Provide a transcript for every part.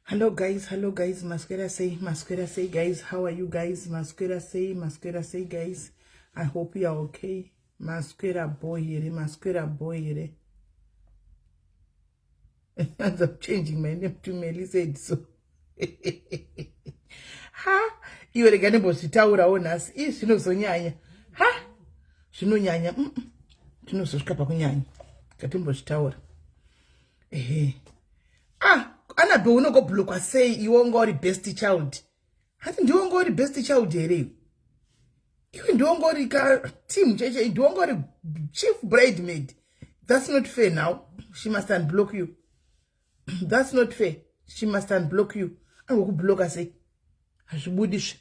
Hello guys, Masquera say guys, how are you guys? Masquera say guys, I hope you are okay. Masquera boy here. I'm changing my name to Melly said so. Ha, you regane bositaura onas, zvinozonyanya. Ha, zvinonyanya. Tinozosvika pakunyanya. Katimbozvitaura. Anabhe unongobhlokwa sei iwe unga uri best child. Hati ndiwe unga uri best child here. Iwe ndiwe unga uri ka team cheche, ndiwe unga uri chief bridesmaid. That's not fair now. She must unblock you. That's not fair. She must unblock you. Angokubhlocka sei. Hazvibudisvi.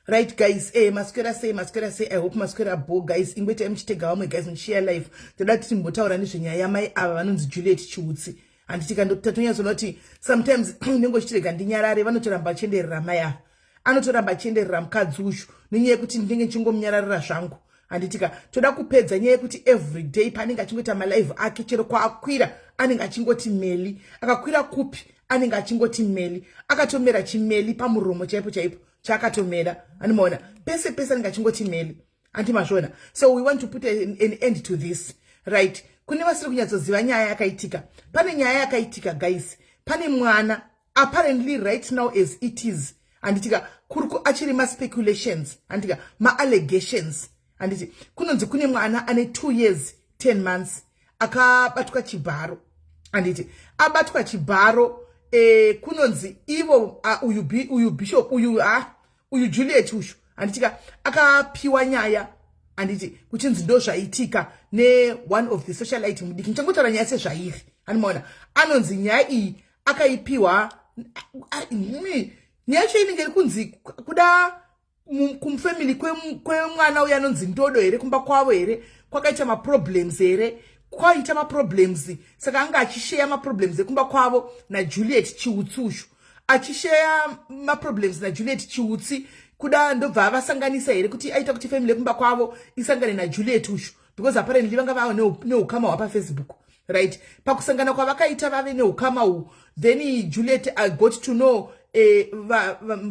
Right guys, Masquera say, I hope Masquera bo guys, ingwete mchitega wamwe guys share live. Toda titi mbotaura nezvenyaya yamai ava vanonzi Juliet Chiutsi. Anditika ndotatonya zonoti sometimes nengo chitirega ndinyarare vanotoramba chenderera mai ava. Anotoramba chenderera mukadzi uyu nenyaya yekuti ndinenge chingomunyararira zvangu. Anditika toda kupedza nyaya yekuti every day panenge achingoita malive ake chero kwaakwira anenge achingoti Meli. Akakwira kupi anenge achingoti Meli. Akatomera chimeli pamuromo chaipo chakatomera. Animaona pese anenge achingoti Meli. Antimazvona. So we want to put an end to this, right? Kune vasiri kunyatsoziva nyaya yakaitika. Pane nyaya yakaitika guys. Pane mwana apparently right now as it is. Anditika kuriku achiri ma speculations. Anditika ma allegations. Anditi kunonzi kune mwana ane 2 years 10 months akabatwa chibharo. Anditi abatwa chibharo kunonzi ivo uyu bishop uyu Juliet ushu. Anditika akapiwa nyaya. Anditi kuchinzi ndo zvaitika ne one of the socialite mudiki nchangotaura nyaya sezvairi. Animaona anonzi nyaya iyi akaipiwa nyaya inenge iri kunzi kuda kumfamily kwemwana uya anonzi Ndodo here kumba kwavo here kwakaita maproblems here kwaita maproblems saka anga achishare maproblems ekumba kwavo naJuliet Chiutsi ushu achishare maproblems naJuliet Chiutsi kuda ndobva vasanganisa here kuti aita kuti family kumba kwavo isangane naJuliet ushu because apparently vanga vava neukama hwapa Facebook, right? Pakusangana kwavakaita vave neukama uhu then Juliet got to know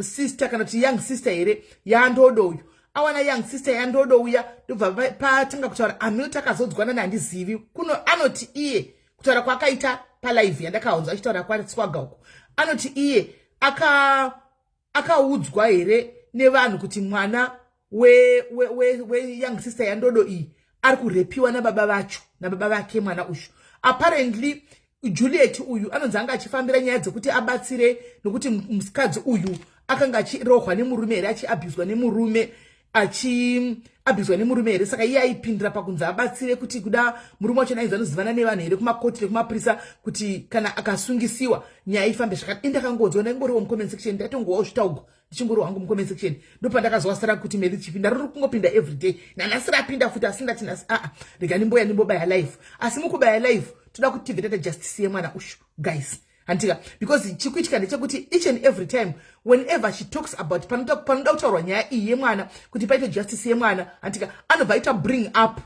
sister kana kuti young sister here yaNdodo uyu awana young sister yaNdodo uya ndobva patanga kutaura amino takazodzwana nandizivi kuno anoti iye kutaura kwakaita palive yandakaonza achitaura kwatswaga uko anoti iye akaudzwa here nevanhu kuti mwana we young sister yaNdodo iyi ari kurepiwa nababa vacho nababa vake mwana ushu. Apparently Juliet uyu anonzi anga achifambira nyaya dzekuti abatsire nokuti musikadzi uyu akanga achirohwa nemurume here achiabhuzwa nemurume achiabhuzwa nemurume here saka iye aipindira pakunzi abatsire kuti kuda murume wacho naizvo anozivana nevanhu here kumakoti nekumapurisa kuti kana akasungisiwa nyaya ifambe zvakati. Indakangodzwa ndangoriwo mucomment section ndatongowawo zvitaugwa ndichingoriwo hangu mucomment section ndopandakazowasara kuti Meli chipinda riri kungopinda everyday nanhasi rapinda futi asingati nhasi rega ndimboya ndimbobaya live asi mukubaya live toda kuti tibve tata justice yemwana ushu guys. Antika because chikuitika ndechekuti each and every time whenever she talks about panoda kutaurwa nyaya iyi yemwana kuti paite justice yemwana antika anobva aita bring up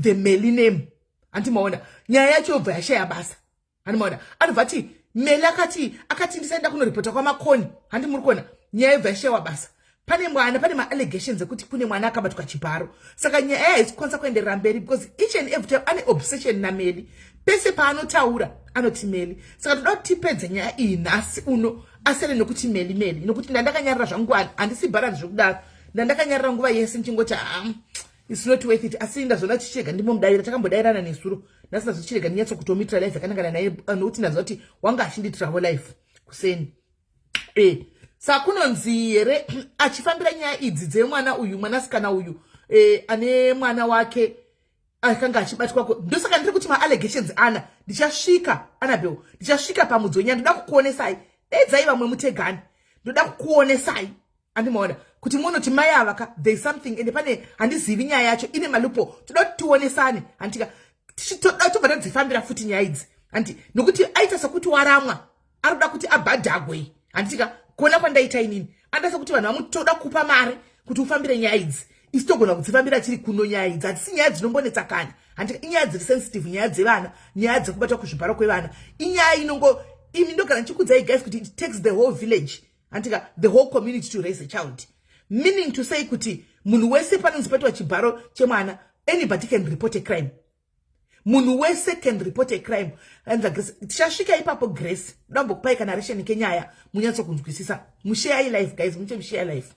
the Meli name. Antimaona nyaya yacho yobva yashaya basa. Andimaona anobva ati Meli akati ndisaenda kunoripota kwamakoni. Handi muri kuona nyaya yobva yashaya basa. Pane mwana pane ma allegations ekuti kune mwana akabatwa chibharo saka nyaya haizikwanisa kuenderera mberi because each and every time ane obsession na Meli pese paanotaura anoti Meli saka toda kuti tipedze nyaya iyi nhasi uno asere nokuti Meli nokuti ndandakanyarira zvangu handisi bharani zvekudaro ndandakanyarira nguva yese ndichingoti it's not worth it asi ndazona tichirega ndimomudaira takambodairana nesuro nhasi ndazochirega ndinyatso kutomitira life yakanangana naye nokuti ndaziva kuti wanga achinditirawo life kuseni saka kunonzi here achifambira nyaya idzi dzemwana uyu mwanasikana uyu ane mwana wake akanga achibatwa ndosaka ndiri kuti ma allegations ana ndichasvika Anabel ndichasvika pamudzonyanya ndoda kukuonesai daidzai vamwe mutegani ndoda kukuonesai Andimaona kuti munoti mai avaka there is something ende pane handizivi nyaya yacho ine malupo toda kuti tionesane antika tichitoda tobva tadzifambira futi nyaya idzi anti nokuti aita sokuti waramwa arikuda kuti abhadhagwe antika kuona kwandaita inini andasa kuti vanhu vamutoda kupa mari kuti ufambire nyaya idzi isitogona kudzifambira chiri kuno nyaya idzi hatisi nyaya dzinombonetsa kani antika inyaya dziri sensitive nyaya dzevana nyaya dzekubata kuzvibharo kwevana inyaya inongo imi ndogara ndichikudzai guys kuti it takes the whole village antika the whole community to raise a child, meaning to say kuti munhu wese panonzi patwa chibharo chemwana anybody can report a crime. Munhu wese can report a crime. And tichasvika ipapo Grace ndambokupai kana narration kenyaya munyatso kunzwisisa mushare life guys mushare life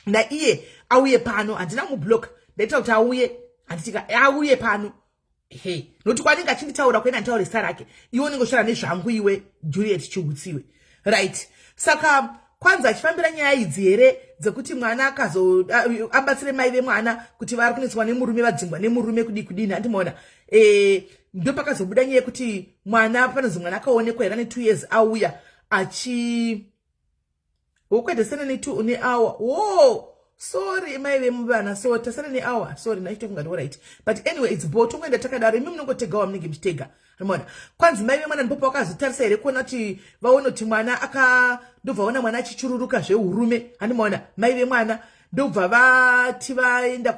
na iye auye pano andina mublock ndaita kuti auye anditika auye pano hey noti kwaninga chinditaura kwena ntaure star rake iwe unengoshara nezvangu iwe Juliet Chiutsiwe right. Saka kwanza achifambira nyaya idzi here dzekuti mwana akazo abatsire mai vemwana kuti vari kunetswa nemurume vadzingwa nemurume kudini andimaona ndo pakazobuda nyaya kuti mwana panonzi mwana akaonekwa here ane 2 years auya achi ukwete sene ne hour oh sorry mai vemuvana so tasana ne hour sorry nachitofunga ndo right but anyway it's both ungoenda takadaro imi munongotegawo munenge muchitega andimaona kwanzi mai vemwana ndipo wakazotarisa here kuona kuti vaona kuti mwana ndobva vaona mwana achichururuka zveurume andimaona mai vemwana ndobva vati vaenda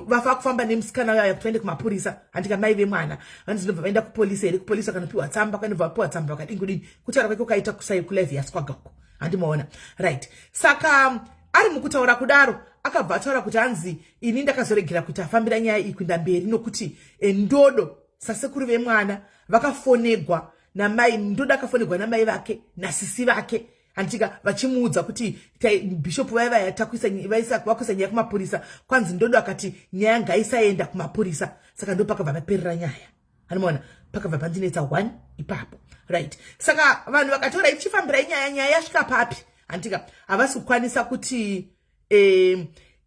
vafa kufamba nemusikana vaya kuti vaende kumapurisa andika mai vemwana vanzi ndobva vaenda kupolisa here kupolisa kanopiwa tsamba kanobva vapiwa tsamba vakadingudini kutaura kwake ukaita kusaikulive yaswagako andimaona right. Saka ari mukutaura kudaro akabva ataura kuti hanzi ini ndakazoregera kuti afambira nyaya iyi kuenda mberi nokuti ndodo sasekuru vemwana vakafonegwa namai ndodo akafonegwa namai vake nasisi vake antika vachimuudza kuti bishop vaya vakuisa nyaya kumapurisa kwanzi ndodo akati nyaya ngaisaenda kumapurisa saka ndo pakabva paperera nyaya andimaona pakabva pandinetsa 1 ipapo right. Saka vanhu vakatora ichifambira nyaya yasvika papi antika havasi kukwanisa kuti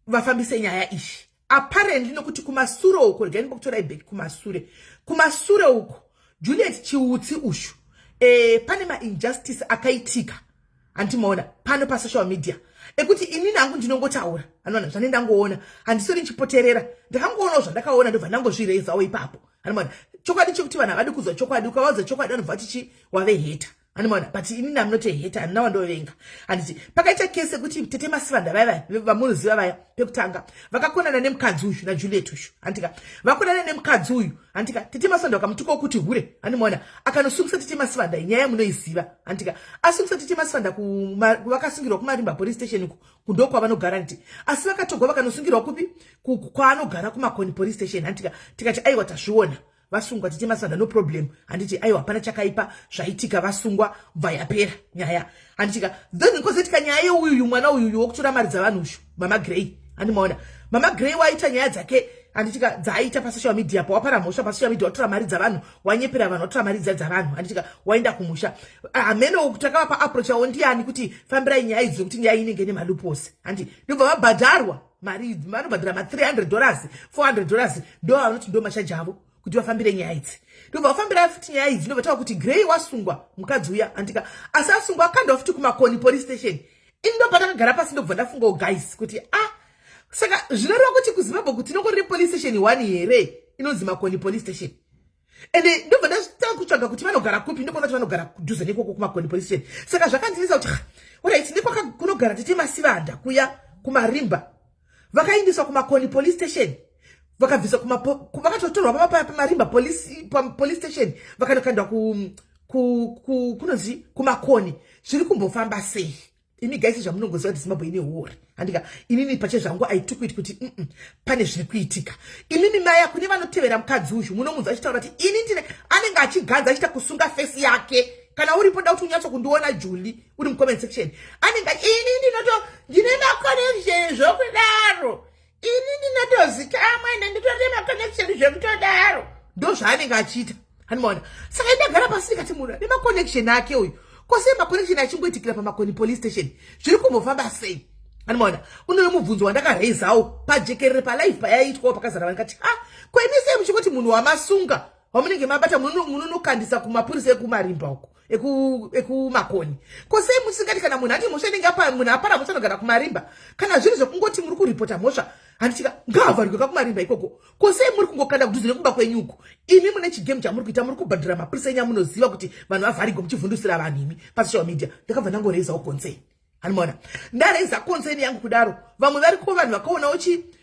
vafambise nyaya iyi apparently nokuti kumasure uko regai kutora back kumasure uko Juliet Chiutsi ushu pane injustice akaitika antimaona pano pa social media ekuti ini nangu ndinongotaura anoona zvane ndangoona handisori nchipoterera ndakangoona zvandakaona ndobva ndangozvireisawo ipapo andimaona chokwadi chekuti vanhu havadi kuzwa chokwadi ukavaudza chokwadi vanobva tichi wave heta andimaona but ini nam not heta handina wandovenga handiti pakaita kese yekuti Tete Masivanda vaya vamunoziva vaya pekutanga vakakonana nemukadzi uyu naJuliet ushu andika vakonana nemukadzi uyu andika Tete Masivanda vakamutuka kuti hure andimaona akanosungisa Tete Masivanda nyaya munoiziva andika asungisa Tete Masivanda vakasungirwa kuMarimba police station kundoko kwavanogara nditi asi vakatogwa vakanosungirwa kupi kwaanogara kuMakoni police station andika tikati aiwa tazviona vasungwa Tete Masivanda no problem handiti aiwa hapana chakaipa zvaitika vasungwa bva yapera nyaya handitika then kozoitika nyaya yeuyu mwana uyu wokutora mari dzavanhu ushu Mama Gray andimaona Mama Gray waita nyaya dzake handitika dzaaita pasocial media po wapara mhosva pasocial media watora mari dzavanhu wanyepera vanhu watora mari dzavanhu handitika waenda kumusha ameno takava paapproach awo ndiani kuti fambirai nyaya idzi kuti nyaya inenge nemaluposi handi ndobva vabhadharwa mari vanobhadhara $300 $400 ndo vanoti ndo mashaja avo kuti vafambire nyaya idzi ndobva vafambira futi nyaya idzi ndobva taura kuti Gray wasungwa mukadzi uya andika asi asungwa akanda futi kuMakoni police station ini ndobva ndakagara pasi ndobva ndafungawo guys kuti saka zvinoreva kuti kuZimbabwe kuti tinongori police station 1 here inonzi Makoni police station ende ndobva ndataka kutsvaga kuti vanogara kupi ndobona kuti vanogara kudhuze nekoko kuMakoni police station saka zvakandinisa kuti alright nekwaka kunogara Tete Masivanda kuya kuMarimba vakaindiswa kuMakoni police station vakabvisa vakatotorwa paMarimba police station vakandokandwa kunonzi kuMakoni zviri kumbofamba sei imi guys zvamunongoziva kuti Zimbabwe ine hori handika inini pache zvangu aitukuiti kuti pane zviri kuitika imimi maya kune vanotevera mukadzi uyu munomunzwa achitaura kuti ini ndine anenge achiganza achita kusunga face yake kana uripo da kuti unyatso kundiona Julie uri mucomment section anenge ini ndine maconnection zvokudaro ini ndinotozikama ine nditore maconnection zvekutodaro ndo zvaanenge achiita handimaona saka ndagara pasi ndikati munhu ane maconnection ake uyu kose maconnection achingoitikira paMakoni police station zviri kumbofamba sei handimaona unoyo mubvunzo wandakareisawo pajekerere palive payaitwawo pakazara vanhu kati koimisei muchingoti munhu wamasunga wamunenge mabata munonokandisa kumapurisa ekumarimba uko ekumakoni kose musingati kana munhu ati mhosva inenge munhu apara mhosva anogara kumarimba kana zviri zvokungoti muri kuripota mhosva handitika ngavharwe kakumarimba ikoko kose muri kungokanda kudhuze nekumba kwenyuko imi mune chigemu chamuri kuita muri kubhadhira mapurisa enyu amunoziva kuti vanhu vavharigwa muchivhundusira vanhu imi pasocial media ndakabva ndangoreizawo konseni hanimona ndareiza konseni yangu kudaro vamwe variko vanhu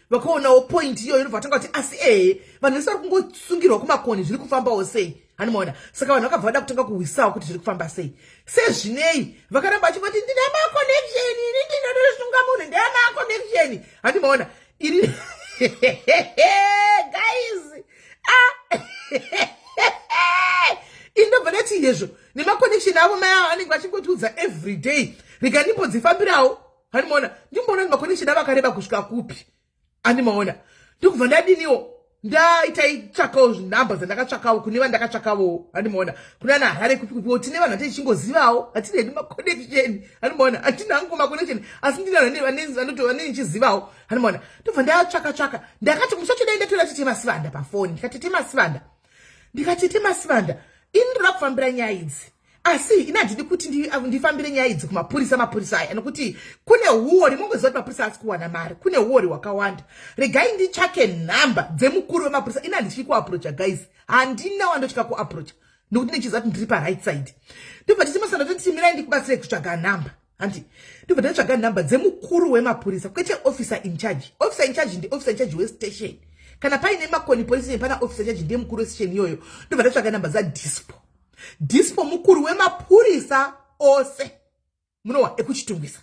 vakaonawo point iyoyo inobva vatanga kuti asi vanhu vese vari kungosungirwa kumakoni zviri kufambawo sei hanimona saka vanhu vakabva vada kutanga kuhwisawo kuti zviri kufamba sei sezvinei vakaramba vachingoti ndina maconnection ini ndinosunga munhu ndina maconnection hanimona iri guys indobva ndati izvo nemaconnection avo mai avo anenge vachingotiudza every day rega ndimbodzifambirawo hanimona ndimboona kuti maconnection avo akareba kusvika kupi handimaona ndikubva ndadiniwo ndaita itsvakawo zvinhamba dzandakatsvakawo kune vandakatsvakawo handimaona kuna naharare kupiwo tine vanhu hatichingozivawo hatina hedu maconnection handimaona hatina hangu maconnection asi ndina vanotova nenichizivawo handimaona ndobva ndatsvaka ndakati musi wacho dai ndatoda Tete Sivanda pafoni ndikati Tete Sivanda ini ndoda kufambira nyaya idzi asi ina handidi kuti ndifambire nyaya idzi kumapurisa aya nokuti kune huori mongoziva kuti mapurisa asi kuwana mari kune huori hwakawanda regai nditsvake nhamba dzemukuru wemapurisa ina handityi kuaprocha guys handina wandotya kuaprocha nokuti ndichiziva kuti ndiri paright side ndobva Tete Sivanda toti mirai ndikubatsire kutsvaga nhamba handi ndobva ndatsvaga nhamba dzemukuru wemapurisa kwete officer in charge ndi officer in charge westation kana paine makoni police pana officer in charge ndiye mukuru westation iyoyo ndobva ndatsvaga nhamba dispo mukuru wemapurisa ose munowa ekuchitungwisa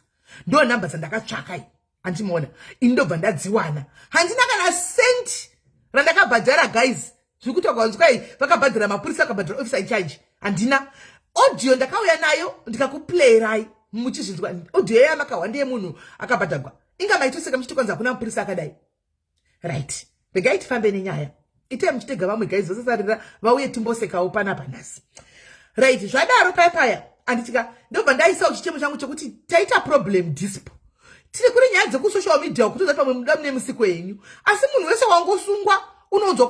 ndo nhamba dzandakatsvaka handimona ini ndobva ndadziwana handina kana senti randakabhadhara guys zvekuti wakanzwai vakabhadhara mapurisa vakabhadhara officer in charge handina audio ndakauya nayo ndikakuplayirai muchizvinzwa audio yaya makahwa ndiye munhu akabhadhagwa inga maitoseka muchitokwanza kuna mapurisa akadai right regai tifambe nenyaya itai muchitega vamwe guys vasasarira vauye timbosekawo panapa nhasi right zvadaro paya anditika ndobva ndaisawo chichemo changu chokuti taita problem dispo tiri kuri nyaya dzekusocial media kutoza pamwe muda mune musiko yenyu asi munhu wese wangosungwa unonzwa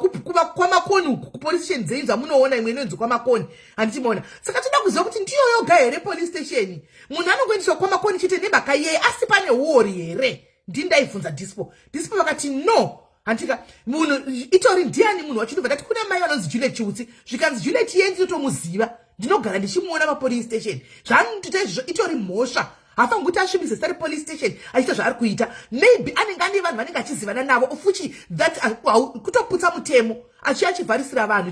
kwamakoni uku kupolice station dzenyu dzamunoona imwe inonzwa kwamakoni handichimaona saka toda kuziva kuti ndiyo yoga here police station munhu anongoendeswa kwamakoni chete nebaka yeye asi pane huori here ndindaibvunza dispo vakati no handika munhu itori ndiani munhu wacho ndobva ndati kuna mai vanonzi Juliet Chiutsi zvikanzi Juliet yenzi totomuziva ndinogara ndichimuona papolice station zvaanotoita izvozvo itori mhosva hafangi kuti asvibise sari police station achiita zvaari kuita maybe anenge ane vanhu vanenge achizivana navo ofuchi that kutoputsa mutemo achivharisira vanhu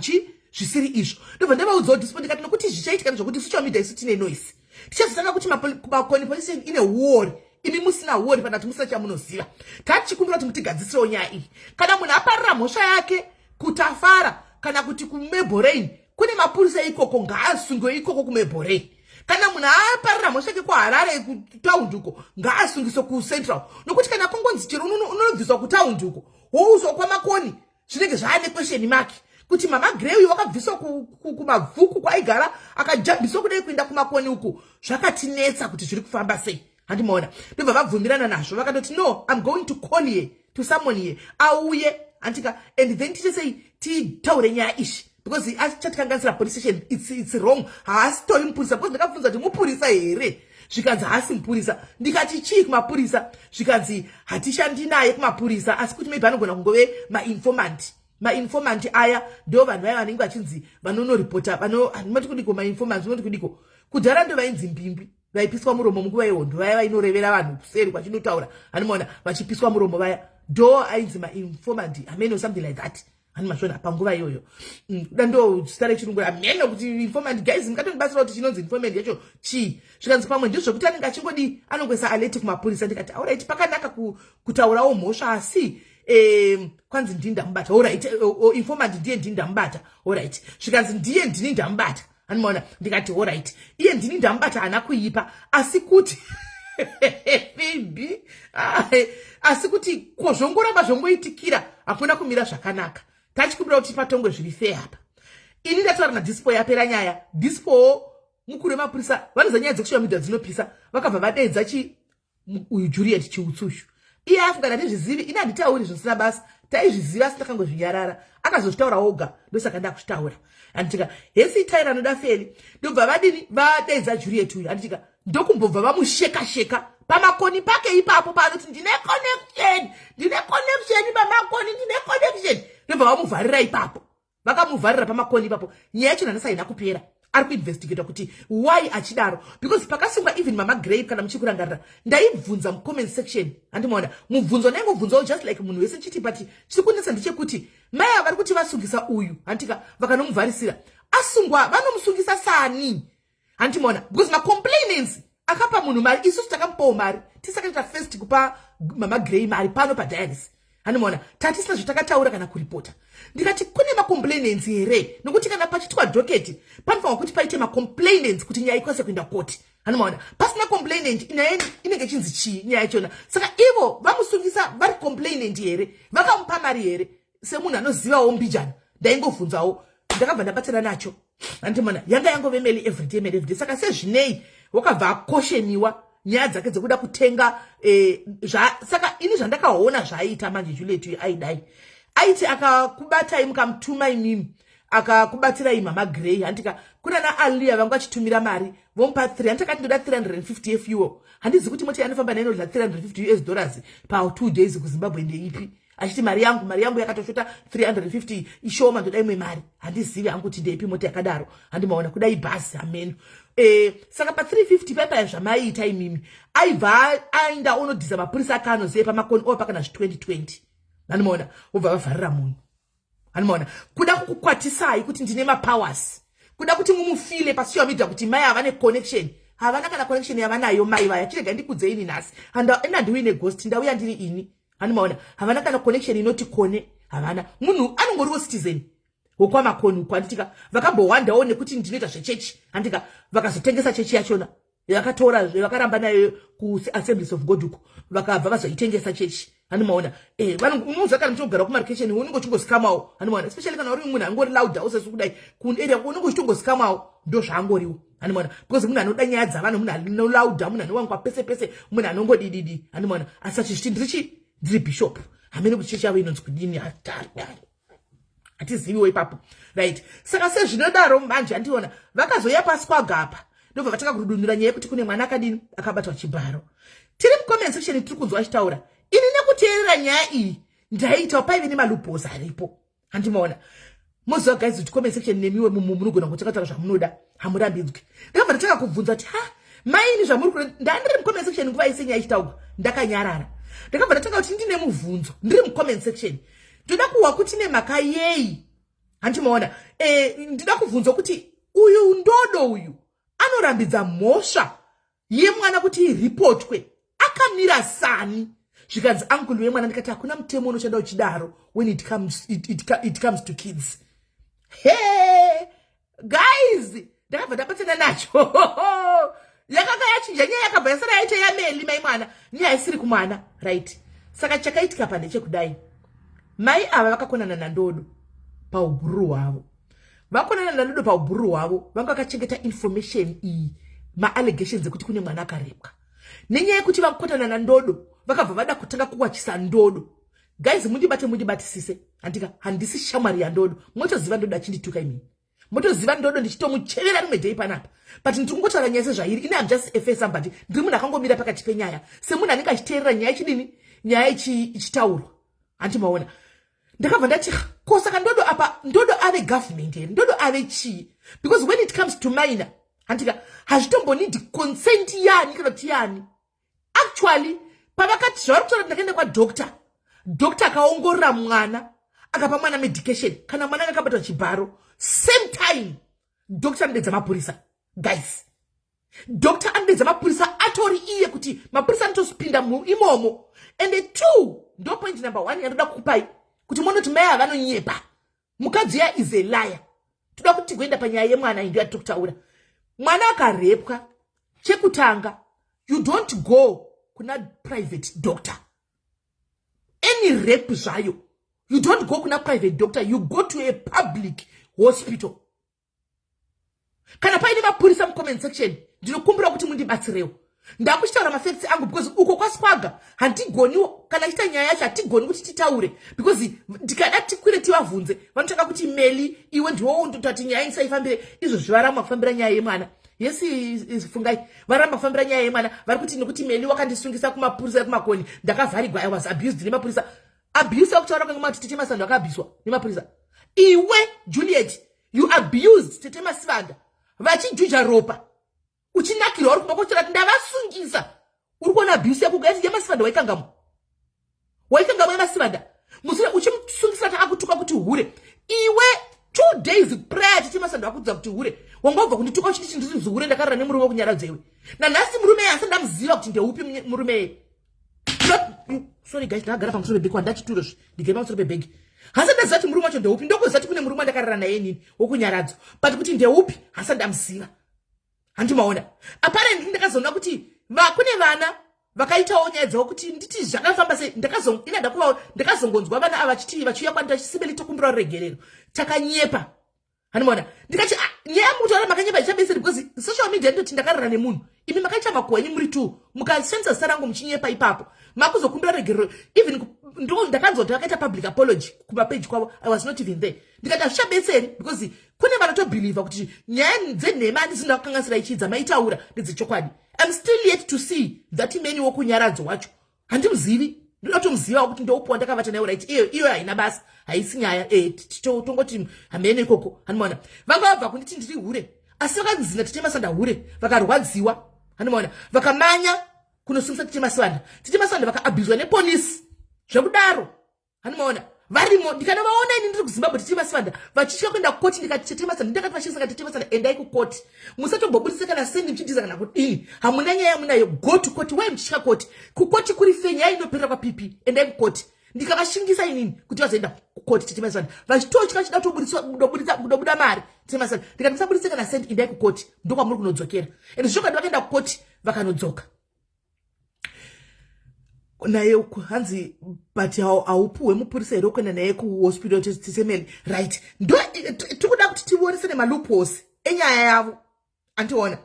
zvisiri izvo ndobva ndavaudzawo dispo ndikati nokuti zvichaitika nezvokuti social media isu tine noise tichazitanga kuti makoni police station ine huori imi musina huori pana kuti musina chamunoziva tachikumbira kuti mutigadzisirewo nyaya iyi kana munhu aparira mhosva yake kutafara kana kuti kumebhorain kune mapurisa ikoko ngaasungwe ikoko kumebhorain kana munhu aparira mhosva yake kuharare kutaundi uko ngaasungiswe kucentral nokuti kana kungonzi chero unobviswa kutaundi uko wouzwa kwamakoni zvinenge zvaane question mark kuti mama Grey wakabviswa kumabvuku kwaigara akajambiswa kudai kuenda kumakoni uko zvakatinetsa kuti zviri kufamba sei handimaona ndobva vabvumirana nazvo vakatoti no I'm going to call here to someone here auye antika and then tichesei titaure nyaya ishi because achatikanganisira police station it's wrong haasitori mupurisa because ndakabvunza kuti mupurisa here zvikanzi haasi mupurisa ndikati chii kumapurisa zvikanzi hatishandi naye kumapurisa asi kuti maybe anogona kungove mainformant aya ndo vanhu vaya vanenge vachinzi vanonoripota handimati kudiko mainformant unoti kudiko kudhara ndo vainzi mbimbi vaipiswa muromo munguva yehondo vaya vainorevera vanhu kuseri kwachinotaura handimaona vachipiswa muromo vaya ndo ainzi mainformant amen or something like that handimasvona panguva iyoyo da ndo zita rechirungu ameno kuti informant guys mukatonibatsira kuti chinonzi informant yacho chii zvikanzi pamwe ndizvokuti anenge achingodi anongoisa aleti kumapurisa ndikati alright pakanaka kutaurawo mhosva asi kwanzi ndini ndamubata alright informant ndiye ndini ndamubata alright zvikanzi ndiye ndini ndamubata handimaona ndikati alright iye ndini ndamubata haana kuipa asi kuti bibi asi kuti zvongoramba zvongoitikira hakuna kumira zvakanaka tachikumbira kuti patongwe zviri fair apa ini ndataura nadispo yapera nyaya dispo mukuru wemapurisa vanoza nyaya dzekushora media dzinopisa vakabva vadeedza uyu Juliet Chiutsi iye afunga ndati zvizivi ini handitauri zvisina basa taizviziva sitakangozvinyarara akazozvitaura oga ndosaka ndakuzvitaura anditika hesi taira noda feri ndobva vadini vadeidza Juliet uyu anditika ndokumbobva vamusheka pamakoni pake ipapo paanoti ndine connection pamakoni ndine connection ndobva vamuvharira ipapo vakamuvharira pamakoni ipapo nyaya yacho nanhasi haina kupera ari kuinvestigata kuti why achidaro because pakasungwa even Mama Grave kana muchikurangarira ndaibvunza mucomment section handimaona mubvunzo naingobvunzawo just like munhu wese chiti but chiri kunetsa ndechekuti mai vari kuti vasungisa uyu handika vakanomuvharisira asungwa vanomusungisa sani handimaona because macomplainants akapa munhu mari isusu takamupawo mari tisakaita first kupa Mama Grave mari pano padialis handimaona tatisina zvatakataura kana kuripota ndikati kune macomplainants here nokuti kana pachitwa doketi panofanwa kuti paite macomplainants kuti nyaya ikwanise kuenda koti handimaona pasina complainant inenge chinzi chii nyaya yachona saka ivo vamusungisa vari complainant here vakamupa mari here semunhu anozivawo mbijana ndaingovhunzawo ndakabva ndabatana nacho handimaona yanga yangove meli everyday saka sezvinei wakabva akosheniwa nyaya dzake dzekuda kutenga saka ini zvandakaona zvaiita manje Juliet aidai aiti akakubatai mukamutuma imimi akakubatsirai Mama Grey handika kuna naAlia vanga vachitumira mari vomupa 3 handikati ndoda 350 fuel handizi kuti moti anofamba nainodla $350 pa 2 days kuZimbabwe ndeipi achiti mari yangu yakatoshota 350 ishoma ndoda imwe mari handizivi hangu kuti ndeipi moti yakadaro handimaona kudai bhasi ameno saka pa 350 paipa zvamaiita imimi aibva aenda onodhiza mapurisa akanozive pamakoni opa kana 2020 handimaona obva vavharira munhu handimaona kuda kukukwatisai kuti ndine mapowers kuda kuti mumufile pasocial media kuti mai havane connection havana kana connection yavanayo mai vaya chirega ndikudze ini nhasi endandiwine ghost ndauya ndiri ini handimaona havana kana connection inoti kone havana munhu anongoriwo citizen wokwamakoni uko handitika vakambowandao nekuti ndinoita zvechechi handika vakazotengesa chechi yachona yakatora vakaramba nayo kuAssemblies of God uko vakabva vazoitengesa chechi handimaona unoziva kana muchigara kumarikesheni unenge uchingosikamawo handimaona especially kana uri munhu angori lauda usesi kudai kuarea unenge uchitongosikamawo ndo zvaangoriwo handimaona because munhu anoda nyaya dzavanhu munhu anolauda munhu anowangwa pese munhu anongodididi handimaona asi achiti ndiri bishop hamene kuti chechi yavo inonzi kudini hatiziviwo ipapo right saka sezvinodaro manje handiona vakazoya pasi kwagapa ndobva vataka kurudunura nyaya yekuti kune mwana akadini akabatwa chibharo tiri mucomment section tiri kunzwa achitaura ini nekuteerera nyaya iyi ndaitawo paive nemalupos aripo handimaona moziva guys kuti comment section nemiwe munogona kutakataura zvamunoda hamurambidzwi ndakabva ndataka kubvunza kuti maini zvamuri kuda ndandiri mucomment section nguva ise nyaya ichitaurwa ndakanyarara ndakabva ndatanga kuti ndine mubvunzo ndiri mucomment section ndoda kuwa kuti nemhaka yei handimaona ndida kubvunza kuti uyu ndodo uyu anorambidza mhosva yemwana kuti iripotwe akamira sani zvikanzi ankulu wemwana ndikati hakuna mutemo unoshanda uchidaro when it comes to kids guys ndakabva ndabatana nacho yakanga yachinja nyaya yakabva yasara yaita yameli mai mwana nyaya isiri kumwana right saka chakaitika pandechekudai mai ava vakakonana nandodo paubhuru hwavo vakonana nandodo paubhuru hwavo vanga vakachengeta information iyi maallegations ekuti kune mwana akarepwa nenyaya yekuti vakukotana nandodo vakabva vada kutanga kuwachisa ndodo guys mundibatisise handisi shamwari yandodo motoziva ndodo achindituka imini motoziva ndodo ndichitomuchevera rimwe dhei panapa but ndikungotaura nyaya sezvairi ine am just a face somebody ndiri munhu akangomira pakati penyaya semunhu anenge achiteerera nyaya chidini nyaya ichitaurwa handimaona ndakabva ndati kosaka ndodo apa ndodo ave government here ndodo ave chii because when it comes to minor handika hazvitombonidi consent yani kana kuti yani actually pavakati zvavari kutaura ndakaenda kwadoctor akaongorora mwana akapa mwana medication kana mwana akabatwa chibharo same time doctor anodedza mapurisa guys doctor anodedza mapurisa atori iye kuti mapurisa anotosipinda imomo and 2 ndo point number 1 yandoda kukupai kuti monoti mai havanonyepa mukadzi ya is a liar toda kuti tigoenda panyaya yemwana iyi ndiyati tokutaura mwana akarepwa chekutanga you don't go kuna private doctor any rape zvayo you don't go kuna private doctor you go to a public hospital kana paine mapurisa mucomment section ndinokumbira kuti mundibatsirewo Ndakuchitaura mafacts angu because uko kwaswaga handigoni kana chita nyaya yacho hatigoni kuti titaure because ndikada tikwire tivavhunze vanotaka kuti Meli iwe ndiwo undotati nyaya isaifambire izvo varamba kufambira nyaya yemwana. Yesi fungai varamba kufambira nyaya yemwana vari kuti nekuti Meli wakandisungisa kumapurisa ekumakoni ndakavharigwa I was abused nemapurisa. Abuse yakutaura kwanga mati Tete Masando akabviswa nemapurisa. Iwe Juliet you abused Tete Masando vachijuja ropa uchinakirwa uri kumakotora kuti ndavasungisa. Uri kuona abuse yako gati yamasivanda waikangamo yamasivanda musure uchimsungisa kuti akutuka kuti hure. Iwe 2 days prior Tete Masando akudza kuti hure wangobva kundituka uchiti chindiri hure ndakarara nemurume wekunyaradza iwe. Nanhasi murume asanda muziva kuti ndeupi murume. Sorry guys, ndagara pamusoro pebhegi wandachituro ndigere pamusoro pebhegi. Hasa ndazati murume wacho ndeupi ndokuzati kune murume ndakarara naye nini wokunyaradzwa but kuti ndeupi hasa ndamuziva. Handimaona apparently ndakazoona kuti kune vana vakaitawo nyaya dzavo kuti nditi zvakafamba sei. Ndakazongonzwa vana ava vachiuya kwandira chisibeli tokumbira ruregerero takanyepa. Handimaona ndikati nyaya mutaura makanyepa ichabeseri because social media ndoti ndakarara nemunhu imi makaita makwenyu muri 2 mukashandisa zita rangu muchinyepa ipapo makuzokumbira regerero even ndakanzoti vakaita public apology kumapage kwavo I was not even there. Ndikati hazvichabetseri because kune vanotobhelievha kuti nyaya dzenhema handisina kukanganisira ichidza maitaura ndedzechokwadi. I'm still yet to see that meni wokunyaradzo wacho handimuzivi. Ndinotomuziva kuti ndoupiwa ndakavata nayo right iyo haina basa haisi nyaya tongoti hamene ikoko. Handimaona vanga vabva kunditi ndiri hure asi vakanzina Tete Masando hure vakarwadziwa. Handimaona vakamanya kunosungisa Tete Masando vakaabhuzwa nepolisi zvekudaro. Handimaona varimo ndikanovaona ini ndiri kuZimbabwe Tete Masando vachitya kuenda kukoti ndikati Tete Masando ndakati vachisaka Tete Masando endai kukoti musatombobudisa kana sendi mchitiza kana kudini hamuna nyaya munayo go to court. Wai mchitya koti kukoti kuri fenya inopera kwa pipi endai kukoti ndikavashingisa inini kuti vazoenda kukoti Tete Masando vachitotya chida kutobuda mari Tete Masando ndikati musabudisa kana sendi endai kukoti ndokwamuri kunodzokera ende zvokadi vakaenda kukoti vakanodzoka naye hanzi but haupuwe mupurisa here wekuenda naye kuhospital tisemeni right. Ndo tikuda kuti tionese nemaluphosi enyaya yavo. Andiona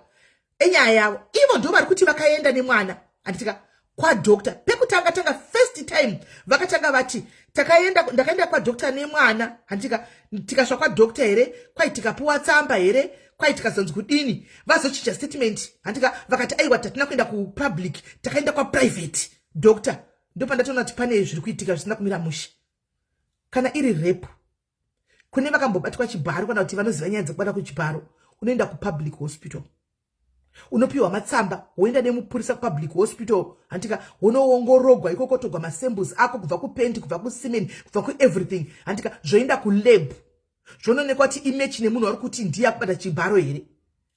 enyaya yavo ivo ndo vari kuti vakaenda nemwana anditika kwadokta pekutanga first time vakatanga vati ndakaenda kwadokta nemwana anditika tikasva kwadokta here kwai tikapuwa tsamba here kwai tikazonzi kudini vazochicha statement andika vakati aiwa tatina kuenda kupublic takaenda kwaprivate. Doctor, ndo pandatoona kuti pane zviri kuitika zvisina kumira mushe. Kana iri rape kune vakambobatwa chibharo kana kuti vanoziva nyaya dzekubata kuchibharo unoenda kupublic hospital unopiwa matsamba woenda nemupurisa kupublic hospital andika unoongorogwa ikoko togwa masamples ako kubva kupendi kubva kusimeni kubva kueverything andika zvoenda kulab zvonoonekwa kuti image nemunhu ari kuti ndiye akubata chibharo here.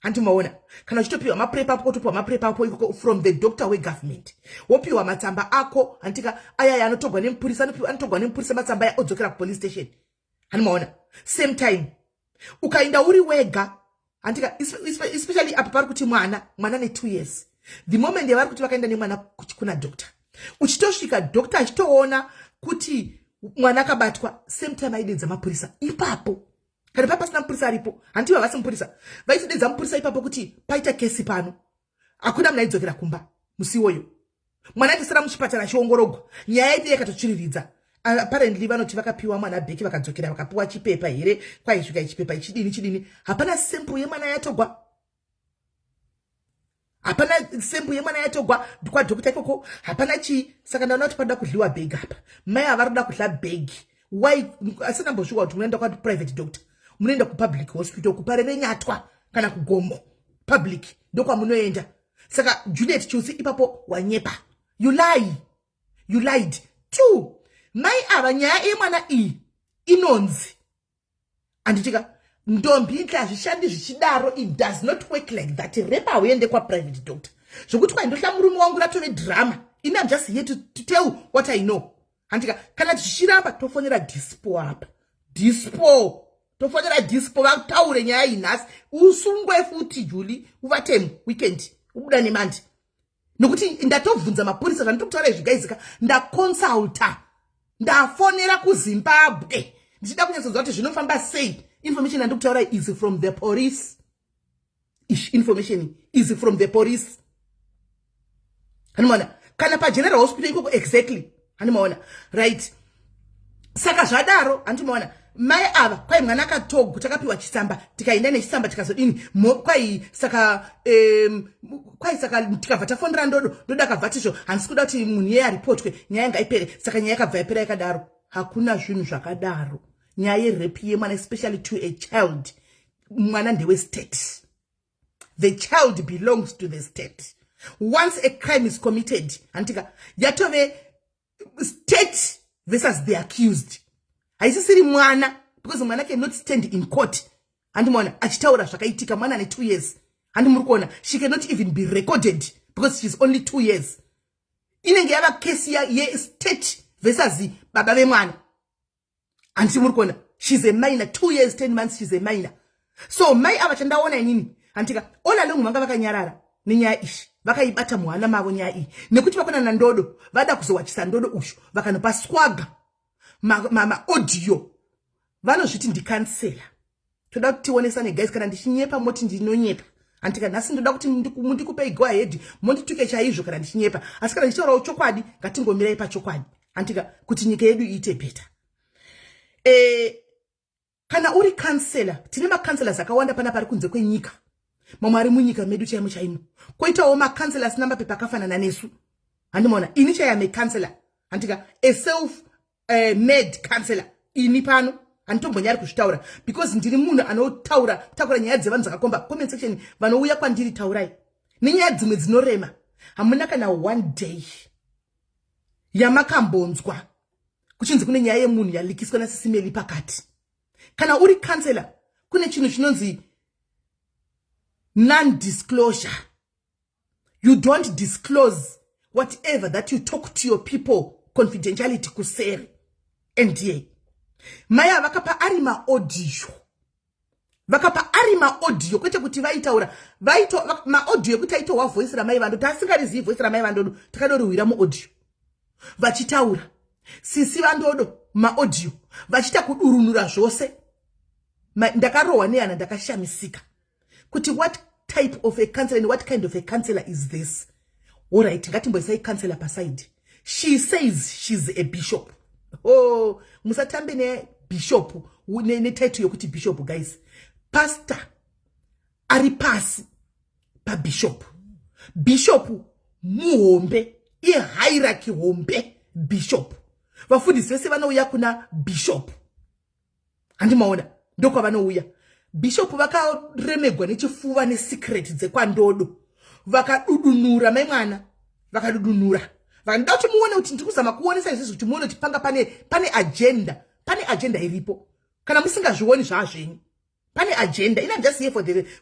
Handimaona kana uchitopiwa maprepa apo topiwa maprepa apo ikoko from the doctor wegovernment wopiwa matsamba ako andika aya anotogwa nemupurisa anotogwa nemupurisa matsamba aya odzokera kupolice station. Handimaona same time ukaenda uri wega andika especially apa pari kuti mwana ne 2 years the moment yavari kuti vakaenda nemwana kuna doctor uchitosvika doctor achitoona kuti mwana akabatwa same time aidedza mapurisa ipapo. Kana pasina mupurisa aripo handiva vasi mupurisa vaitodedza mupurisa ipapo kuti paita kesi pano hakuna munhu aidzokera kumba musi iwoyo mwana aitosara muchipatara achiongorogwa nyaya yaiti yakatochiriridza. Apparently vanoti vakapiwa mwana bheki vakadzokera vakapiwa chipepa here kwaisvika chipepa chidini hapana sample yemwana yatogwa kwadokta ikoko hapana chi. Saka ndaona kuti panoda kudliwa bhegi apa mai havari kuda kudla bhegi. Why asina mbosvika kuti munoenda kwaprivate doctor munoenda kupublic hospital kuparere nyatwa kana kugomo public ndokwamunoenda. Saka Juliet Chusi ipapo wanyepa. You lied. 2 mai ava nyaya yemwana iyi inonzi anditika ndombi hazvishandi zvichidaro. It does not work like that. Repa hauende kwaprivate doctor zvokuti kwaindohla murume wangu ratove drama. I'm just here to tell what I know. Andika kana tichiramba tofonera dispo apa tofonera dispo vataure nyaya inhasi usungwe futi Julie uvatemu weekend ubuda nemandi nokuti ndatovhunza mapurisa zvandikutaura zvigaizika ndakonsulta ndafonera kuZimbabwe ndichida kunyatsonzwa kuti zvinofamba sei. Information yandikutaura is from the police. Information is from the police. Handimaona kana pa general hospital ikoko exactly handimaona right saka zvadaro handimaona mai ava kwai mwana akatogo takapiwa chisamba tikaenda nechisamba tikazodini kwai saka tikabva tafonera ndodo akabva tizvo handisi kuda kuti munhu iye aripotwe nyaya yanga ipere saka nyaya yakabva yapera yakadaro hakuna zvinhu zvakadaro nyaya yerepi yemwana especially to a child mwana ndewestate the child belongs to the state once a crime is committed antika yatove state versus the accused haisisiri mwana because mwana cannot stand in court handimaona achitaura zvakaitika mwana ane 2 years handimuri kuona she cannot even be recorded because she's only 2 years inenge yava case ye-state versus baba vemwana handimuri kuona she's a minor 2 years 10 months she's a minor so mai ava chandaona inini handika all along vanga vakanyarara nenyaya ishi vakaibata muhana mavo nyaya iyi nekuti vakona nandodo vada kuzowachisa ndodo ushu vakanopaswaga audio vanozviti ndikansela toda kuti tionesane guys kana ndichinyepa moti ndinonyepa antika nhasi ndoda kuti mundikupe go ahead mondituke chaizvo kana ndichinyepa asi kana ndichitaurawo chokwadi ngatingomirai pachokwadi antika kuti nyika yedu iite better kana uri kansela tine makanselas akawanda pana pari kunze kwenyika mamwe ari munyika medu chaimo chaimo koitawo makanselas namapepa akafanana nesu handimaona ini chayame kansela antika a self made kansela ini pano handitombonyari kuzvitaura because ndiri munhu anotaura nyaya dzevanhu dzakakomba comment section vanouya kwandiri taurai nenyaya dzimwe dzinorema hamuna kana 1 day yamakambonzwa kuchinzi kune nyaya yemunhu yalikiswa nasisimeli pakati kana uri kansela kune chinhu chinonzi non-disclosure you don't disclose whatever that you talk to your people confidentiality kuseri NDA maya vakapa ari maaudio kwete kuti vaitaura maaudio ekuti aitowa voice ramai vandodo tasingarizivi voice ramai vandodo takadoriwira muaudio vachitaura sisi vandodo maaudio vachita kudurunura zvose ndakarohwa nehana ndakashamisika kuti what type of a counselor and what kind of a counselor is this alright ngatimboisai counselor paside she says she's a bishop oh musatambe nebishop netitle yokuti bishop guys pastor ari pasi pabishop bishop muhombe ihierarchy hombe bishop vafundisi vese vanouya kuna bishop handimaona ndokwa vanouya bishop vakaremegwa nechifuva nesecret dzekwandodo vakadudunura mai mwana vakadudunura vakanda kuti muone kuti ndikuzama kuonesa izvizvi kuti muone kuti panga pane agenda iripo kana musingazvioni zvazvenyu pane agenda ina just here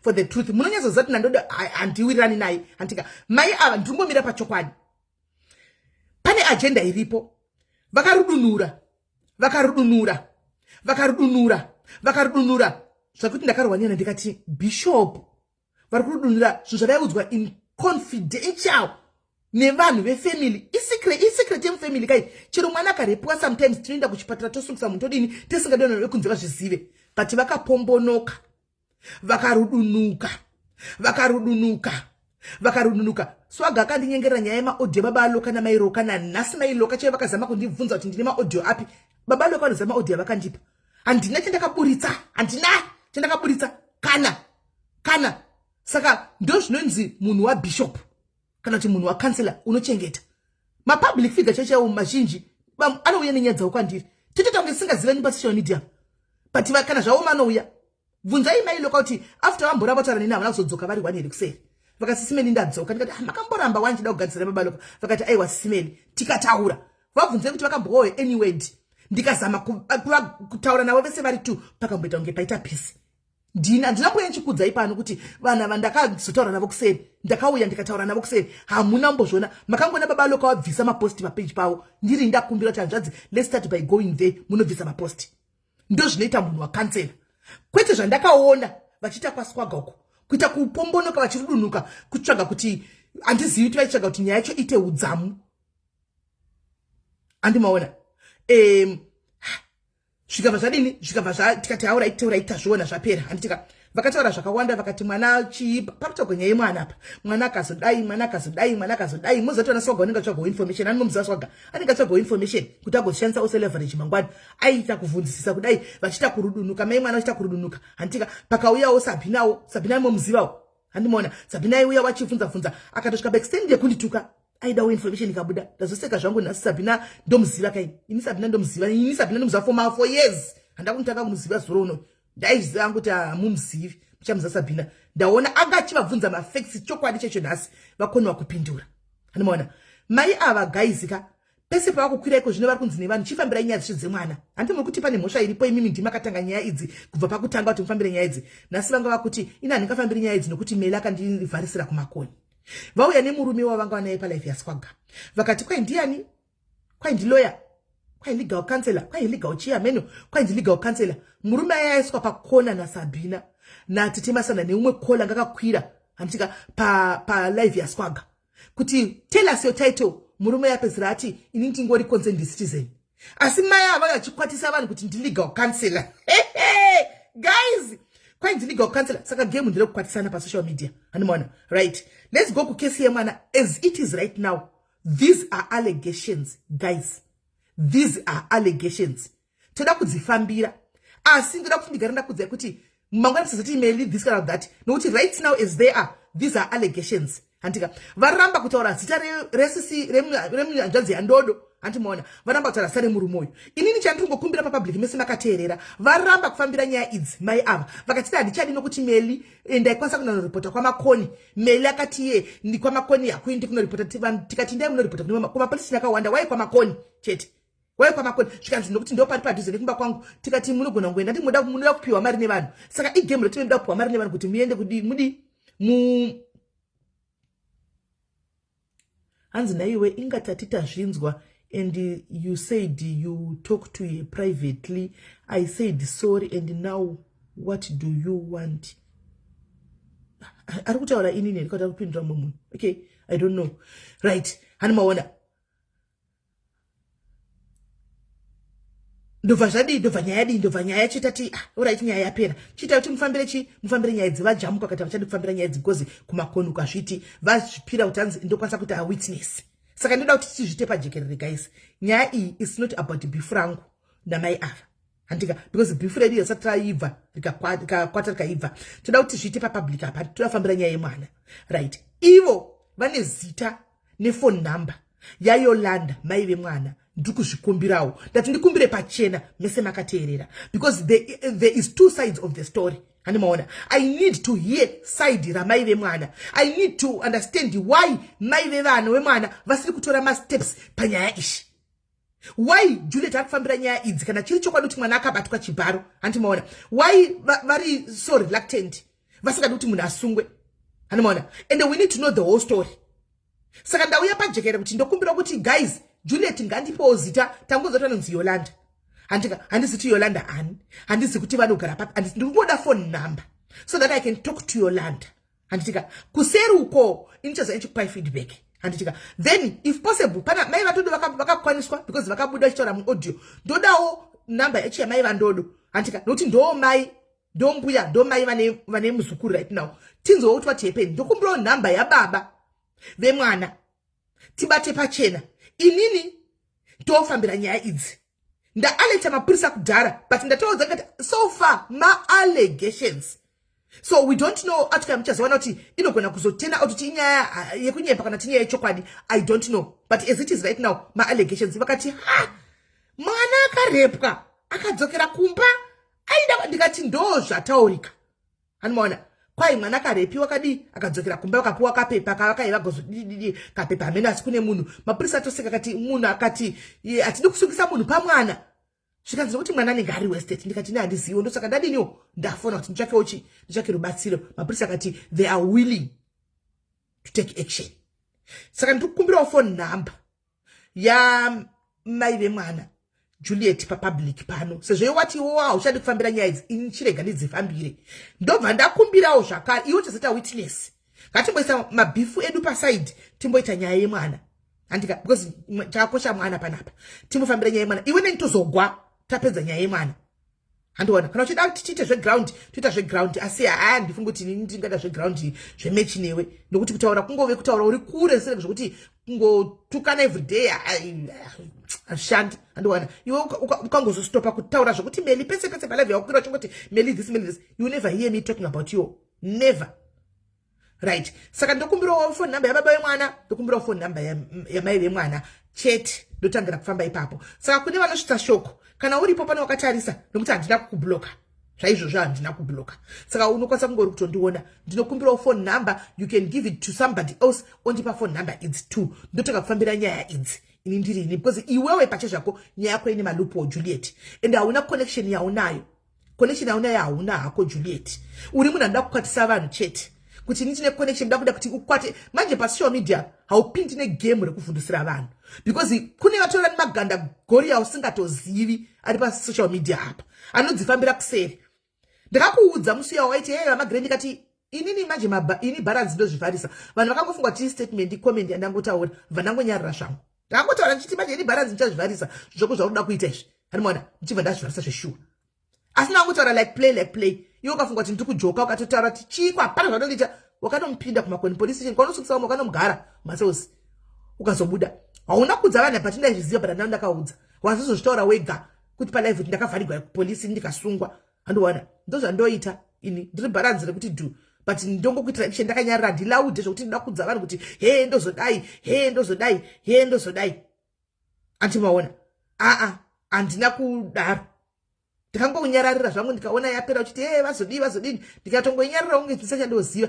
for the truth munonyatsozva kuti nandodo handiwirirani naye antika mai ava ndingomira pachokwadi pane agenda iripo vakarudunura zvakuti ndakarwa nena ndikati bishop vari kurudunura zvinhu zvavaiudzwa in confidential nevanhu vefamily isecret yemufamily kai chero mwana akarepiwa sometimes tinoenda kuchipatara tosungisa munhu todini tisingadonano vekunze vazvizive but vakapombonoka vakarudunuka swaga akandinyengerera nyaya yemaaudio baba aloka namairoka nanhasi mailoka chaivo vakazama kundibvunza kuti ndine maaudio api baba aloka anoziva maaudio avakandipa handina chandakaburitsa kana saka ndo zvinonzi munhu wabishop kana kuti munhu wakansela unochengeta mapublic figure chaiwo mazhinji anouya nenyaya dzavo kwandiri titotange tisingaziveni pasocial media but kana zvavo manouya bvunzai mailoka kuti after vamboramba taura neni havana kuzodzoka vari 1 here kuseri vakati simeni ndadzoka ndikati makamboramba wanchida kugadzira baba loka vakati aiwa simeni tikataura vabvunzai kuti vakambowe anyway ndikazama kutaura navo vese vari 2 pakamboita kunge paita peace ndinamboya nchikudzai pano kuti vana vandakazotaura navo kuseri ndakauya ndikataura navo kuseri hamuna mbozvona makangona baba loka wabvisa maposti papage pavo ndiri ndakumbira kuti hanzvadzi let's start by going there munobvisa maposti ndo zvinoita munhu wakansela kwete zvandakaona vachiita kwaswaga uko kuita kupombonoka vachirudunuka kutsvaga kuti handizivi kuti vaitsvaga kuti nyaya yacho ite udzamu handimaona zvikabva zvadini zvikabva tikati aura tazviona zvapera handitika vakataura zvakawanda vakati mwana chiipa pakutogwa nyaya yemwana apa mwana akazodai mozotona swaga unenge atsvaga information anomuziva swaga anenge atsvaga information kuti agozvishandisa ose leverage mangwani aita kuvhunzisisa kudai vachiita kurudunuka mai mwana vachiita kurudunuka handitika pakauyawo Sabina momuzivawo handimona Sabina aiuya wachibvunza akatosvika backstand yekundituka aidawo information ikabuda ndazoseka zvangu nhasi Sabina ndomuziva kai ini Sabina ndomuziva for 4 years handakunditanga kumuziva zuro uno ndaiziva kuti hamumuzivi muchamuziva Sabina ndaona angachivabvunza mafacts chokwadi checho nhasi vakonwa kupindura handimona mai ava gaizika pese pavakukwira iko zvino vari kunzi nevanhu chifambira nyaya dzemwana handimuri kuti pane mhosva iripo imimi ndimakatanga nyaya idzi kubva pakutanga kuti mufambire nyaya idzi nhasi vanga vakuti ina handingafambiri nyaya idzi nokuti mele akandivharisira kumakoni vauya nemurume wavanga vanaye palife yaSwaga vakati kwai ndiani kwai ndiloya kwai legal counselor kwai legal chairman kwai legal counselor murume ayaiswa pakona naSabina natete Masana neumwe kola ngakakwira handitika pa live yaSwaga kuti tell us your title murume yapezira ati ini ndingori concerned citizen asi mai ava vachikwatisa vanhu kuti ndi legal counselor guys kwai ndi legal counselor saka game ndire kukwatisana pa social media handimona right let's go ku case yemwana as it is right now. These are allegations guys, these are allegations toda kudzifambira asi ndoda kuti ndigare ndakudza kuti mangwana tisati email this kind of that nokuti right now as they are these are allegations handika varamba kutaura zita resisi remunyanzvadzi yandodo handimona varamba kutaura sare murumoyo inini chandingokumbira papublic mese makateerera varamba kufambira nyaya idzi mai ava vakatida handichadi nokuti meli ndaikwanisa kunoripota kwamakoni meli akati ye ndi kwamakoni yakuindi kunoripota tikati ndai munoripota kumapolisi nakawanda wai kwamakoni chete wai kwamakoni zvikanzi nokuti ndo pari padhuze nekumba kwangu tikati munogona kuenda munoda kupiwa mari nevanhu saka igame rotinoda kupiwa mari nevanhu kuti muende kudi hanzi naiwe ingatatita zvinzwa and you said you talk to her privately. I said sorry and now what do you want? Arikutaura inini ndikata kupindura mumunhu. Okay, I don't know. Right. Hanimaona. Ndova nyaya chitati alright nyaya yapera. Chita kuti mufambire nyaya idzi vajamuka kati vachadi kufambira nyaya idzi gozi kumakonu kwazviti vazvipira utanzi ndokwanisa kuti a witness. Saka ndoda kuti tizvite pajekerere guys. Nyaya iyi is not about beef rangu namai ava. Handika because beef ready yasati raibva rikakwata rikaibva. Toda kuti tizvite papublic apa tofambira nyaya yemwana. Right. Ivo vane zita nephone number yaYolanda mai vemwana. Ndikuzvikumbirawo ndati ndikumbire pachena mese makateerera because there is two sides of the story. Hanimaona, I need to hear side ramai vemwana. I need to understand why mai vevana vemwana vasiri kutora ma steps panyaya ishi. Why Juliet akufambira nyaya idzi kana chiri chokwadi kuti mwana akabatwa chibharo. Hanimaona, why vari so reluctant vasingadi kuti munhu asungwe. Hanimaona, and we need to know the whole story. Saka ndauya pajekera kuti ndokumbira kuti guys Juliet ngandipo zita tangozoto nonzi Yolanda. Handisi kuti Yolanda ani. Handisi kuti vanogara papi. Handisi ndingoda phone number so that I can talk to Yolanda. Handitika kuseruko inchaza inchikupai feedback. Handitika then if possible pana mai vatodo vakakwaniswa because vakabuda chitora mu audio. Ndodawo number yachi ya mai vandodo. Handitika noti ndo mai mbuya ndo mai vane muzukuru right now. Tinzo utwa chepe ndokumbira number ya baba vemwana. Tibate pachena. Inini ndofambira nyaya idzi ndaaleta mapurisa kudhara but ndataudza ngati so far ma allegations so we don't know atika muchazowana kuti inogona kuzotenda kuti inyaya yekunyemba kana tinyaya yechokwadi I don't know but as it is right now ma allegations vakati mwana akarepwa akadzokera kumba aida ndikati ndo zvataurika hanimaona kwai mwana akarepiwa kadi akadzokera kumba akapuwa kapepa kakaiva gozodidi kapepa amene asikune munhu mapurisa atoseka kati munhu akati atidi kusungisa munhu pamwana zvikanzi kuti mwana anenge ari wasted ndikati ne handizivo ndosaka ndadiniwo ndafona kuti nditsvake rubatsiro mapurisa akati they are willing to take action saka ndikukumbirawo phone number ya mai vemwana Juliet papublic pano sezvo wati uchadi kufambira nyaya idzi inchirega ndidzifambire ndobva ndakumbirawo zvakare iwo chazita witness ngatimboisa mabifu edu paside timboita nyaya yemwana handika because chakosha mwana panapa timbofambira nyaya yemwana iwe nentozogwa tapedza nyaya yemwana Handiwana kana uchida kuti tiite zveground toita zveground asi ndifunga kuti ndingada zveground zvematch newe nokuti kutaura kungove kutaura uri kure sere zvokuti kungotukana everyday ashandi handiwana iwe ukangozostopa kutaura zvokuti Meli pese palive yakukwira uchingoti Meli this you never hear me talking about you, never. Right, saka ndokumbirawo phone number yababa wemwana, ndokumbirawo phone number yamai vemwana, chat ndotangira kufamba ipapo. Saka kune vanosvitsa shoko kana uripo pano wakatarisa nokuti handina kukubloka zvaizvozvo handina kubloka, saka unokwanisa kungori kutondiona. Ndinokumbirawo phone number, you can give it to somebody else, ondipa phone number idzi too, ndotanga kufambira nyaya idzi ini ndirini, because iwewe pache zvako nyaya yako ine malupo Juliet, and hauna connection yaunayo hauna hako Juliet. Uri munhu anoda kukwatisa vanhu chete kuti nitine connection ndakuda kuti ukwate manje pa social media haupindi negame rekufundisira vanhu, because kune vatora nemaganda gori usingatozivi ari pa social media apa anodzifambira kuseri. Ndakakuudza musi waiti vamagrand kati inini manje ini balance ndozvivharisa, vanhu vakangofunga kuti statement comment yandangotaura vanangonyarira zvangu, ndakangotaura ndichiti manje ini balance ndichazvivharisa zvoko zvakuda kuita izvi hanimona ndichibva ndazvivharisa zveshuwa, asi nangotaura like play iwe ukafunga kuti ndikujoka ukatotaura kuti chiko hapana zvatondiita wakanomupinda kumakoni police station kwanosukisa wakanomugara masosi ukazobuda hauna kudza vanhu patindaizviziva but ndakaudza wazozvitaura wega kuti palive ndakavharirwa kupolisi ndikasungwa handiwana ndozvandoita ini ndiri balance rekuti do but ndongokuitira action ndakanyarira ndilaude zvokuti ndinoda kudza vanhu kuti ndozodai antimaona handina kudaro. Ndikangokunyararira zvangu ndikaona yapera uchiti vazodini ndikatongonyarira unge ndisachandoziva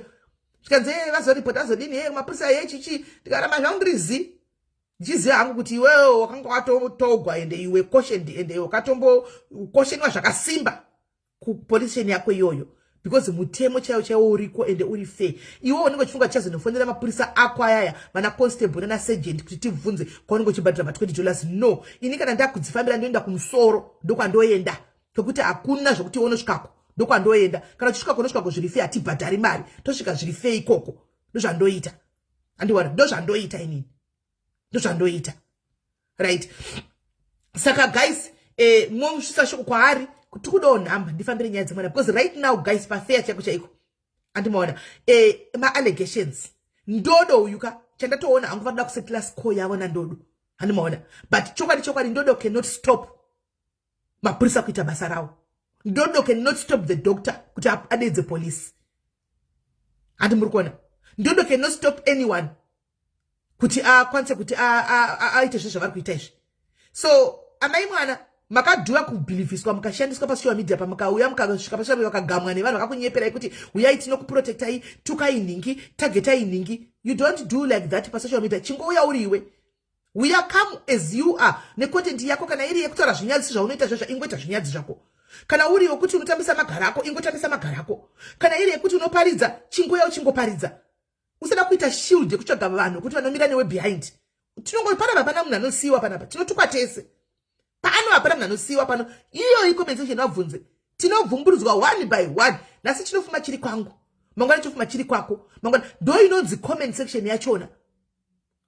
zvikanzi vazoripota vazodini mapurisa yechichi ndikaramba zvangu ndirizi ndichiziva hangu kuti iwewe wakanga watotogwa ende iwe cautioned ende wakatombokautionwa zvakasimba kupolice station yako iyoyo because mutemo chaiwo uriko ende uri fair. Iwe unenge uchifunga chazinofonera mapurisa ako ayaya vana constable nana sergeant kuti tibvunze kwaunenge uchibhadhira $20. No, ini kana ndakudzifambira ndoenda kumusoro ndokwandoenda tokuti hakuna zvokuti unosvikako ndokwandoenda, kana uchisvika kunosvikako zviri fair hatibhadhari mari tosvika zviri fair ikoko ndozvandoita handiwana ndozvandoita inini ndozvandoita right. Saka guys mosvisa shoko kwaari kuti kudawo nhamba ndifambire nyaya dzemwana because right now guys pafair chaiko andimaona ma-allegations ndodo uyuka chandatoona hangu vanoda kusetla score yavo nandodo handimaona, but chokwadi ndodo cannot stop mapurisa kuita basa ravo. Ndodo cannot stop the doctor kuti adedze police handi muri kuona. Ndodo cannot stop anyone kuti akwanise kuti aite zvezvo vari kuita izvi. So amai mwana makadhuya kubhilivhiswa mukashandiswa pasocial media pamakauya mukasvika pasocial media makagamwa nevanhu vakakunyeperai kuti uyai tinokuprotectai tukai nhingi targetai nhingi. You don't do like that pasocial media. Chingouya uri iwe, uya come as you are necontent yako, kana iri yekutaura zvinyadzisi zvaunoita zvozvo ingoita zvinyadzi zvako, kana uri wekuti unotambisa magara ako ingotambisa magara ako, kana iri yekuti unoparidza chingoya uchingoparidza usada kuita shield yekutsvaga vanhu kuti vanomira newe behind. Tinongopana hapana munhu anosiyiwa panapa, tinotukwa tese pano, hapana munhu anosiyiwa pano. Iyo compensation wabvunze tinobvumburudzwa one by one. Nasi chinofuma chiri kwangu mangwana chofuma chiri kwako mangwana ndo inonzi comment section yachona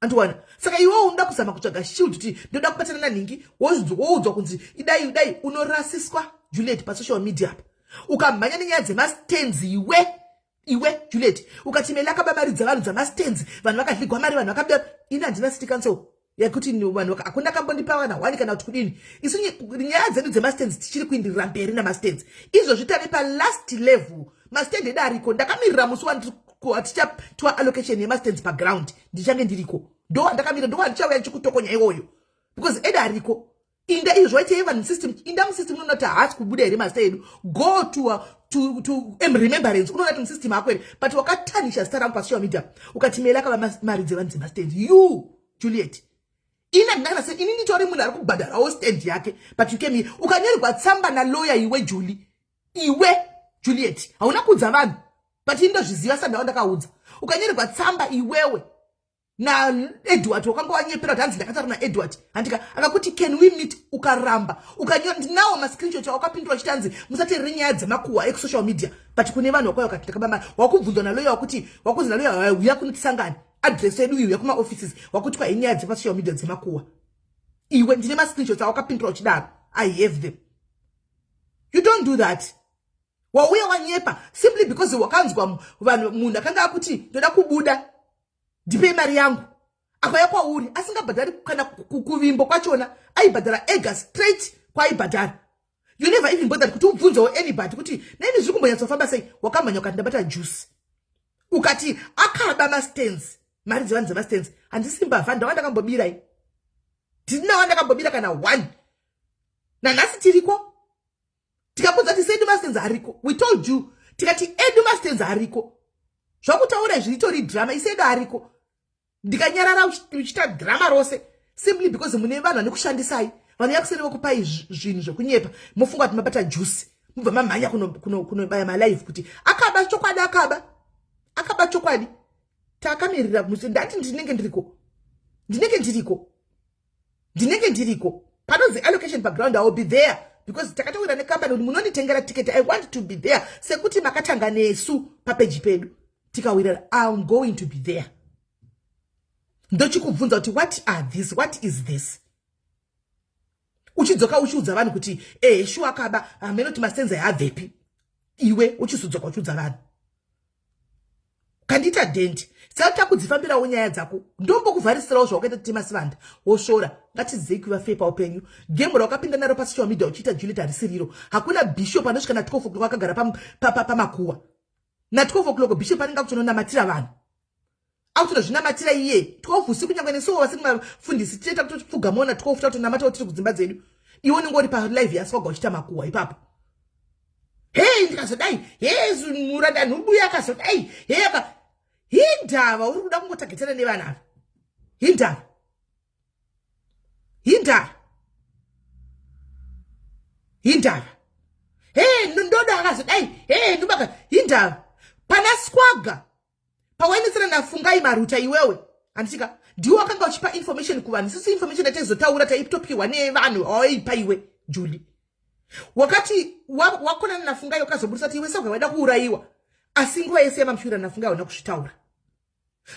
andiwana. Saka iwe unoda kuzama kutsvaga shield kuti ndoda kubatana nanhingi woudzwa kunzi idai unorasiswa Juliet pasocial media apa ukamhanya nenyaya dzemastands iwe Juliet ukati Meli akababaridza vanhu dzamastands vanhu vakadligwa mari vanhu vakabea ini handina city council yakuti vanhu hakuna kambondipa vana wani kana kuti kudini. Isu nyaya dzedu dzemastands tichiri kuindirira mberi namastands izvozvi tave palast level. Mastand eda ariko ndakamirira musi watichapwa allocation yemastands paground ndichange ndiriko ndo ndakamira ndo ndichauya ndichikutokonya iwoyo because eda ariko inda izvoite even system inda musystem unoti haasi kubuda here master edu go to remembrance unoona kuti musystem ako here but wakatanisha zita rangu pasocial media ukati Meli akava mari dzevanhu dzemastand. You Juliet ina ndinakana se ini nditori munhu ari kubhadharawo stand yake but you came here ukanyorerwa tsamba nalawyer iwe Juliet hauna kuudza vanhu but indozviziva sandawo ndakaudza ukanyorerwa tsamba iwewe na Edward wakanga wanyepera kuti hanzi ndakataura naEdward handika akakuti can we meet ukaramba ukanyora ndinawo mascreenshot wakapindura chitanzi musateerere nyaya dzemakuhwa ekusocial media but kune vanhu wakauya ukati ndakabamba wakubvunzwa naloya wakuti wakunzi naloya uya kunotisangana address yedu iwe kuma offices wakuti kwa nyaya dzepasocial media dzemakuhwa iwe ndine mascreenshots awakapindura uchidaro I have them You don't do that. Wauya wanyepa simply because wakanzwa vanhu munhu akanga akuti ndoda kubuda ndipe mari yangu akauya kwauri asingabhadhari kana kuvimbo kwachona aibhadhara ega straight kwaaibhadhara. You never even bothered kuti ubvunzewo anybody kuti neni zviri kumbonyatsofamba sei. Wakamhanya ukati ndabata juice ukati akaba mastands mari dzevanhu dzemastands handisi mbavha ndawandakambobirai ndina wandakambobira kana 1 nanhasi tiriko tikabudza kuti sedu mastands hariko. We told you tikati edu mastands hariko zvakutaura zviritori drama isedu hariko. Ndikanyarara uchita drama rose simply because mune vanhu vanokushandisai vanhu yakuseri vokupai zvinhu zvokunyepa mofunga kuti mabata juice mubva mamhanya kunobaya malive kuti akaba chokwadi akaba chokwadi. Takamirira ndati ndinenge ndiriko panonzi allocation background. I will be there because takatawira nekambani kuti munonditengera ticket. I want to be there sekuti makatanga nesu papeji pedu tikawira. I'm going to be there. Ndochikubvunza kuti what is this. Uchidzoka uchiudza vanhu kuti shu akaba amenoti mastenzi abvepi iwe uchizodzoka uchiudza vanhu kandita denti. Saka takudzifambirawo nyaya dzako ndombokuvharisirawo zvawakaita timasivanda woshora. Ngatidzei kuva fei paupenyu. Gemu rawakapinda naro pasocial media uchiita Juliet harisiriro. Hakuna bishop anosvika na 12 o'clock akagara pamakuwa na 12 o'clock bishop anenge akutononamatira vanhu akutonozvinamatira iye 12 usiku nyangwe nesuwo vasiri mafundisi tieta kutopfuga mona 12 tautonamata tiri kudzimba dzedu. Iwe unenge uri palive yaswaga uchita makuwa ipapo. Hey ndikazodai yezu muranda nhubuya akazodai yeka hindava uri kuda kungotagetana nevanhu ava. Hindava ndoda akazodai ndubaka hindava pana skwaga pawainetsera nafungai maruta iwewe andichika ndiwo akanga uchipa information kuvanhu. Sisi information yataizotaura taitopiwa nevanhu awaipa iwe Julie. Wakati wakonana nafungai ukazobudisa kuti iwe soga waida kuurayiwa asi nguva yese yamamshura nafungai hauna kuzvitaura.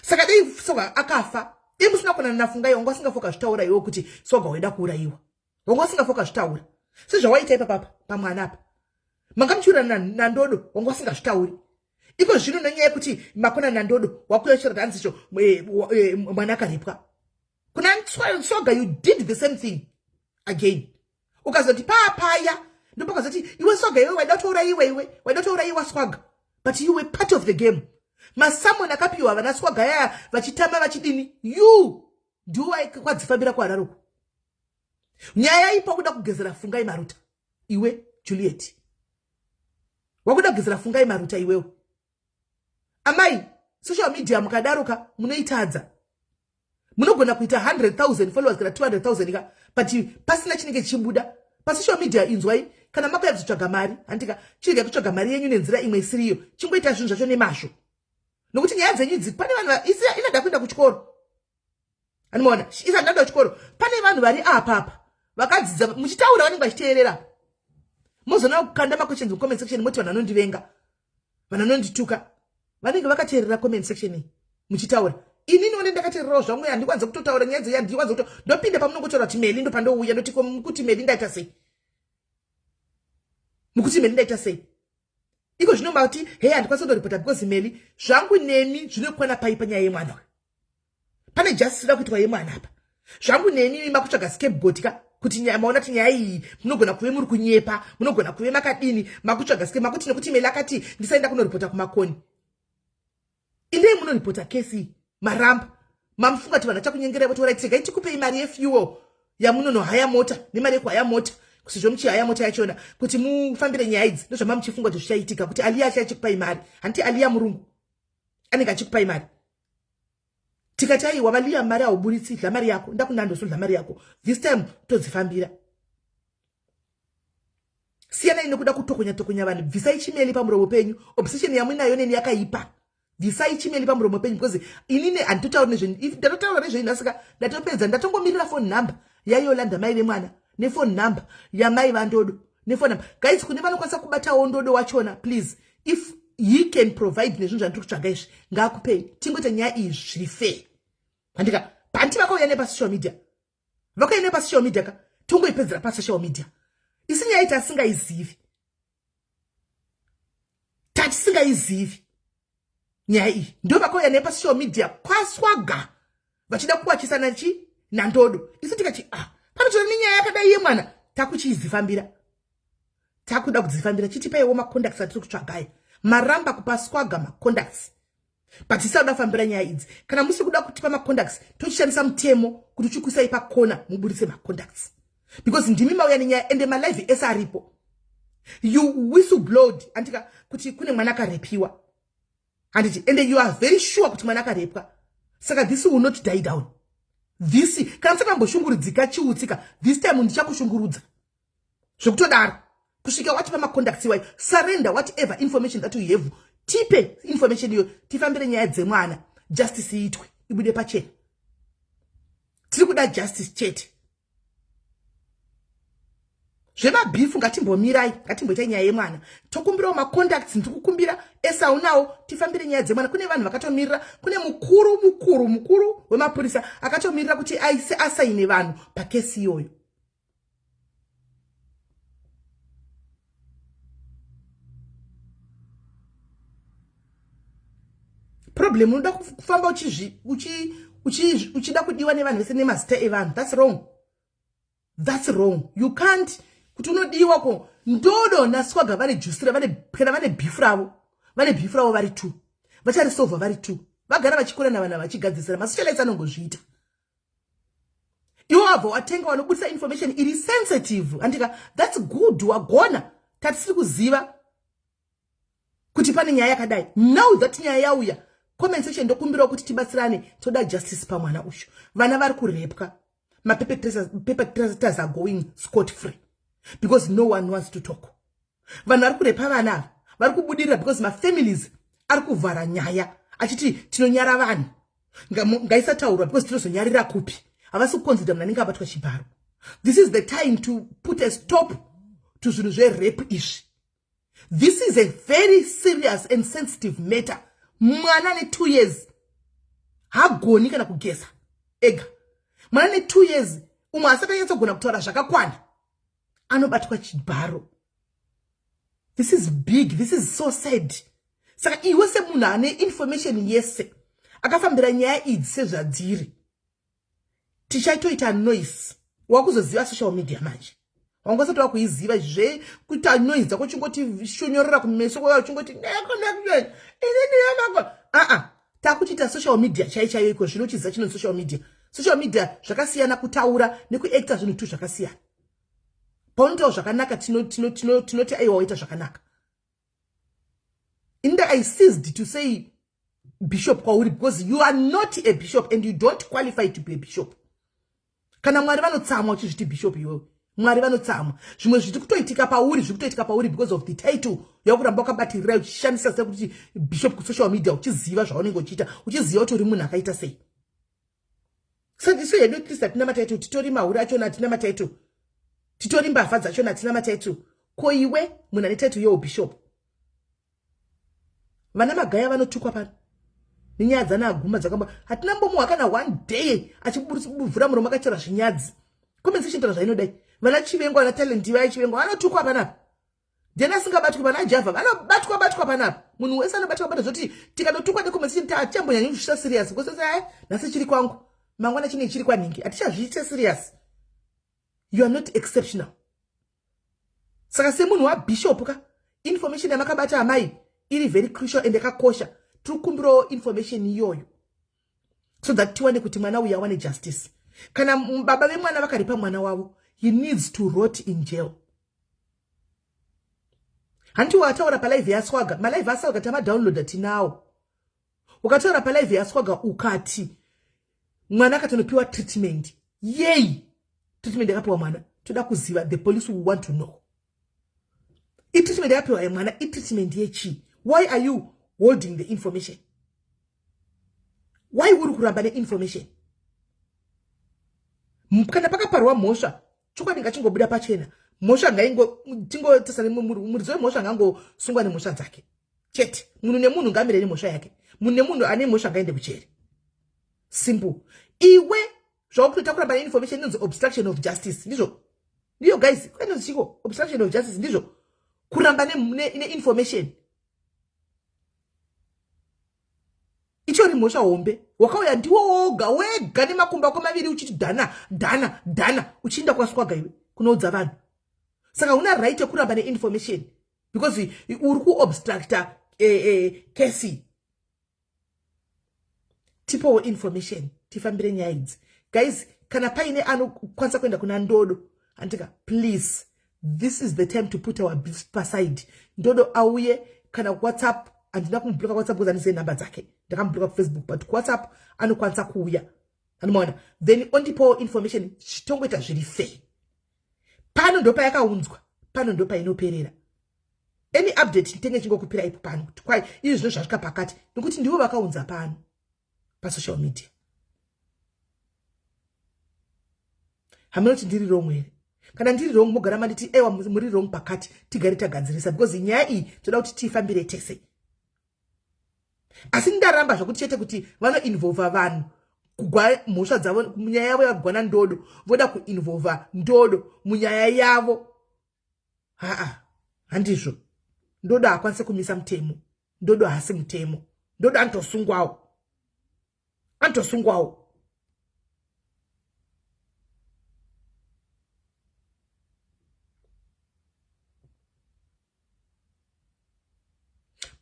Saka dei soga akafa imusina konana nafungai wanga usingafoka zvitaura iwe kuti soga waida kuurayiwa wanga usingafoka zvitaura. Sezvawaita ipapa pamwana apa mangamshura nandodo wanga usingazvitauri. Iko zvino nenyaya yekuti makona nandodo wakuyoshera danzicho mwana akaripwa. Kuna soga you did the same thing again. Ukazoti papaya ndopakazoti iwe soga iwe waida kuurayiwa swaga but you were part of the game. Masamoni akapiwa vana swaga yaya vachitama vachidini you ndiwe kwadzifambira kuhararuko. Nyaya ipa kuda kugezera fungai maruta iwe Juliet wakuda kugezera fungai maruta iwewe. Amai social media mukadaruka munoitadza munogona kuita 100,000 followers kana 200,000 but pasina chinenge chimbuda pa social media. Inzwai kana makuya kutsvaga mari andika chirya kutsvaga mari yenyu nenzira imwe isiriyo chingoita zvinhu zvacho nemasho nokuti nyaya dzenyu idzi pane vanhu inada kuenda kuchikoro animona isada kuchikoro. Pane vanhu vari apa vakadzidza muchitaura vanenge vachiteerera mozona kukanda maquestions mu comment section moti vanhu vanondivenga vanhu vanondituka vanenge vakateerera comment section muchitaura. Inini wone ndakateererawo zvangu handikwanza kutotaura nyaya dzeya ndikwanza kuto ndopinda pamunongotaura kuti meli ndo pandouya ndoti mukuti meli ndaita sei iko zvinomba kuti handikwanisa kundoripota because meli zvangu nemi zvinokwana pai panyaya yemwana pane justice ida kuitwa yemwana apa zvangu nemi makutsvaga scapegoat kuti maona kuti nyaya iyi munogona kuve muri kunyepa munogona kuve makadini makutsvaga makuti nekuti meli akati ndisaenda kunoripota kumakoni. Indei munoripota kesi maramba mamufunga kuti vanhu vachakunyengerai voti orai tsegai tikupei mari yefuel yamunonohaya mota nemari yekuhaya mota kusizvo muchihaya mota yachona kuti mufambire nyaya idzi ndozvama muchifunga kuti zvichaitika kuti aliya achikupai mari handiti aliya murungu anenge achikupai mari. Tikati aiwa valiya mari hauburitsi dla mari yako ndakunandosodla mari yako this time todzifambira. Siyana inokuda kutokonya vanhu bvisai chimeli pamuromo penyu. Obsession yamuinayo neni yakaipa bvisai chimeli pamuromo penyu because inini handitotaura nezvenyu. If ndatotaura nezvenyu ndasika ndatopedza ndatongomirira phone number yayolanda mai vemwana nefone number yamai vandodo nefone number. Guys kune vanokwanisa kubatawo ndodo wachona please if he can provide nezvinhu zvandiri kutsvaga izvi ngaakupei tingoita nyaya iyi zviri fair. Handika panti vakauya nepasocial media vakaenda nepasocial media ka tongoipedzera pasocial media isi nyaya iti asingaizivi tatisingayizivi nyaya iyi. Ndo vakauya naye pasocial media kwaswaga vachida kuwachisana chi nandodo. Isu tikati panotora nenyaya yakadai yemwana takuchizifambira, takuda kudzifambira chitipaiwo macontacts atiri kutsvagaya maramba kupa swaga macontacts. But tisada kufambira nyaya idzi. Kana musi kuda kutipa macontacts tochishandisa mutemo kuti uchikuisai pakona muburitse macontacts, because ndimi mauya nenyaya ende malive ese aripo. You whistleblowed antika kuti kune mwana akarepiwa handiti, and you are very sure kuti mwana akarepwa. Saka this will not die down. This kana sakamboshungurudzika chiutsika, this time ndichakushungurudza zvokutodaro kusvika watipa macontacts iwayo. Surrender whatever information that you have. Tipe information iyo tifambire nyaya dzemwana, justice iitwe ibude pachena. Tiri kuda justice chete. Zvemabifu ngatimbomirai, ngatimboita nyaya yemwana. Tokumbirawo macontacts, ndikukumbira esaunawo tifambire nyaya dzemwana. Kune vanhu vakatomirira, kune mukuru wemapurisa akatomirira kuti aise asaine vanhu pakesi iyoyo. Problem unoda kufamba uchida kudiwa nevanhu vese nemazita evanhu. That's wrong. That's wrong. You can't kuti unodiwa ko ndodo naswaga vane jusira vane beef ravo vari 2 vacharesolva vari 2 vagara vachikora navana vachigadzisira masichalesa nongozviita. Iwo abva watenga vanobudisa information iri sensitive andika that's good. Wagona tatisiri kuziva kuti pane nyaya yakadai. Now that nyaya yauya comment section ndokumbirawo kuti tibatsirane toda justice pamwana usho. Vana vari kurepwa, perpetrators are going scot free because no one wants to talk. Vanhu vari kurepa vana vari kubudirira because my families ari kuvhara nyaya achiti tinonyara vanhu ngaisataurwa because tinozonyarira kupi, havasi kuconsider munhu anenge abatwa chibharo. This is the time to put a stop to zvinhu zverape izvi. This is a very serious and sensitive matter. Mwana ne 2 years hagoni kana kugeza ega. Mwana ne 2 years umwe asakanyatsa kutaura zvakakwana anobatwa chibharo. This is big. This is so sad. Saka iwe semunhu ane information yese akafambira nyaya idzi sezvadziri, tichaitoita noise. Wakuzoziva social media manje, wangosati wakuiziva kuita noise dzako chingoti shonyorera kumeso kwayo chingoti takuchiita social media chaichayo iko zvinochiza chino social media. Social media zvakasiyana kutaura nekuacta zvinhu tu zvakasiyana. Paunotaura zvakanaka tinoti aiwa waita zvakanaka. Inda I ceased to say bishop kwauri because you are not a bishop and you don't qualify to be a bishop. Kana Mwari vanotsamwa uchizviti bishop iwewe, Mwari vanotsamwa. Zvimwe zviri kutoitika pauri because of the title yakuramba wakabatirira uchishandisa sekuti bishop ku social media uchiziva zvaunenge uchiita, uchiziva kuti uri munhu akaita sei. So yedu Kristu atina matitle, titori mahuri achona atina matitle, titori mbavha dzachona atina matitle. Ko iwe munhu ane title yeubishop. Vana magaya vanotukwa pano nenyaya dzana aguma dzakamba hatina mbomuwa kana 1 day achibuvhura muromo akachera zvinyadzi. Comment section tara zvainodai. Vana chivengo vana talent vai chivengo vanotukwa panapa. Jena singabatwi vana Java vanobatwa panapa. Munhu wese anobatwa zvoti tikanotukwa necomment section tachambonyanya kushita serious because nasi chiri kwangu mangwana chine chiri kwaningi atichazviite serious. You are not exceptional. Saka semunhu wabishop ka information yamakabata amai iri very crucial and yakakosha. Tukumbiro information iyoyo so that tiwane kuti mwana uya wane justice. Kana baba vemwana vakaripa mwana wavo, he needs to rot in jail. Hanti wataura pa live yaswaga, ma live aswaga tama download tinawo. Ukataura pa live yaswaga ukati mwana akatonopiwa treatment. Yay! Treatment yakapiwa mwana. Toda kuziva, the police will want to know. I treatment yakapiwa mwana, I treatment yechi. Why are you holding the information? Why would you grab the information? Kana pakaparwa mhosva chokwadi ngachingobuda pachena. Mhosva ngaingo tingo tasane murizo mhosva ngango sungwa nemhosva dzake chete. Munhu nemunhu ngamire nemhosva yake. Munhu nemunhu ane mhosva ngaende kucheri. Simple. Iwe zvakuita kuramba information inonzi obstruction of justice. Ndiyo guys, kwani zvichiko obstruction of justice ndizvo kuramba ne information. utori mhosva hombe wakauya ndiwo woga wega nemakumbo ako maviri uchiti dhana uchienda kwaswaga iwe kunoudza vanhu. Saka una right yekuramba neinformation because uri kuobstructa kesi. Tipowo information tifambire nyaya idzi. Guys, kana paine anokwanisa kuenda kuna Ndodo andika please, this is the time to put our beef aside. Ndodo auye kana WhatsApp, andina kumbloka WhatsApp because anise number dzake. Ndakambloka Facebook, but WhatsApp anokwanisa kuuya. Anomaona. Then ondipowo information chitongoita zviri fair. Pano ndopa yakaunzwa, pano ndopa inoperera. Any update ndenge chingokupira ipo pano. Kwai izvi zvino zvasvika pakati nokuti ndivo vakaunza pano pa social media. Hamunoti ndiri wrong here. Kana ndiri wrong mogara manditi ewa muri wrong pakati tigare tagadzirisa because nyaya iyi toda kuti tifambire tese. Asi ndaramba zvokuti chete kuti vano involve vanhu kugwa mhosva dzavo munyaya yavo yagwana Ndodo voda kuinvolve Ndodo munyaya yavo. Handizvo. Ndodo hakwanise kumisa mutemo. Ndodo haasi mutemo. Ndodo antosungwawo.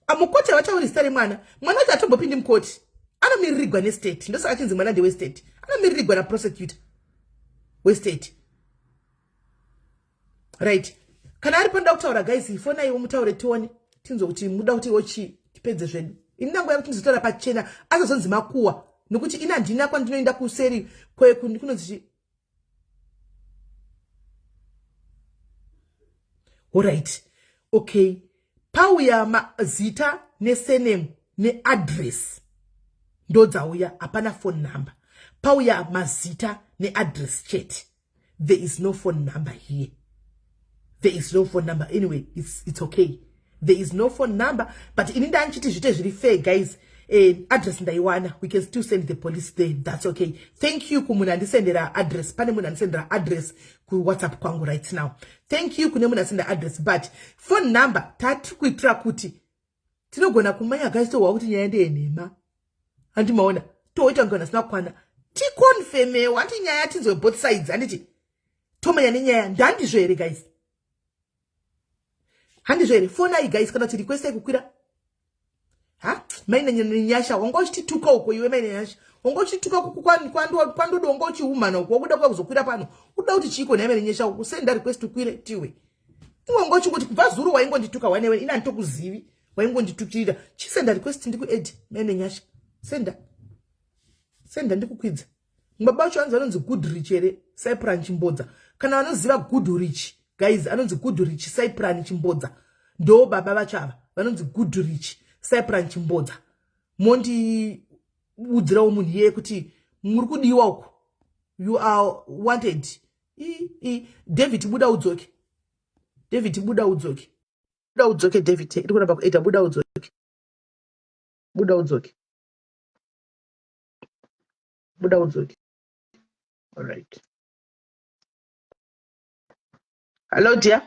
Amukoti havachaurisari mwana wacho atombopindi mukoti. Anomiririgwa nestate. Ndosaka chinzi mwana ndewestate. Anomiririgwa naprosecutor westate. Right. Kana ari panoda kutaura guys, ifona iwo mutaure tione. Tinzo kuti muda kuti wochi tipedze zvedu. Ini nangu yakuti ndizotaura pachena azozonzi makuwa. Nokuti ina ndina kwandinoenda kuseri kunonzi. Alright. Okay. Pauya mazita nesename neaddress. Ndo dzauya hapana phone number. Pauya mazita neaddress chat. There is no phone number here. There is no phone number. Anyway, it's okay. There is no phone number. But in the chiti zvite zviri fair, guys. Address ndaiwana. We can still send the police there. That's okay. Thank you kumuna ndisendera address. Pane muna ndisendera address ku WhatsApp kwangu right now. Thank you kune muna sendera address. But phone number tati kuitira kuti tinogona kumanya guys to wakuti nyaya ndenema. Andi maona toita ngona sina kwana. Ti confirme wanti nyaya tinzwe both sides. Anditi tomanya nyaya ndandizvo here guys. Handizvo here. Phone ai guys kana kuti request ikukwira. Maina nyasha wangochituka uko iwe maina nyasha wangochituka kwandodo wangochihumana uko wakuda kwakuzokwira pano uda kuti chiko naye nyasha uko send request ukwire tiwe wangochi kuti kubva zuru waingondituka wanewe ina ntokuzivi waingonditukira chisenda request ndiku add maina nyasha senda ndikukwidza mbaba wacho anzi Goodrich here Cypran Chimbodza kana vanoziva Goodrich guys anonzi Goodrich Cypran Chimbodza ndo baba vachava vanonzi Goodrich Cypran Chimbodza. Mondi udzirawo munhu iye kuti muri kudiwa uko. You are wanted. David buda udzoke. David buda udzoke. Buda udzoke David. Iri kuramba kuita buda udzoke. Buda udzoke. Buda udzoke. All right. Hello dear.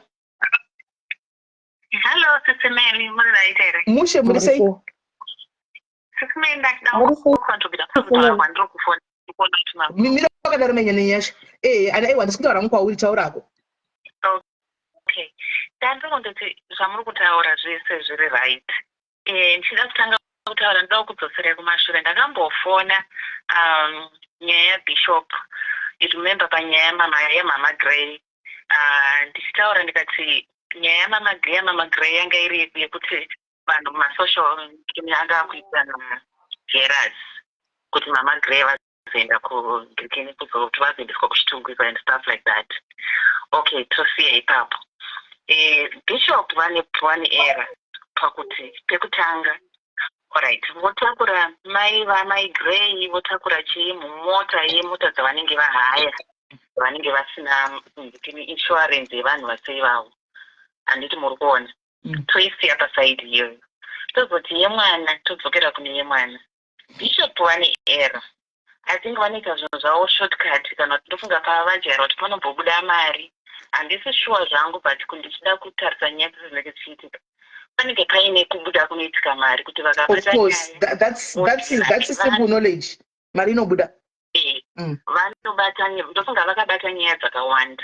Hello, Sister Mary. Mushe muri sei? Sister Mary, ndakukontribita kuzvara kwandiri kufona tuma. Mira wakadaro menya nenyasha. Ana iwa ndisikutaura mukwauri taurako. Okay. Ndandongoti zvamuri kutaura zvese zviri right. Ndichida kutanga kutaura ndoda kudzosera kumashure. Ndakambofona nyaya yaBishop. Remember panyaya yamama Gray. Ndichitaura ndikati nyaya Mama Gray yanga iri yekuti vanhu mumasocial yanga akuitana jealous kuti Mama Gray vazoenda kugirikini kuti vazoendeswa kuchitungwiza and stuff like that. Okay, tosiya ipapo. Bishop vane era pakuti pekutanga. Alright, votakura mai Gray votakura chii mumota yemota dzavanenge vahaya vanenge vasina insurance yevanhu vasei vavo. Anditi muri kuona toisiya pasaidi iyoyo tozoti yemwana todzokera kune yemwana. Bishop vane era I think vanoita zvinhu zvavo shortcut kana kuti ndofunga pavajaira kuti panombobuda mari. Handisi sure zvangu but kundichida kutarisa nyaya dzinenge dzichiitika panenge paine kubuda kunoitika mari kuti Of vakabata course, nyaya that's a simple knowledge. Marino Buddha. vanobata ndofunga vakabata nyaya dzakawanda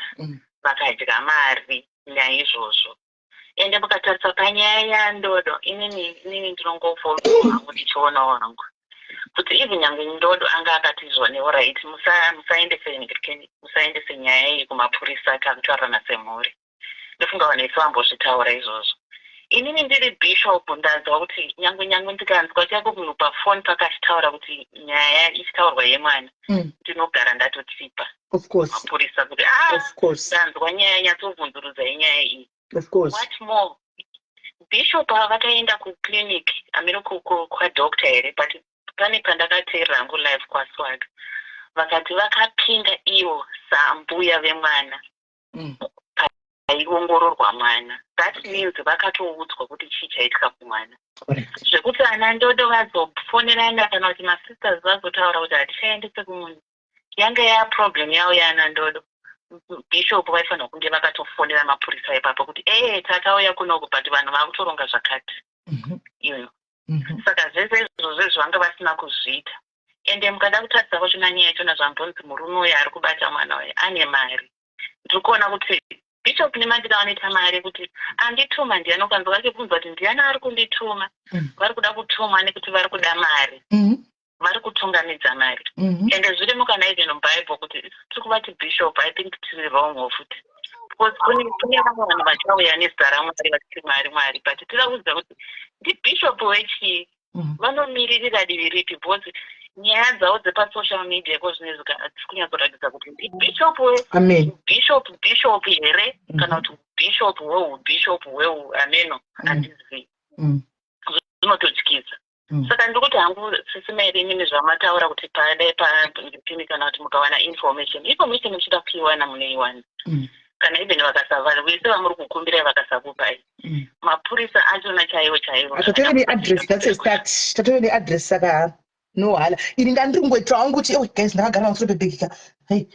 vakadya mari nyaya izvozvo. Ende mukatarisa panyaya yandodo inini ndinongofoa kuti chionawo hangu kuti even nyange ndodo anga akatizwa neorit musaendese nyaya iyi kumapurisa takutaura nasemhuri. Ndofunga vanhu vambozvitaura izvozvo. Inini ndiri bishop ndanzwa kuti nyange ndikanzwa chako munhu pafoni pakachitaura kuti nyaya ichitaurwa yemwana ndinogara ndatotipa mapurisa kuti ndanzwa nyaya nyatsovhunzurudza yenyaya iyi. What more? Bishop vakaenda kuclinic amire kwadoctor here but pane pandakateerera hangu live kwaSwag vakati vakapinda ivo sambuya vemwana aiongororwa mwana. That means vakatoudzwa kuti chii chaitika kumwana zvekuti ana ndodo vazofonerana kana kuti masisters vazotaura kuti hatichaendese kumunhu yange yaproblem yavo yaana ndodo. Bishop vaifanira kunge vakatofonera mapurisa ipapo kuti takauya kunoku but vanhu vakutoronga zvakati saka zvese izvozvo zvanga vasina kuzviita. Ende mukada kutarisa kwachona nyaya yachona zvambonzi murume uyo ari kubata mwana uyo ane mari. Ndiri kuona kuti Bishop nemandira vanoita mari kuti andituma ndiani ukanzwa vachibvunzwa kuti ndiani ari kundituma vari kuda kutuma nekuti vari kuda mari vari kutungamidza mari. Ende zviri mukana even mubhaibheri kuti tiri kuvati bishop I think tiri wrong futi because kune vamwe vanhu vachauya nezita raMwari vachiti mwari but tira kuudza kuti ndibishop wechii vanomiririra divi ripi because nyaya dzavo dzepasocial media kozvinezvi hadzisi kunyatsoratidza kuti ndibishop bishop here kana kuti bishop weu ameno handizivi zvinototyisa. Saka ndikuti hangu sisimairi inini zvamataura kuti padai pandipimi kana kuti mukawana information muchida kuiwana munoiwana kana even vakasavhara vese vamuri kukumbirai vakasakupai mapurisa achona chaiwo tatove neaddress that's a start tatove neaddress saka no hala ini ndandiri kungoitirawo hangu kuti guys ndakagara pamusoro pebhegika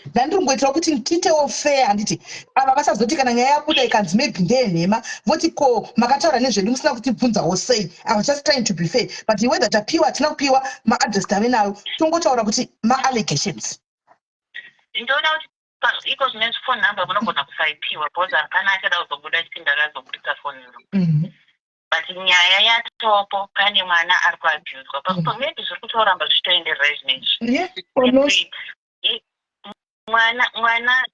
ndandiri kungoitirawo kuti tiitewo fair handiti ava vasazoti kana nyaya yabuda ikanzi maybe ndeyenhema voti ko makataura nezvedu musina kutibvunzawo sei. I was just trying to be fair but whether tapiwa hatina kupiwa maadress tave nayo tongotaura kuti maallegations ndinoona kuti iko zvine phone number munogona kusaipiwa because hapana achada kuzobuda chiti ndakazobudisa phone number but nyaya yatopo pane mwana ari kuabhuzwa maybe zviri kutoramba zvichitoenderera izvinezvi mwana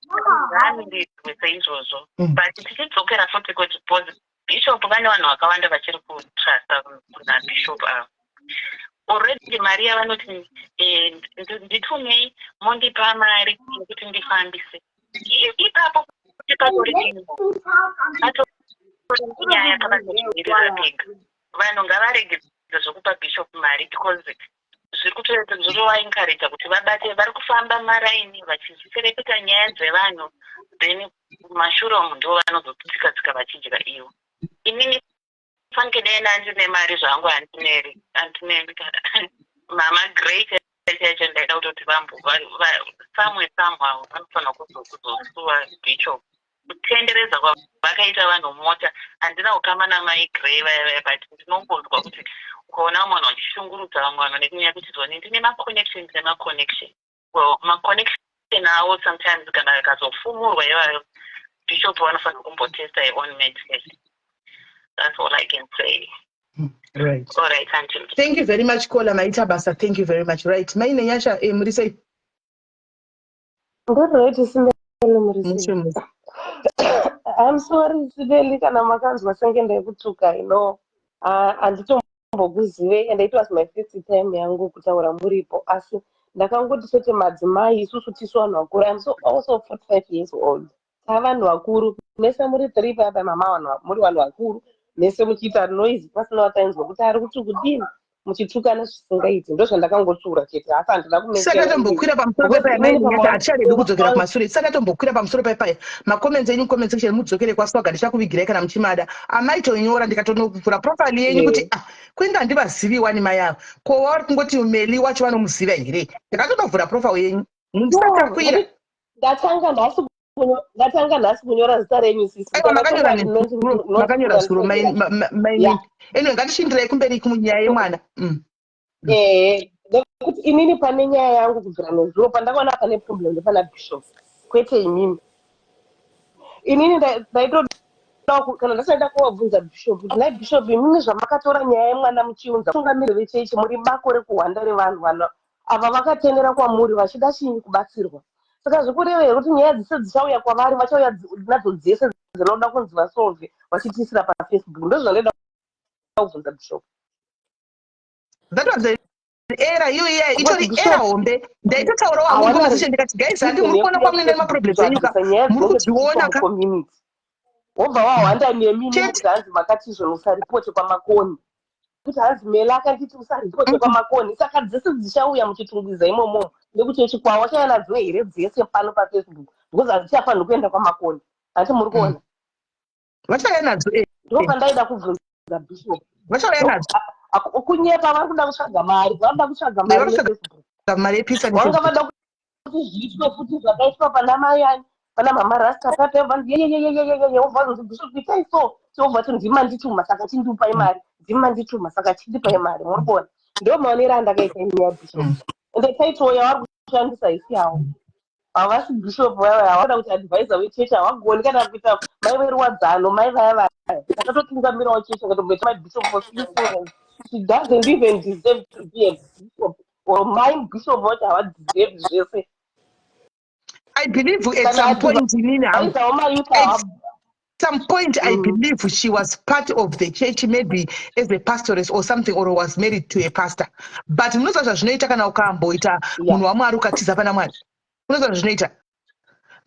ngaamirirwe seizvozvo but tichidzokera futi kuti because bishop vane vanhu vakawanda vachiri kutrusta kuna bishop avo already mari yavanoti nditumei mondipa mari yekuti ndifambise ipapo kuti patori nyaya kavazozvimirira pega. Vanhu ngavaregedze zvokupa bishop mari because zviri kuti vabate vari kufamba maraini vachizisereketa nyaya dzevanhu then mashure omu ndo vanozotsika vachidya ivo. Inini fanike denda ndine mari zvangu handineri mama great chaicho ndaida kutoti somehow vanofanira kuzosuwa bishop kutendereza kwavakaita vanhu mota handina kukamba namai grey vaya but ndinongonzwa kuti ukaona mwana wachishungurudza vamwe vanhu nekunyaya kuti zvoni ndine maconnection maconnection avo sometimes kana akazofumurwa ivayo bishop vanofanira kumbotesta your own medication. That's all I can say. Right. All right, until. Thank you very much, Kola Maita Basa. Thank you very much. Right. Maine Nyasha, Murisei. I'm sorry, Sibeli, kana makanzwa senge ndekutuka, anditombokuzive, and it was my first time yangu kutaura muripo, asi ndakangoti sete madzimai isusu tisu vanhu vakuru. I'm also 45 years old. Tavanhu vakuru, mese muri 3 papa mama muri vanhu vakuru, mese muchiita noise pasina watainzwa kuti ari kuti kudini muchitukana zvisingaiti. Ndo zvandakangotsura chete, asi handina kumesa. Saka tombokwira pamusoro pepaya Nyasha hatichade kudzokera kumashure. Saka tombokwira pamusoro pepaya. Macomments enyu comment section mudzokere kwaSwaga ndichakuvigirai kana muchimada. Amaitonyora ndikatonokuvhura profile yenyu kuti kwenda handivazivi wani mai avo. Ko vari kungoti meli wacho vanomuziva here? Ndikatonovhura profile yenyu. Ndisatakwira. Ndatanga ndasi ndatanga nhasi kunyora zita renyu sisi aiwa makanyora zuro mainini anyway ngatishindirai kumberi munyaya yemwana nekuti inini pane nyaya yangu kubvira nezuro pandakaona pane problem ndepana bishop kwete inini ndaitoda kana ndasaenda kuvabvunza bishop kuti nai bishop imimi zvamakatora nyaya yemwana muchiunza tungamiri vechechi muri bako rekuhwanda revanhu vano ava vakatendera kwamuri vachida chinyi kubatsirwa saka zvikurevera kuti nyaya dzise dzichauya kwavari vachauya nadzo dzese dzinoda kunzi vasolve vachitiisira pafacebook ndozvandaida kuvhunza bishop. That was the era iyoiya itori era hombe ndaitotaurawo hamwe conversation ndikati guys handi muri kuona kwamune maproblems enyika muri kudziona ka community wobva wahwanda nemini kuti hanzi makatizvo usaripoti kwamakoni kuti hanzi mela akanditi usaripoti kwamakoni saka dzese dzichauya muchitungwiza imomo nekuti chikwawa chaina dzimwe here dzese pano pafacebook because hadzichafanirwi kuenda kwamakoni hati muri kuona vachauya nadzo ndo pandaida kubvunza bishop vachauya nadzo kunyepa vari kuda kutsvaga mari vanoda kutsvaga mari yepisa vanga vada kuti zviitwe futi zvakaitwa pana mai ani pana mama rasta papayehovazozibishopitai so jehovha ti ndima ndituma saka chindipai mari ndima ndituma saka chindipai mari muri kuona ndo maonero andakaita ini yabishop ende taitoya vari kushandisa isi yavo havasi bishop vaya havada kuti advisor wechechi havagoni kana kuita mai veruwadzano mai vaya vaya takatotungamirawo chechi ngatombeta mabishop for 6 she doesn't even deserve to be a bishop or my bishop what I deserve zvese. I believe at some point I believe she was part of the church maybe as a pastoress or something or was married to a pastor but munoziva zvazvinoita kana ukamboita munhu wamwari ukatiza pana mwari unoziva zvazvinoita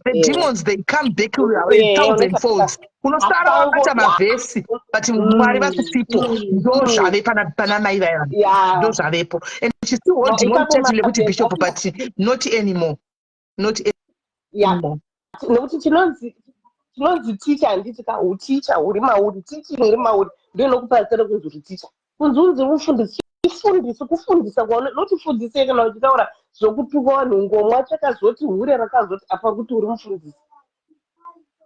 the demons they come back in thousand folds unosara wakata mavhesi but mwari vasisipo ndo zvave pana mai vaya ndo zvavepo and she still holding on title lekuti bishop but not anymore nekuti chinonzi ticha handiti kahuticha huri mauri tiching iri mauri ndo inokupatsira kunzi uri ticha kunzi unzi kufundisa notifundisei kana uchitaura zvokutuka vanhu ngomwa chakazoti hure rakazoti apa kuti uri mufundisi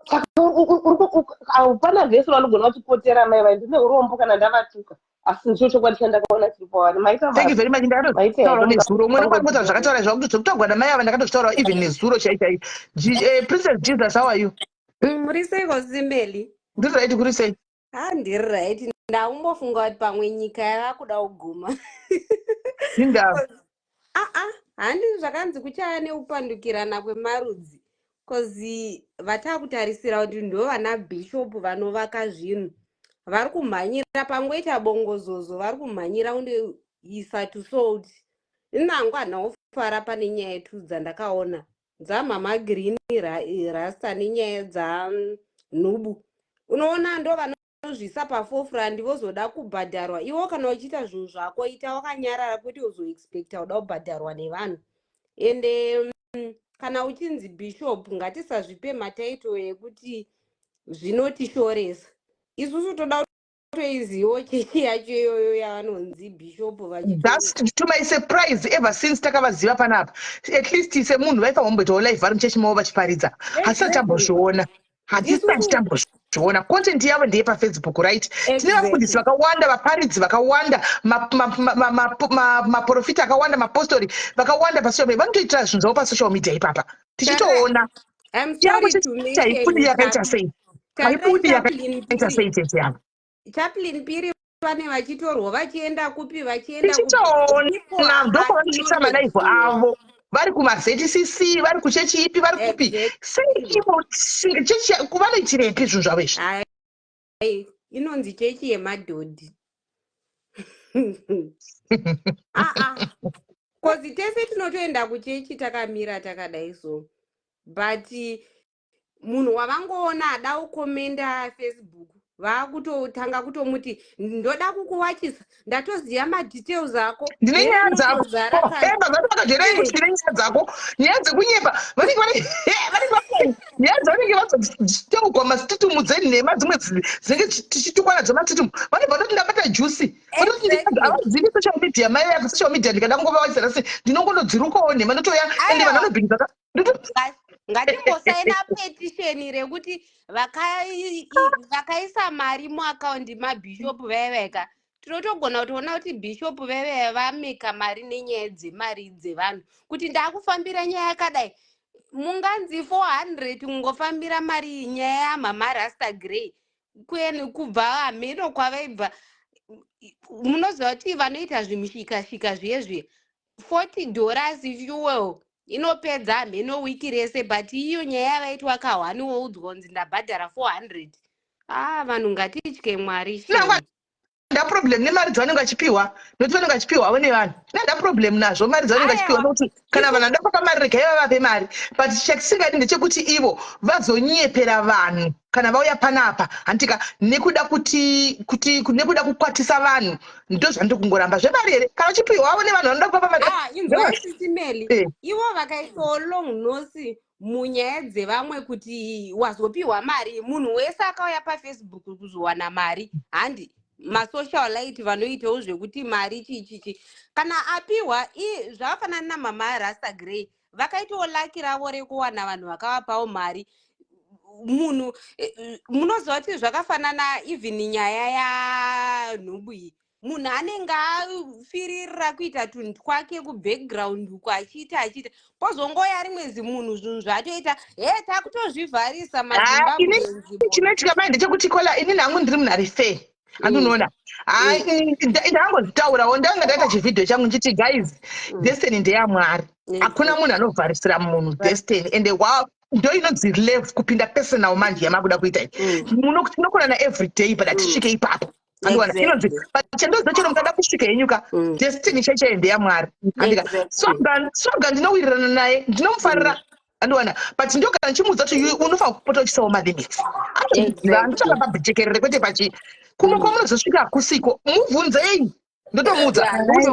saka pana vhesi vanogona kutipotera mai vai ndine urombo kana ndavatuka asi ndicho chokwadi chandakaona chiri pavari thank you very much ndakatotaura nezuro mwene kwakota zvakataura zvakuti zvokutogwada mai ava ndakatotaura even nezuro chaizai princess Jesus how are you muri seiko Zimbeli ndiri right kuri sei handiri right ndaumbofunga kuti pamwe nyika yavakuda kuguma handi zvakanzi kuchaya neupandukirana kwemarudzi kozi vatakutarisira kuti ndo vana bishop vanovaka zvinhu vari kumhanyira pangoita bongozozo vari kumhanyira kundoisa tusold inangwa naufara pane nyaya tu dzandakaona dzamama green rasta nenyaya dzanhubu unoona ndo vanozvisa pafofrand vozoda kubhadharwa iwo kana uchiita zvinhu zvako ita wakanyarara kuti uzoexpecta uda kubhadharwa nevanhu ende kana uchinzi bishop ngatisazvipe mataito ekuti zvinotishoresa isusu toda kutoizivo chechi yacho iyoyo yavanonzi bishop that's to my surprise ever since takavaziva panapa at least semunhu vaifanwa kumboitawo live vari muchechi mavo vachiparidza hasisati tambozviona hatisati tambozviona content yavo ndeye pafacebook right tine vafundisi vakawanda vaparidzi vakawanda maprofita akawanda mapostori vakawanda pasocial media vanotoitira zvinhu zvavo pasocial media ipapa tichitoona yavochaifudi yakaita sei haifudi yakaita sei chechi yavo chaplain piri vane vachitorwa vachienda kupi vachienda tichitoona ndokuvanoisa malaivu avo vari kumazcc vari kuchechi ipi vari kupi sei ivo kuvanoitirepi zvinhu zvavo izvi inonzi chechi yemadhodhi kozi tese tinotoenda kuchechi takamira takadai so but munhu wavangoona ada kukomenda Facebook vakutotanga kutomuti ndoda kukuwachisa ndatoziva madetails ako ndine nyaya dzako vakajeraitine nyaya dzako nyaya dzekunyepa nyaya dzavanenge vazoteugwa masititumu dzenhema dzimwe dzinenge tichitukwa nadzo masititumu vanobva vatoti ndabata jusi avazivi social media mai yako social media ndikada kungovawaisira sei ndinongonodzirukawo nhema ndotoya ende vanhu vanobhindaka ngatimbosaina petisheni rekuti vakaisa mari muakaundi mabhishopu vaiveka tinotogona kutoona kuti bhishopu vaive vameka mari nenyaya dzemari dzevanhu kuti ndaakufambira nyaya yakadai munganzi 400 kungofambira mari nyaya yamhamarasta grey kubva hameno kwavaibva munoziva kuti vanoita zvimushikashika zviye $40 fuel inopedza hameno wiki rese but iyo nyaya yavaitwa ka1 woudzwa kunzi ndabhadhara 400 vanhu ngatitye mwari shame nda problem nemari dzavanenge vachipiwa nokuti vanenge vachipiwawo nevanhu nda problem nazvo mari dzavanenge vachipiwa nokuti kana vanhu vanoda kupa mari regai vavape mari but chatisingadi ndechekuti ivo vazonyepera vanhu kana vauya panapa handitika nekuda nekuda kukwatisa vanhu ndo zvandiri kungoramba zvemari here kana uchipiwawo nevanhu vanoda kupa mari inzwaisisimeli ivo vakaisawo long nose munyaya dzevamwe kuti wazopiwa mari munhu wese akauya pafacebook kuzowana mari handi masocialite vanoitawo zvekuti mari chichichi kana apiwa zvakafanana namamharasta grey vakaitawo laki ravo rekuwana vanhu vakavapawo mari munhu munoziva kuti zvakafanana even nyaya yanhumbu iyi munhu anenge afiririra kuita tunhu twake kubackground uko achiita pozongoya rimwe zimunhu zvinhu zvatoita takutozvivharisa chinoitika mai ndechekuti kola inini hangu ndiri munhu ari fair andinoona ndangozvitaurawo ndanga ndaita chivhidhio changu nchiti guys destiny ndeyamwari hakuna munhu anovharisira munhu destiny ende ndo inonzi live kupinda personal manje yamakuda kuita tinokonana everyday but hatisvike ipapo andiwana inonzi chendoziva chero mukada kusvika yenyuka destiny chaichayo ndeyamwari andika soga ndinowirirana naye ndinomufarira andiwana but ndogara ndichimuudza kuti unofanira kupota uchisawo malimits andichava pabhejekerere kwete pachi kumwe kwamunozosvika kusiko mubvunzei ndotomuudza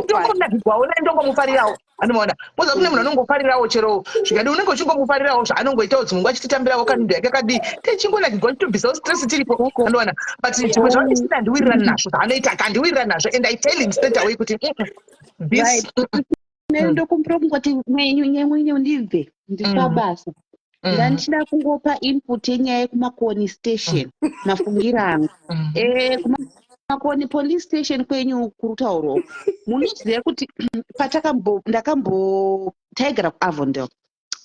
ndongonagigwawo naye ndongomufarirawo andimaona moza kune munhu anongofarirawo chero zvikadi unenge uchingomufarirawo zvaanongoitawo dzimwe nguva achititambirawo kanindo yake akadi tichingonagigwa chitobvisawo stress tiripo andiwana but zvimwe zvandisina ndiwirirani nazvo zvaanoita akandiwirirani nazvo and I tell him straight away kuti this ndokumbira kungoti mwenyu ndibve ndiri pabasa ndandichida kungopa input yenyaya yekumakoni station mafungiro angu kumakoni police station kwenyu kurutauro munoziva kuti taigara kuavondale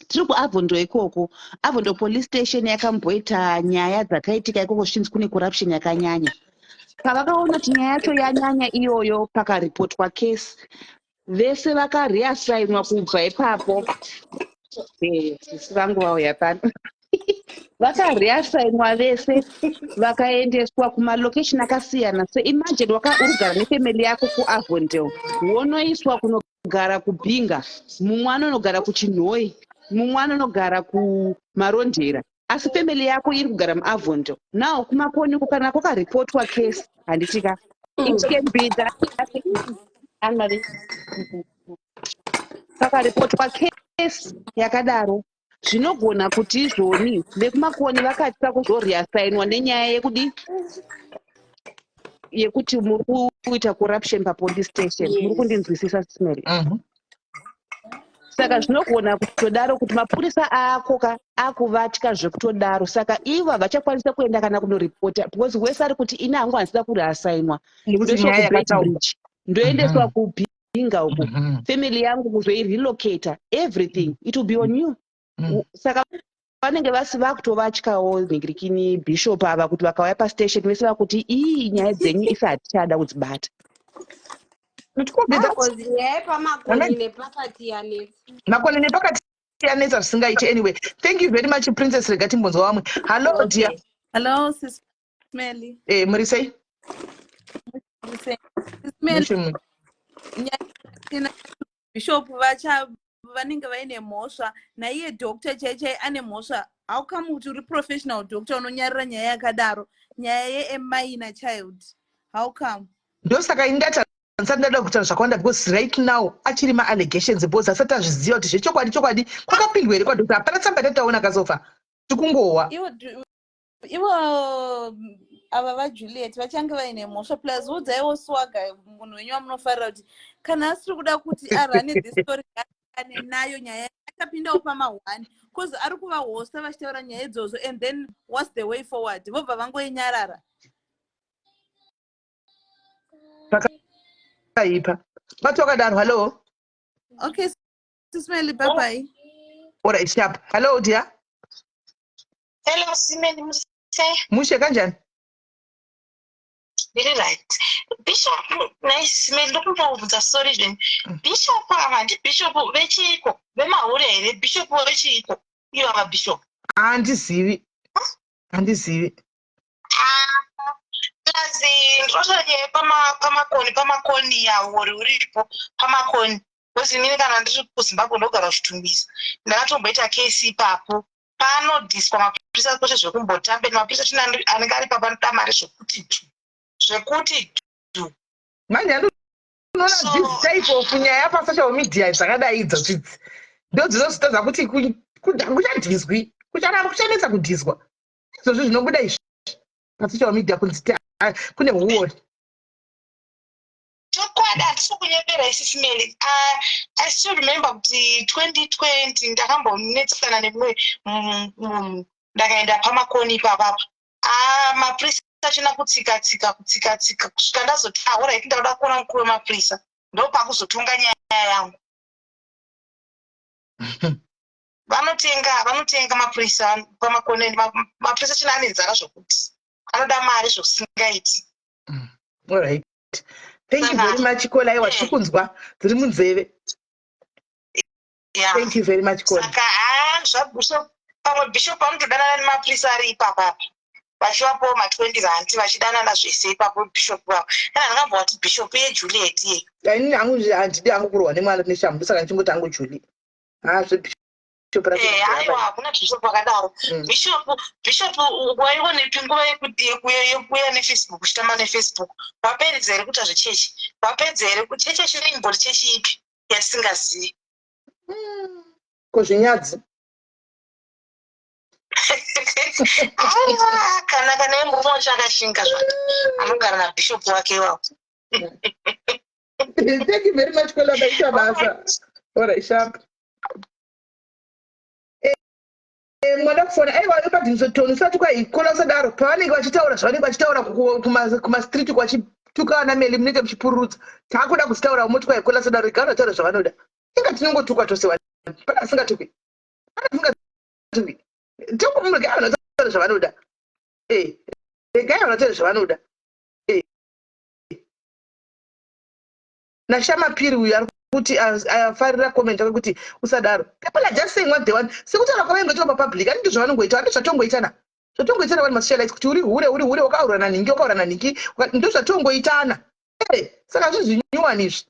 tiri kuavondale ikoko avondale police station yakamboita nyaya dzakaitika ikoko zvinzi kune corruption yakanyanya pavakaona kuti nyaya yacho yanyanya iyoyo pakaripotwa case vese vakareasainwa kubva ipapo sisi vangu vauya pano vakareasainwa vese vakaendeswa kumalocation akasiyana seimagine urigara nefamily yako kuavondale wonoiswa kunogara kubhinga mumwe anonogara kuchinhoi mumwe anonogara kumarondera asi family yako iri kugara muavondale nawo kumakoniko kana kwakaripotwa case handitika it can be that pakaripotwa case yakadaro zvinogona kuti izvoni vekumakoni vakatisa kuzoreasainwa nenyaya yekuti muri kuita corruption papolice station muri kundinzwisisa smeri saka zvinogona kutodaro kuti mapurisa akuvatya zvekutodaro saka ivo havachakwanisa kuenda kana kunoripota because wese ari kuti ine hangu hanisida kureasainwa ndoendeswa kubhinga uko family yangu kuzoirelocata everything it will be on you saka vanenge vasiva kutovatyawo nhingirikini bishop ava kuti vakauya pastation vese vakuti ii nyaya dzenyu isi hatichada kudzibata nyaya yepamakoni nepakati yanetsa makoni nepakati yanetsa zvisingaiti anyway thank you very much princess rega timbonzwa vamwe hallo dear hello sis Smelly muri sei bishop vanenge vaine mhosva naiye doctor chaichai ane mhosva how come kuti uri professional doctor unonyarira nyaya yakadaro nyaya yeminor child how come ndosaka indata ndada kutaura zvakawanda because right now achiri maallegations because asati azviziva kuti zvechokwadi kwakapindwa here kwadoctor hapana tsamba tataona kasofa tikungowa ivo ava vajuliet vachange vaine mhosva plus udzaiwo swaga munhu wenyu wamunofarira kuti kana asiri kuda kuti arane this story ane nayo nyaya akapindawo pama1 cause ari kuvahosta vachitaura nyaya idzodzo and then what's the way forward vobva vangoinyarara zvakaipa bati wakadaro. Hello. okay Sismeli, bye bye. All right, sharp. Hello dear. Hello Simeni Mushe kanjani? Very right. Bishop, nice. Me looking for the solution. Bishop, Bishop, vechiko, vemahure, Bishop, vechiko. You are a bishop. Andizivi. Andizivi. Kazi, ndosake pamakoni yawo uripo, pamakoni. Kozi mini kana ndiri kuZimbabwe ndogara kuchitumbisa. Ndakatomboita case ipapo. Panodhiswa mapurisa kwete zvekumbotambe, mapurisa china anenge ari papa anoda mari zvekuti manje unoona this type of nyaya pasocial media dzakadai idzi ndo dzinozotadza kuti kuchadhizwi kuchanetsa kudhizwa izvozvo zvinobuda izvi pasocial media kunzi kune huori chokwadi handisi kunyepera isisi mele. I still remember kuti 2020 ndakambonetsana nemumwe munhu ndakaenda pamakoni ipapapo. Mapurisa achina kutsika kusvika ndazoti alright ndauda kuona mukuru wemapurisa ndopakuzotonga nyaya yangu. Vanotenga mapurisa pamakoni. Mapurisa china ane nzara zvokuti anoda mari zvokusingaiti. All right. Thank you very much Kola. Iwa chikunzwa dziri munzeve. Thank you very much Kola. Saka zvabishop pamwe bishop anotodanana nemapurisa ari ipapapo vachivapo ma20 vachidanana zvese ipapo bishop wavo. Kana ndakamboti bishop yeJuliet ye Ini handidi hangu kurwa nemwana neshambu saka ndichingoti hangu Julie. Aiwa hakuna bishop akadaro. Bishop waiwonepi nguva yekuuya neFacebook uchitamba neFacebook? Wapedza here kuita zvechechi? Wapedza here chechi chirimbori chechi ipi yatisingazivi? Kozvinyadzi. Aiwa kana yemurume wacho akashinga zvake anogara nabishop wake iwawo. Thank you very much Kola. Baita basa. All right, sharp. Mwana kufona aiwa ipadhinzotoni usati kwaikola usadaro pavanenge vachitaura zvavanenge vachitaura kumastreet kwachituka ana meli munenge muchipururudza taakuda kuzitaura umoti kwaikola sadaro igara vataura zvavanoda inga tinongotukwa tose vanhu pana asingatukwi tokumurega vanhu vataura zvavanoda regai vanhu vataura zvavanoda nashamapiri uyu ari kuti afarira comment kuti usadaro people are just saying what they want sekutaura kwavanenge vachiva papublic handiti zvavanongoita handiti zvatongoitana vanhu masocialites kuti uri hure wakaurwa nanhingi ndo zvatongoitana saka hazvi zvinyuwani izvi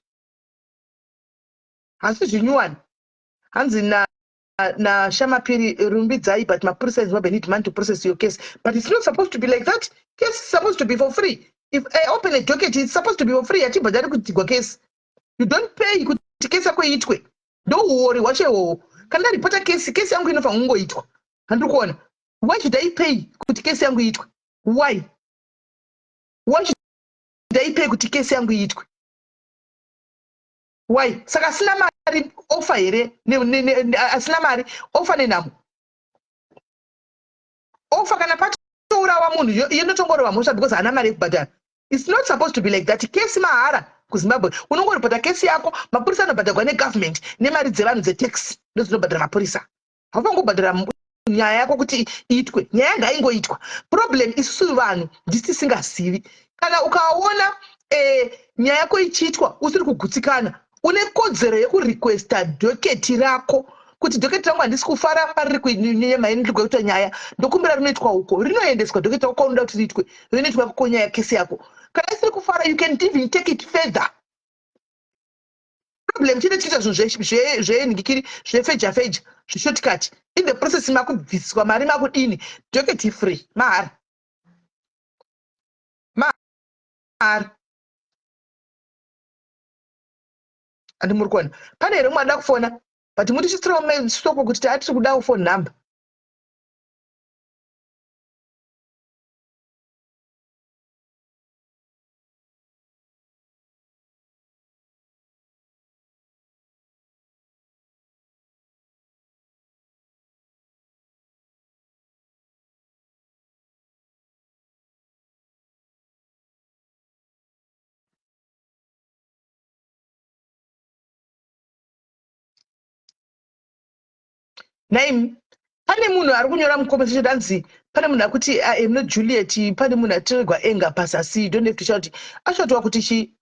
hasi zvinyuwani hanzi nashamapiri rumbidzai but mapurisa in need money to process your case but it's not supposed to be like that. Case is supposed to be for free. If I open a docket it's supposed to be for free achibhadhari kutigwa case. You don't pay kuti case yako iitwe. Ndo uori wacho iwowo. Kana ndaripota case yangu inofa kungoitwa. Handiri kuona. Why should I pay kuti case yangu iitwe? Why should I pay kuti case yangu iitwe? Why? Saka asina mari offer here asina mari offer nenamo. Offer kana patourawa munhu inotongorova mhosva because hana mari yekubhadhara. It's not supposed to be like that. Case mahara kuZimbabwe unongoripota case yako mapurisa anobhadharwa negovernment nemari dzevanhu dzetax ndodzinobhadhara mapurisa. Hafangobhadhara nyaya yako kuti iitwe. Nyaya ngaingoitwa. Problem isusu vanhu ndisi tisingazivi. Kana ukaona nyaya yako ichiitwa usiri kugutsikana une kodzero yekurequesta doketi rako kuti doketi rangu handisi kufara pariri kunyema ndiri kuita nyaya ndokumbira rinoitwa uko rinoendeswa doketi rako unoda kuti riitwe rinoitwa kunyaya kesi yako. Kana isiri kufara you can even take it further. Problem chine chiita zvinhu zvenhingikiri zvefeja zveshortcut in the process makubvisiswa mari makudini doketi free mahara andi muri kuona pane here mwana kufona but muri chistroma stoko kuti atiri kudawo phone number Naim, pane munhu ari kunyora muconversation anzi pane munhu akuti I am not Juliet, pane munhu atiregwa enga pasasi, you don't have to shout. Ashotwa kuti shi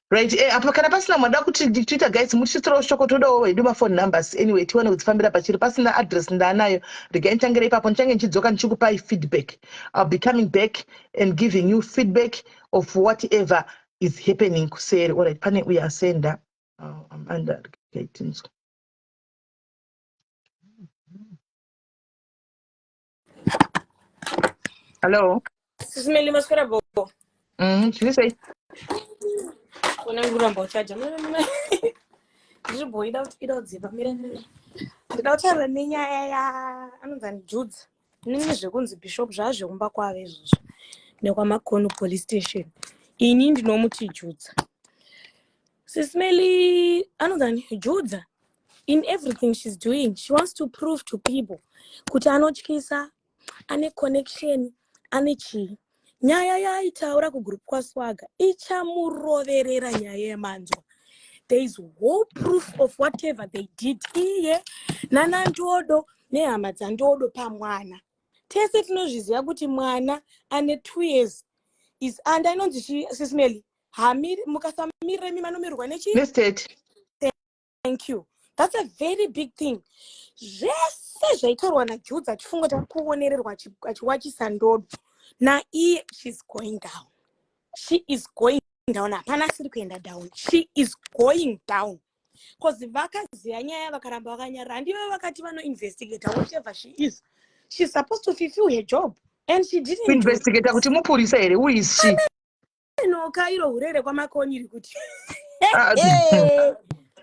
right. Apa kana pasina mwada kuti Twitter guys muchitsirawo shoko todawo wedu phone numbers anyway tiwane kudzifambira pachiri pasina address ndanayo regai ntangire ipapo nchange nchidzoka nchikupai feedback. I'll be coming back and giving you feedback of whatever is happening kuseri. All right, pane uya senda. I'm under gates. Hello. Sismeli maskara bo. You say Kuna nguramba chaja. Ndibo ida dziva mira. Nditautara nenyaya ya anonzani Judza. Ninge zvekunzi Bishop zvazveumba kwave izvozvo. NekwaMakonu police station. Ini ndinomuti Judza. Sismeli anonzani Judza. In everything she's doing, she wants to prove to people kuti anotyisa, ane connection, ane chi. Nyaya yaitaura kugroup kwaSwaga ichamuroverera nyaya yemanzwa. There is whole proof of whatever they did. Iye nanandodo nehama dzandodo pamwana. Tese tinozviziva kuti mwana ane 2 years is under inonzi Sismeli hamiri mukasamirira manomirwa nechi. Listed. Thank you. That's a very big thing. Zvese zvaitorwa naJudza chifungo chakuonererwa chiwachisandodo. Na iye she's going down. She is going down. Hapana siri kuenda down. She is going down. Because vakaziya nyaya vakaramba vakanyarara ndivo vakati investigate whatever she is. She's supposed to fulfill her job. And she didn't investigate kuti mupurisa here. Who is she? No, kairo urere kwamakonyiri kuti.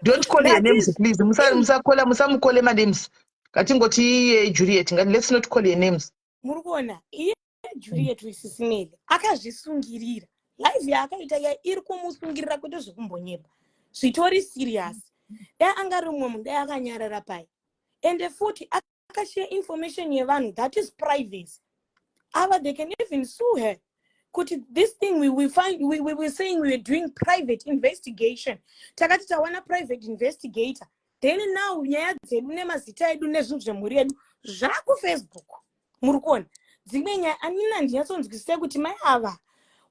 Don't call your names, please. Musamukole names. Katingoti Juliet. Let's not call your names. Murukona, iye Juliet Sismeli akazvisungirira. Live yakaita iri kumusungirira kuti zvekumbonyeba. Zvitori serious. Dai angari mumwe munhu dai akanyarara pai. Ende futi akashare information yevanhu that is privacy. Ava they can even sue her. This thing we were saying we were doing private investigation. Takati tawana private investigator. Then now nyaya dzedu nemazita edu nezvinhu zvemhuri yedu zvaku Facebook. Murukona. Dzimwe nyaya anina ndinyatsonzwisisa kuti mai ava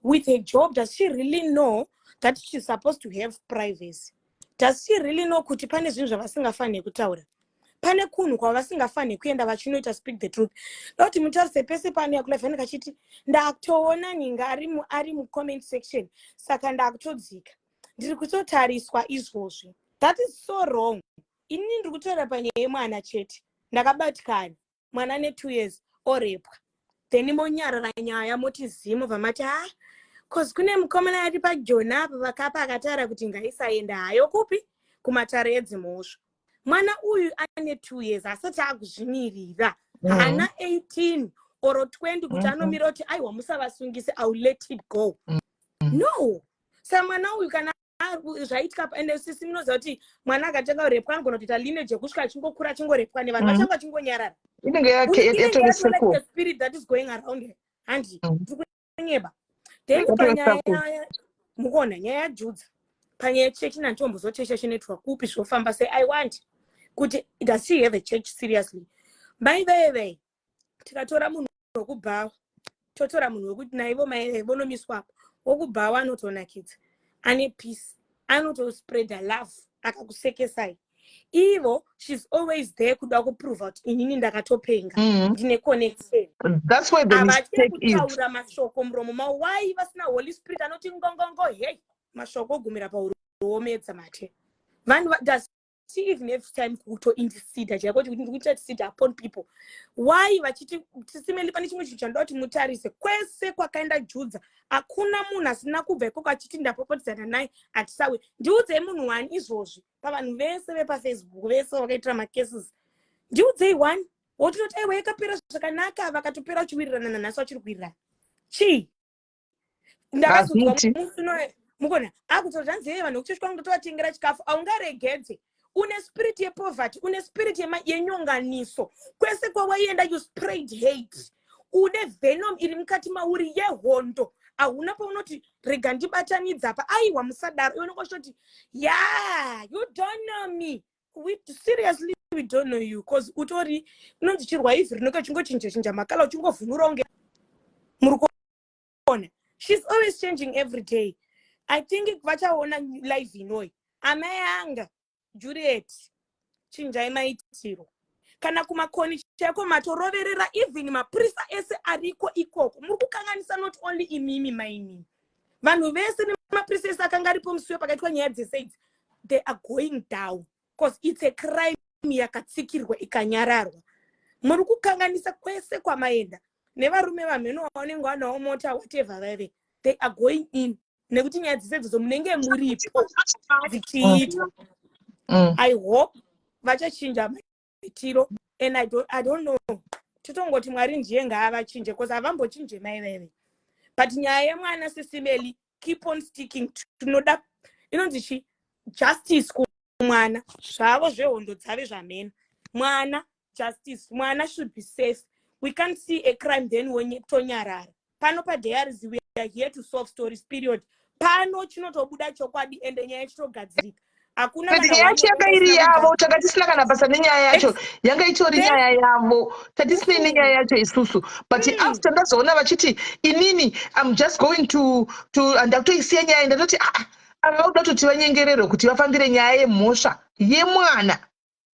with a job, does she really know that she's supposed to have privacy? Does she really know kuti pane zvinhu zvavasingafani kutaura? Pane kunhu kwavasingafani kuenda vachinoita speak the truth. Loti mutarise pese pane yakulavhani kachiti ndakatoona ninga ari mu comment section saka ndakutodzika. Ndiri kutotariswa izvozvi. That is so wrong. Ini ndiri kutaura panyaya yemwana chete. Ndakabatikana mwana ne 2 years orepwa. Then monyarara nyaya moti zimu vamati cause kune mukomana ari paJona apa vakapa akatara kuti ngaisaenda hayo kupi kumatare edzimhosva. Mwana uyu ane 2 years asati akuzvimirira. Ana 18 or 20 kuti anomira kuti aiwa musavasungise, I will let it go. No. Sa mwana uyu kana zvaitika ende sisi munoziva kuti mwana akatanga kurepwa anogona kuita lineage kusvika achingokura achingorepwa nevanhu vachanga achingonyarara. Inenge yake spirit that is going around her. Handi ndikunyeba. Then panyaya mukona nyaya Judza. Panyaya church na ntombo zochesha network kupi zvofamba say I want kuti does she have a church seriously? By the way, tikatora munhu wokubhawa, totora munhu wokuti naivo mai vonomiswa wokubhawa anotonakidza. Ane peace, anoto spread a love, akakusekesai. Ivo, she's always there kuda kuprove out inini ndakatopenga. Ndine connection. That's why the mistake is. Kutaura mashoko muromo ma why vasina Holy Spirit anoti ngongongo hey mashoko gumira pauromedza mate. Vanhu does she even have time kuto intercede chako kuti intercede upon people. Why vachiti Sismeli pane chimwe chinhu chandoti mutarise kwese kwakaenda Judza akuna munhu asina kubva ikoko achiti ndapopotedzana naye atisawe ndiudze munhu wani izvozvi pavanhu vese vepa Facebook vese vakaitira macases ndiudze one wotinoti aiwa yakapera zvakanaka vakatopera chiwirirana nanhasi vachiri kuwirirana chi ndakazodwa musino mukona akutoti hanzi vanhu kuchechi kwangu tovatengera chikafu aungaregedze une spirit yepoverty, une spirit yenyonganiso. Kwese kwa waienda you spread hate. Une venom iri mukati mauri yehondo. hauna paunoti rega ndibatanidza apa aiwa musadaro iwe unongoti yeah you don't know me seriously we don't know you because utori unonzi chirwa ivhi rinenge chingochinja makala uchingovhunura unge muri kuona. She's always changing every day. I think vachaona live inoi amai anga Juliet chinjai maitiro kana kumakoni chako matoroverera even maprisa ese ariko ikoko muri kukanganisa not only imimi maini vanhu vese nemaprisa ese akanga aripo musuyo pakaitwa nyaya dzeseidzi they are going down because it's a crime yakatsikirwa ikanyararwa. Muri kukanganisa kwese kwamaenda nevarume vamheno vanenge vanawo mota whatever vave they are going in nekuti nyaya dzesedzo munenge muripo dzichiitwa. I hope vachachinja maitiro and I don't know totongoti mwari ndiye ngaavachinje because havambochinje maiveve but nyaya yemwana Sisimeli keep on sticking tinoda inonzi chi justice kumwana zvavo zvehondo dzave zvamhena mwana justice mwana should be safe. We can't see a crime then tonyarara pano padiaries we are here to solve stories period pano chinotobuda chokwadi ende nyaya chitogadzirika hakuna nyaya yacho yanga iri yavo tanga tisina kana basa nenyaya yacho yanga itori nyaya yavo tatisina nenyaya yacho isusu but after ndazoona vachiti inini I'm just going to ndakutoisiya nyaya ndatoti avauda kutoti vanyengerero kuti vafambire nyaya yemhosva yemwana.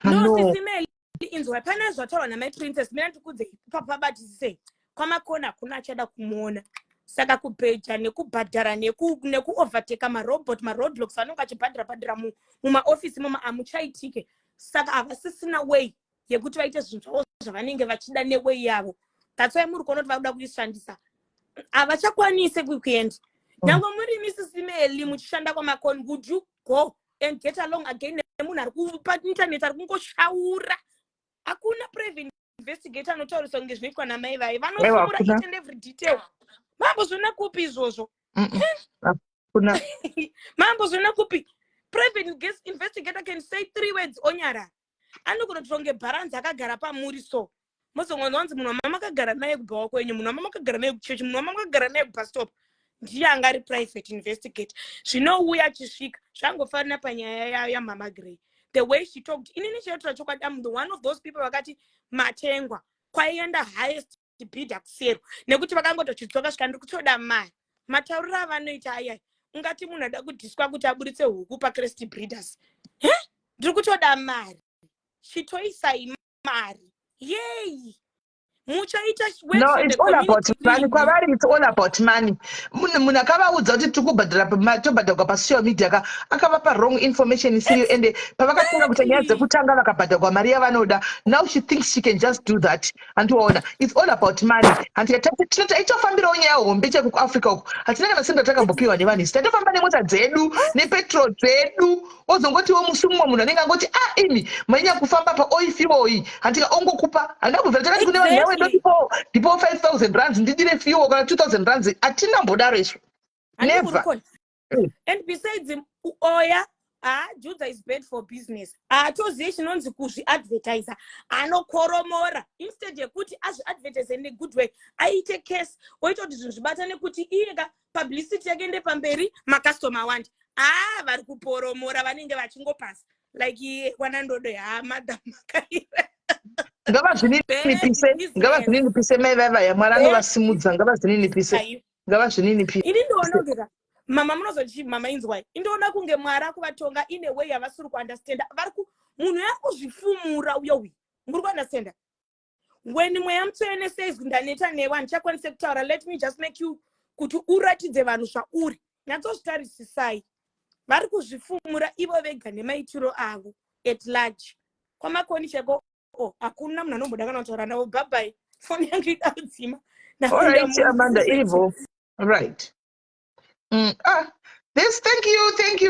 No Sisimeli inzwa pana zvataurwa namai princess mina ndikudzei pabatisise kwamakona kuna achada kumuona saka kupeja nekubhadhara nekuoverteka maroadblocks vanonga achibhadhara mumaofisi amuchaitike saka havasisina way yekuti vaite zvinhu zvavo zvavanenge vachida neway yavo. That's why muri kuona kuti vakuda kuishandisa havachakwanise kuenda nyangwe muri Sisimeli muchishanda kwamakoni would you go and get along again nemunhu ari kupainternet ari kungoshaura hakuna private investigator anotaurisa kunge zvinoitwa namai vaye vanosumura each and every detail. Mambo zvona kupi izvozvo mambo zvona kupi private investigator can say 3 words onyarara anogona kutonge bharanzi akagara pamuri so mozongonzi wanzi munhu wamama akagara naye kubhawa kwenyu munhu wamama akagara naye kuchechi munhu wamama akagara naye kubastop ndiye anga ari private investigator zvinouya achisvika zvangofanira panyaya yamama Gray the way she talked inini chinotora chokwadi I'm the one of those people vakati matengwa kwaienda highest bid kusero nekuti vakangotochidzoka svika ndiri kutoda mari matauriro avanoita ayai ungati munhu ada kudhiswa kuti aburitse huku paCrest Breeders ndiri kutoda mari chitoisai mari yei muchaita no it's all about money kwavari it's all about money munhu akavaudza kuti tiri tobhadharwa pasocial media akavapa wrong information isiriyo ende pavakafunga kuti nyaya dzekutanga vakabhadharwa mari yavanoda now she thinks she can just do that handiwaona it's all about money taitofambirawo nyaya hombe cheko kuafrica uku hatina kana senda takambopiwa nevanhu isi taitofamba nemota dzedu nepetrol dzedu wozongotiwo musi mumwe munhu anenge angoti imi mainya kufamba paoil fuel handika ongokupa handina kubvira takati kune vanhu yavo ndipo 5,000 rands ndidire fuel kana 2,000 rands atina mbodaro isu never. And besides oya Judah is bad for business toziye chinonzi kuzviadvertiser anokoromora instead yekuti azviadvertise in a good way aite case oita kuti zvinhu zvibatane kuti iyeka publicity yake ende pamberi makastoma wandi vari kuporomora vanenge vachingopasa like wanandodo madam makaira ngavazvininipise mai vava yamwari anovasimudza ngavazvininipise ini ndionongera mama munozochi mama inzwai indoona kunge mwari akuvatonga ine way yavasiri kuunderstanda munhu yakuzvifumura uyowi muri kuunderstanda when mweya mutsvene says ndaneta newe ndichakwanise kutaura let me just make you kuti uratidze vanhu zvauri nyatsozvitarisisai vari kuzvifumura ivo vega nemaitiro avo at large kwamakoni cheko hakuna munhu anomboda kana kutaura navo bye foni yangu idaudzima. Alright, Amanda, Evo. Right. This, thank you. Thank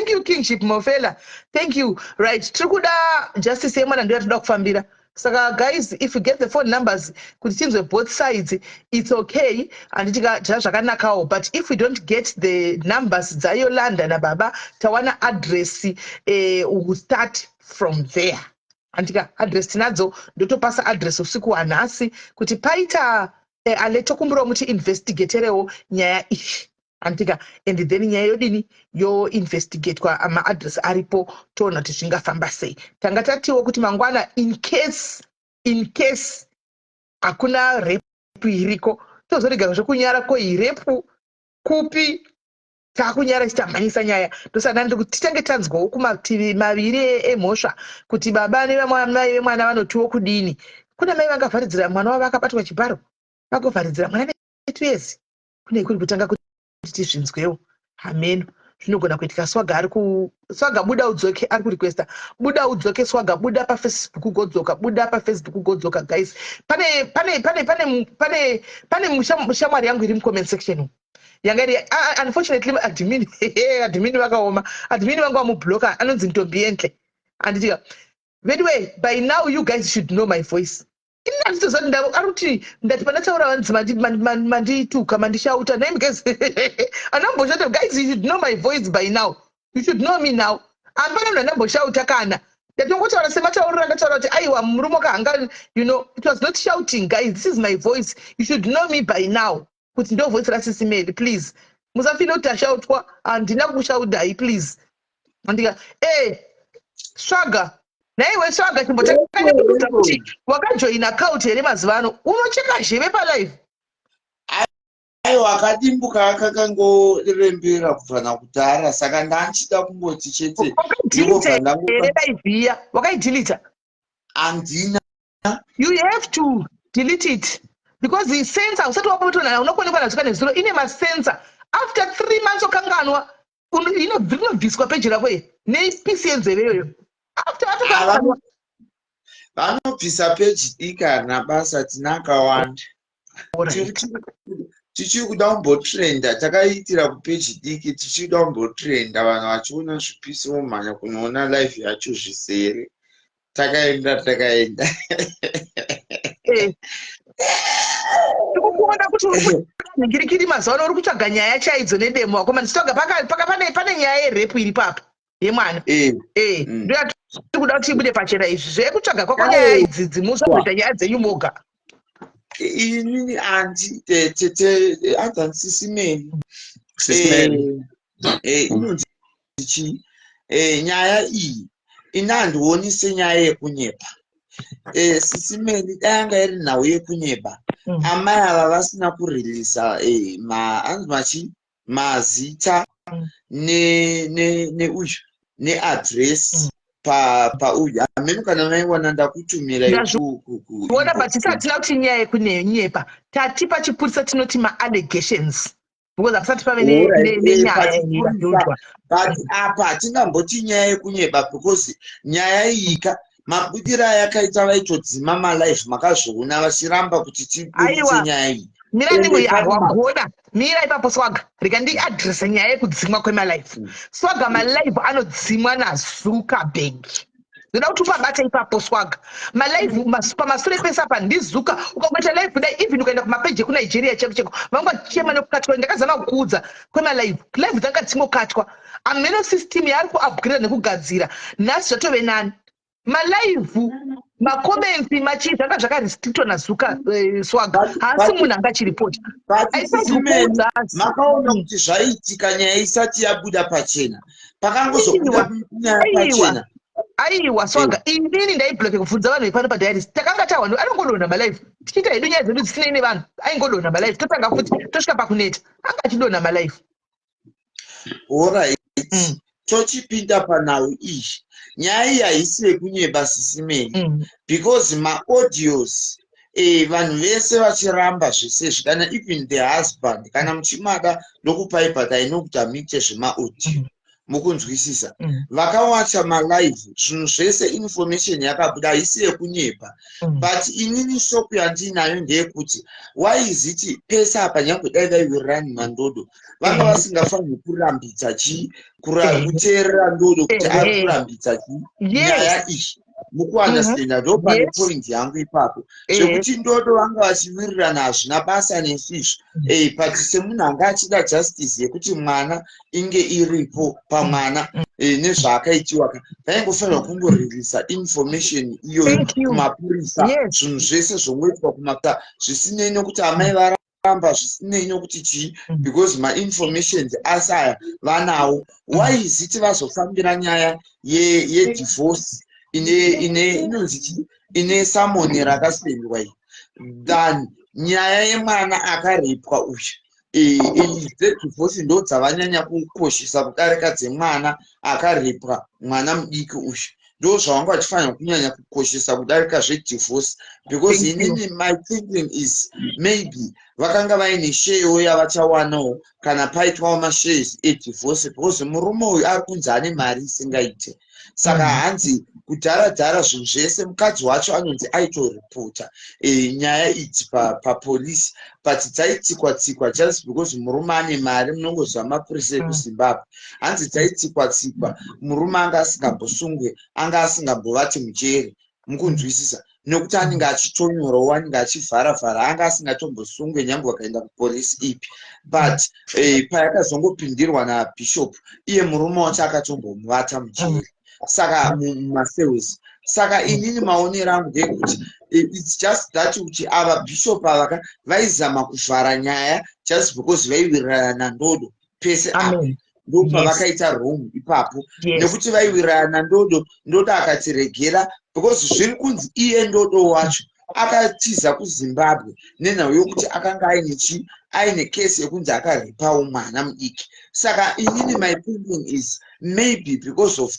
you, Kingship Mofela. Thank you. Right. Trukuda justice yemwana ndio atoda kufambira. Saka guys, if you get the phone numbers, kuti teams of both sides, it's okay. And zvakanakawo. But if we don't get the numbers dzayolanda na baba, tawana address, we'll start from there. Andika address tinadzo ndotopasa address usiku anasi kuti paita aletokumbura muti investigaterewo nyaya iyi antika, and then nyaya yodini yo investigatewa ama-address aripo toona kuti zvingafamba sei. Tanga tatiwo kuti mangwana in case hakuna repu iriko tozorega zvekunyara ko irepu kupi takunyara chitamhanyisa nyaya ndosana ndiri kuti titange tanzwawo kumativi maviri emhosva kuti baba nevamai vemwana vanotiwo kudini. Kuna mai vangavharidzira mwana wavo akabatwa chibharo vagovharidzira mwana ne2 years kune kuri kutanga kuti tizvinzwewo hameno zvinogona kuitika. Swaga buda udzoke ari kurequesta buda udzoke Swaga buda paFacebook godzoka buda paFacebook godzoka. Guys, pane mushamwari yangu iri mucomment section yangari unfortunately admin vakaoma, admin vangu vamubloka anonzi ntombi yenhle anditika. Anyway, by now you guys should know my voice. Arikuti ndati pandataura vanzi mandituka mandishauta name guys anamboshauta. Guys, you should know my voice by now. You should know me now. Ambana munhu anamboshauta kana ndatongotaura sematauriro andataura kuti aiwa murume kahanga, you know, it was not shouting. Guys, this is my voice. You should know me by now. Kuti ndo voice rasisimeli. Please musafile kuti ashautwa handina kushaudai please andika. Swaga naiwe Swaga chimbotakanya kuti wakajoin account here mazuva ano unocheka zheve palive. Aiwa akadimbuka akakangorembera kufana kutara saka ndanchida kungoti chete wakaidelita. Andina. You have to delete it because the sensor usati wapotona unokonekwa nazvika nezuro ine masensor. After 3 months okanganwa inobviswa peji rako nepisi yenzeve iyoyo. Vanobvisa peji diki harina basa tinakawanda tichiri kuda kumbotrenda takaitira kupeji diki tichida kumbotrenda vanhu vachiona zvipisi vomhanya kunoona live yacho zvisere takaenda tikukuona kuti ngirikiri mazuva ano uri kutsvaga nyaya chaidzo nedemo wako mandisitoga pane nyaya yerepu iri papa yemwana ndoyatikuda kuti ibude pachena izvi zvekutsvaga kwako nyaya idzi dzimusakuita nyaya dzenyu moga. Inini anzanisisimeni inonzi nyaya iyi inandioni senyaya yekunyepa. Sisimeni dayanga iri nhau yekunyepa amai ava vasina kurilisa mazita neuyu neadresi pauyu ameno kana maiwana ndakutumira kuona batisa hatina kuti nyaya yekunyepa tatipa chipurisa tinoti ma-allegations because hatisati pave nenyaya but apa hatingamboti nyaya yekunyepa because nyaya iyika mabudiro ayakaita vaitodzima malive makazvoona vachiramba kuti tibudise nyaya iyi. wagona mira ipapo Swaga rega ndiadresa nyaya yekudzimwa kwemalive. Swaga malive anodzimwa naZuckerberg. Ndoda kuti upabata ipapo Swaga malive pamasure pese apa ndiZuka ukakuita live kudai even ukaenda kumapeji ekunigeria cheko vangachema nekukatwa. Ndakazama kukuudza kwemalive live dzanga dzingokatwa ameno system yaari kuupgrade nekugadzira nhasi zvatove nani malive macomments machii zvanga zvakarestrictwa naZuka Swaga haasi munhu angachiripota. Makaona kuti zvaiitika nyaya isati yabuda pachena pakangozobuda nyaya pachena. Aiwa Swaga inini ndaibloke kubvunza vanhu vepano padiaries takanga tahwa anongodonha malive tichiita hedu nyaya dzedu dzisinei nevanhu aingodonha malive totanga futi tosvika pakuneta anga achidonha malive. Alright, tochipinda panhau iyi nyaya iyi haisi yekunyepa sisimeni because maaudios vanhu vese vachiramba zvisezvi kana even the husband kana muchimada nokupai patai nokuti hamite zvemaaudio mukunzwisisa vakawacha malive zvinhu zvese information yakabuda haisi yekunyepa but inini shoko yandinayo ndeyekuti why is it pesa apa nyange dai vaiwirani mandodo vanga vasingafaniri kurambidza kuteerera ndodo kuti ari kurambidza nyaya iyi mukuunderstanda ndo pane point yangu ipapo zvekuti ndodo vanga vachiwirirana hazvina basa nesizvo but semunhu anga achida justice yekuti mwana inge iripo pamwana nezvaakaitiwa vaingofanira kungorerisa information iyoyo kumapurisa zvinhu zvese zvongoitwa kumapurisa zvisinei nokuti amai varamba zvisinei nokuti chii because mainformations asi aya vanawo why is it vazofambira nyaya yedivorce inonzi chii ine samoni rakasendwa iyi than nyaya yemwana akarepwa uyu dzedivorce ndo dzavanyanya kukoshesa kudarika dzemwana akarepwa mwana mudiki uyu ndo zvavanga vachifanira kunyanya kukoshesa kudarika zvedivorce because inini my thinking is maybe vakanga vaine sheyo yavachawanawo kana paitwawo mashares edivorce because murume uyu ari kunzi ane mari isingaite saka hanzi kudhara zvinhu zvese mukadzi wacho anonzi aitoripota nyaya idzi papolisi but dzaitsikwa just because murume ane mari munongozva mapurisa ekuzimbabwe hanzi dzaitsikwa murume anga asingambosungwe anga asingambovati mujeri mukunzwisisa nokuti anenge achitonyorawo anenge achivharavhara anga asingatombosungwe nyange vakaenda kupolisi ipi but payakazongopindirwa nabhishop iye murume wacho akatombomuvata mujeri saka mumasewisi saka inini maonero angu ndekuti it's just that kuti ava bishop ava vaizama kuvhara nyaya just because vaiwirirana nandodo pese apa ndopavakaita wrong ipapo nekuti vaiwirirana ndodo akatiregera because zviri kunzi iye ndodo wacho akatiza kuzimbabwe nenhau yokuti akanga aine kesi yekunzi akarepawo mwana mudiki saka inini my thinking is maybe because of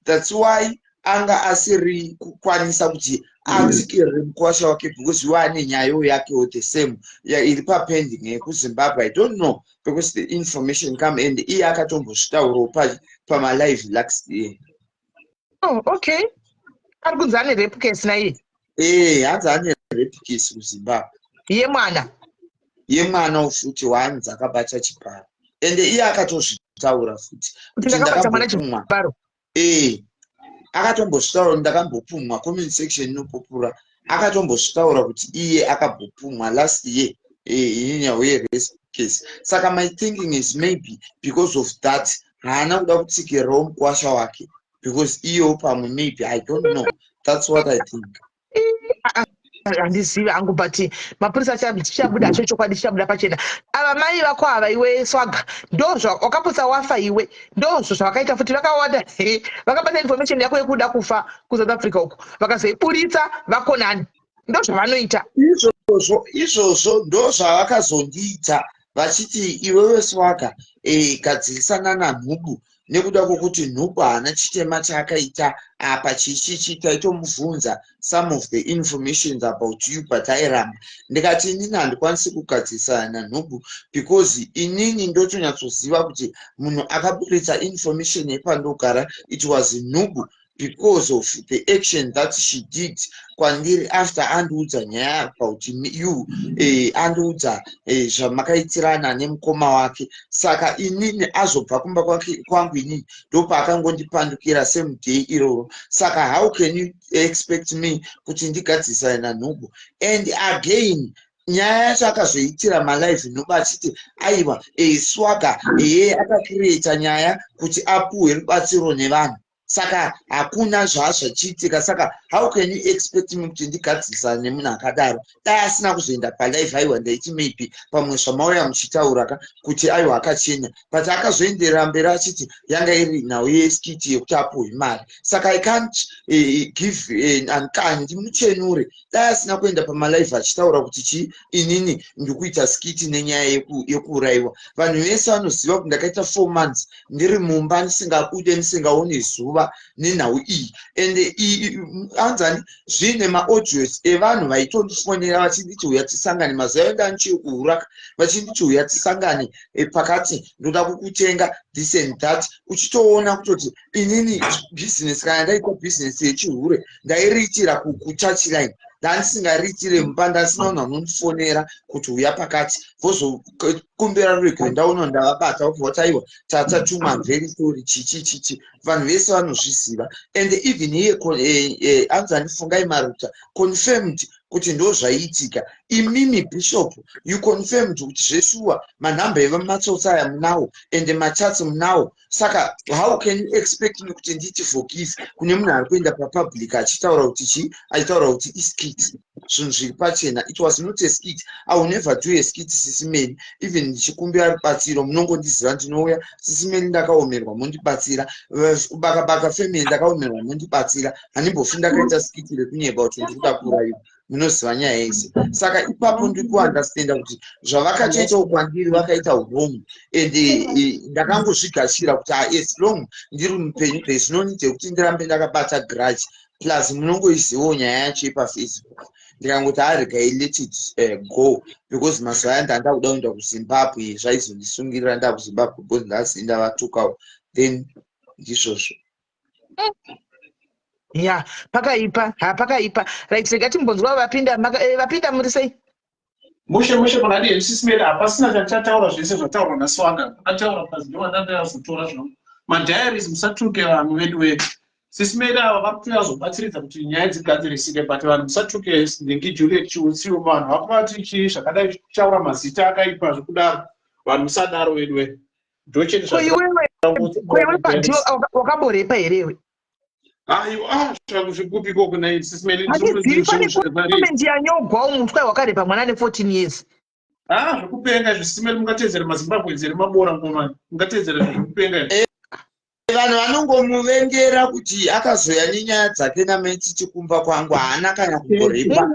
that's why anga asiri kukwanisa kuti atsikirire mukwasha wake because iwe ane nyayo yakewo the same iri papending yekuzimbabwe I don't know because the information come and iye akatombozvitaurawo pamalive last year. Oh, okay. Ari kunzi ane rape case naiye hanzi ane rape case kuzimbabwe yemwana futi wanzi akabata chiparo and iye akatozvitaura futi kuti ndakambopumwa akatombozvitaura ndakambopumwa comment section inopupura akatombozvitaura kuti iye akambopumwa last year inyaya yerape case saka my thinking is maybe because of that haana kuda kutsikirawo mukwasha wake because iyo pamwe maybe I don't know that's what I think. Handizivi hangu but mapurisa chichabuda acho chokwadi chichabuda pachena ava mai vako ava iwe Swaga ndozvo wakaputsa wafa iwe ndozvo zvavakaita futi vakawanda vakabata information yako yekuda kufa kuSouth Africa uko vakazoiburitsa vakonani ndozvavanoita izvozvo ndozvavakazondiita vachiti iwewe Swaga gadzirisana nanhubu nekuda kwokuti nhubu haana chitema chaakaita apa chichichi taitomubvunza some of the informations about you but airamba ndikati inini handikwanisi kugadzirisana nanhubu because inini ndotonyatsoziva kuti munhu akaburitsa information yepandogara it was nhubu because of the action that she did kwandiri after andiudza nyaya about you andiudza zvamakaitirana nemukoma wake saka inini azobva kumba kwangu inini ndopaakangondipandukira same day iroro saka how can you expect me kuti ndigadzisane nanhubu and again nyaya yacho akazoitira malive nhubu achiti aiwa Swaga akacreata nyaya kuti apuhwe rubatsiro nevanhu saka hakuna zvazvachiitika saka how can you expect me kuti ndigadzisane nemunhu akadaro dai asina kuzoenda palive aiwa ndaiti maybe pamwe zvamauya muchitaura kuti aiwa akachenya but akazoenderera mberi achiti yanga iri nhau yeskiti yekuti apuhwe mari saka I can't give ndimuchenure dai asina kuenda pamalive achitaura kuti chii inini ndikuita skiti nenyaya yekuurayiwa vanhu vese vanoziva kuti ndakaita 4 months ndiri mumba ndisingabude ndisingaone zuva nenhau iyi and anzani zvine maaudios evanhu vaitondifonera vachinditi uya tisangane mazuva enda nichikuuraka vachinditi uya tisangane pakati ndoda kukutenga this and that uchitoona kutoti inini business kana ndaita business yechihure ndairiitira kuchurchline ndandisingariitire mumba ndasina unhu anondifonera kuti uya pakati vozokumbira rwego ndaona ndavabata vobvoti aiwa tatumwa very sorry chichi vanhu vese vanozviziva and even iye anzani Fungai Maruta confirmed kuti ndo zvaiitika. Imimi bishop you confirmed kuti zvesuwa manhamba evamatsotsi aya munawo ende machatsi munawo. Saka how can you expect me kuti nditi forgive kune munhu ari kuenda papublic achitaura kuti achitaura kuti iskit zvinhu zviri pachena. It was not a skit. I will never do a skit Sisimeni. Even ndichikumbira rubatsiro munongondiziva ndinouya Sisimeni ndakaomerwa mondibatsira, baka family ndakaomerwa mondibatsira. Handimbofi ndakaita skit rekunyeba kuti ndikuda kuraiwa, munoziva nyaya yese. Saka ipapo ndiri kuandastenda kuti zvavakachaita kwandiri vakaita wrong, ende ndakangozvigashira kuti as long ndiri mupenyu there's no need yekuti ndirambe ndakabata grudge. Plus munongoizivawo nyaya yacho ipafacebook. Ndikangoti regai let it go, because mazuva aya ndakuda kuenda kuZimbabwe zvaizondisungirira nda kuZimbabwe because ndasi ndavatukawo, then ndizvozvo. Yeah, pakaipa right. Ngatimbonzwa vapinda muri sei? Mushe panadi Sisimeni hapasina chataura zvese zvataurwa naSwanga. Akataura pasi ndo vandazotora zvino madiaries musatuke vanhu vedu. Sisimeni ava vakutoyazobatsiridza kuti nyaya dzigadzirisike, but vanhu musatuke Nhengi Juliet Chiutsiwo vanhu vakubati chii zvakadai chichaura mazita akaipa zvekudaro. Vanhu musadaro vedu. Ndo chete Kwewe padhiyo wakaborepa herewe? Aiwa zvekupiko kuna Sisimeni. Comment yanyogwawo mutwe wakarepa mwana ane 14 years. Zvekupenga Sisimeni mungatedzera maZimbabwe nzere mabora ngoma. Mungatedzera zvekupenga. Vanhu vanongomuvengera kuti akazoya nenyaya dzake nameti chikumba kwangu haana kana kumborepa.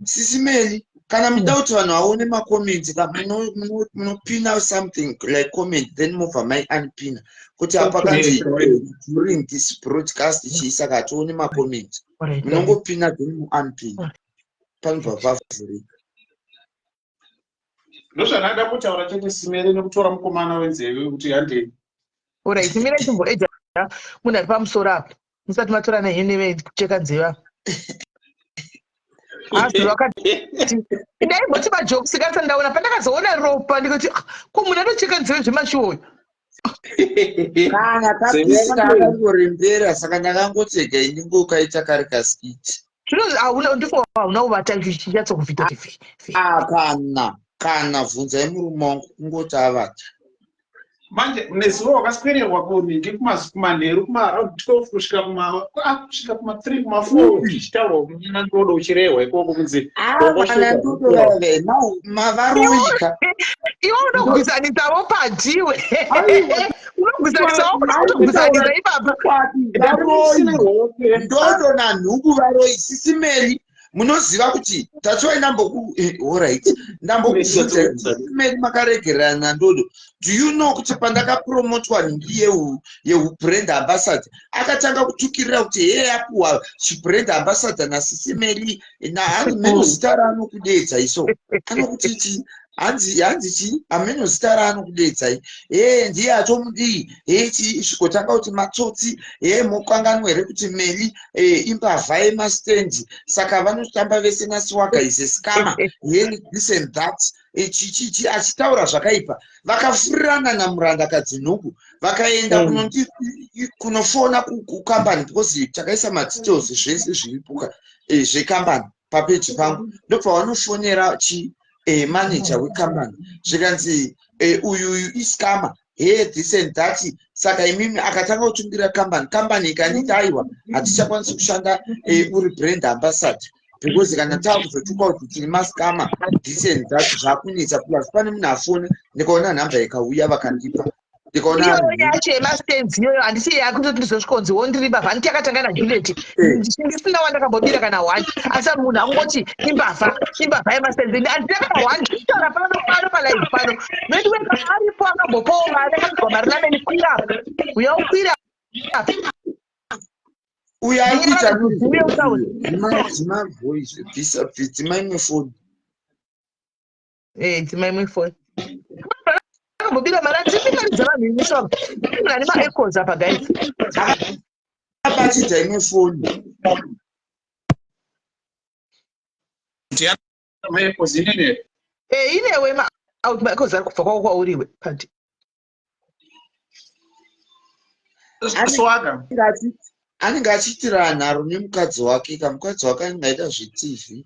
Sisimeni kana muda kuti vanhu vaone makomenti munopina something like comment then mobva maiunpina kuti apakanzi during this broadcast chiisaka tione makomenti munongopina then muunpina panobva pavhurika. Ndozvanada kutaura chete Sisimeni nekutora mukomana wenzeve kuti handei. Alright, mira chimbo eja munhu ari pamusoro apa musati matora naye nevekucheka nzeve apa. Asi wakati ndaiboti majokes kasa ndaona pandakazoona ropa ndikati ko munhu anocheka nzeve zvemashoyo. Kana kapisika akangorembera saka ndakangotega indingokaita kari kaskiti. Ndiko hauna kuvata chichatsokuvhita kana bvunzai murume wangu kungoti avata. Manje nezuva wakaswederwa kuningi kumanheru kuma 12 kusvika kuma 3 kuma 4 uchitaurwa kunyanya ndodo uchirehwa ikoko kunzi mavaroika. Iwe unogwizanisawo padhiwe. Unogwizanisawo kutogwizanisa ipapa. Ndodo nanhuku varoi. Sisimeni munoziva kuti tatoenda alright ndambokubvunza Sisimeni makaregerana naNdodo. Do you know kuti pandakapromotwa nhingi yebrand ambassador akatanga kutukirira kuti yeye apuwa chibrand ambassador naSisimeni naameno zita raanokudedza iso anokuti hanzi chi ameno zita raanokudedza ndiye atomudii zvikotanga kuti matsotsi mokanganwa here kuti meli imbavha yemastendi saka vanotamba vese naSwanga is a scammer this and that achitaura zvakaipa. Vakafurirana namurandakadzi nhuku vakaenda kunofona kukambani because takaisa madetails zvese zviripo zvekambani papeji pangu ndobva vanofonera manager wekambani zvikanzi uyu iskama this and that. Saka imimi akatanga kutungira kambani ikanditi aiwa hatichakwanisi kushanda uri brand ambassador because kana takuzotuka kuti tiri maskama this and that zvakunetsa. Plus pane munhu afona ndikaona nhamba ikauya vakandipa ndikaona yacho yemastenzi iyoyo handisi yakutoti ndizosvikonzi wondiriba vhanti yakatanga naJuliet ndisina wandakambobira kana 1 asi munhu angoti imbavha yemastenzi handina kana 1 taura pano palive pano mediweka aripo akambopawo mari akagwa mari nameni kwira uya ukwira uya arikuita voice dzimaimwe foni dzimaimwe foni akambobira mari andipingaridza vanhu imiswa ane maechoes apa guys abatidza imwe foni inewe maechoes ari kubva kwako kwauriwe pati Swaga anenge achiitira nharo nemukadzi wake kamukadzi wake anenge aita zvetv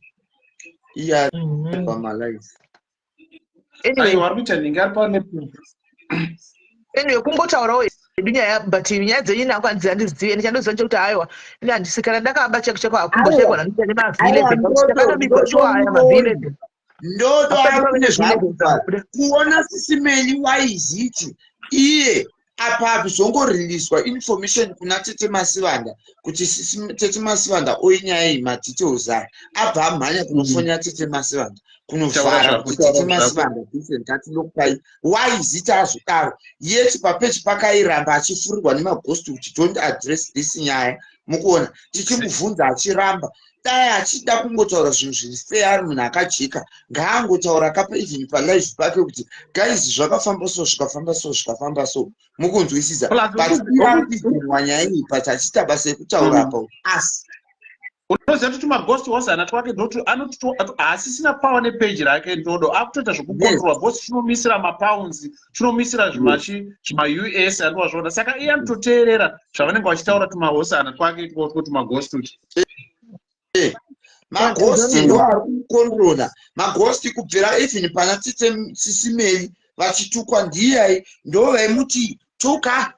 iye pamalive. Aiwa kuita nhingi ari panepo. Anyway, kungotaurawo hedu nyaya but nyaya dzenyu nangu handizive ndichandoziva nechekuti aiwa ine handisi kana ndakamba cheko akumboshekwa nanoita nemavhile show aya mavhile ndodo akune zvakubva kuona sisimeni waiziti iye apa zvongoririswa information kuna Tete Masivanda kuti Tete Masivanda oinyaya yemadetails aya abva amhanya kunofonera Tete Masivanda kunovhara kuti Tete Masivanda ndinokupai waiziti azvodaro yeti papeji pakairamba achifurirwa nemaghost kuti don't address this nyaya mukuona tichimubvunza achiramba dai achida kungotaura zvinhu zviri sei ari munhu akajeka ngaangotaura kapa even palive pake kuti guys zvakafamba so zvikafamba so mukunzwisisa but nyaya iyi but achiita basa ekutaura apa asi unoziva kuti maghost wazana twake haasisina power nepeji rake ndodo akutoita zvekukontrolwa bhosi chinomisira mapounds chinomisira zvima-US andowazvona saka iye anototeerera zvavanenge vachitaura tumahosana twake tumaghost maghosti ndo ari kukontrola maghosti kubvira even pana Tete Sisimeni vachitukwa ndiyai ndo vaimuti tuka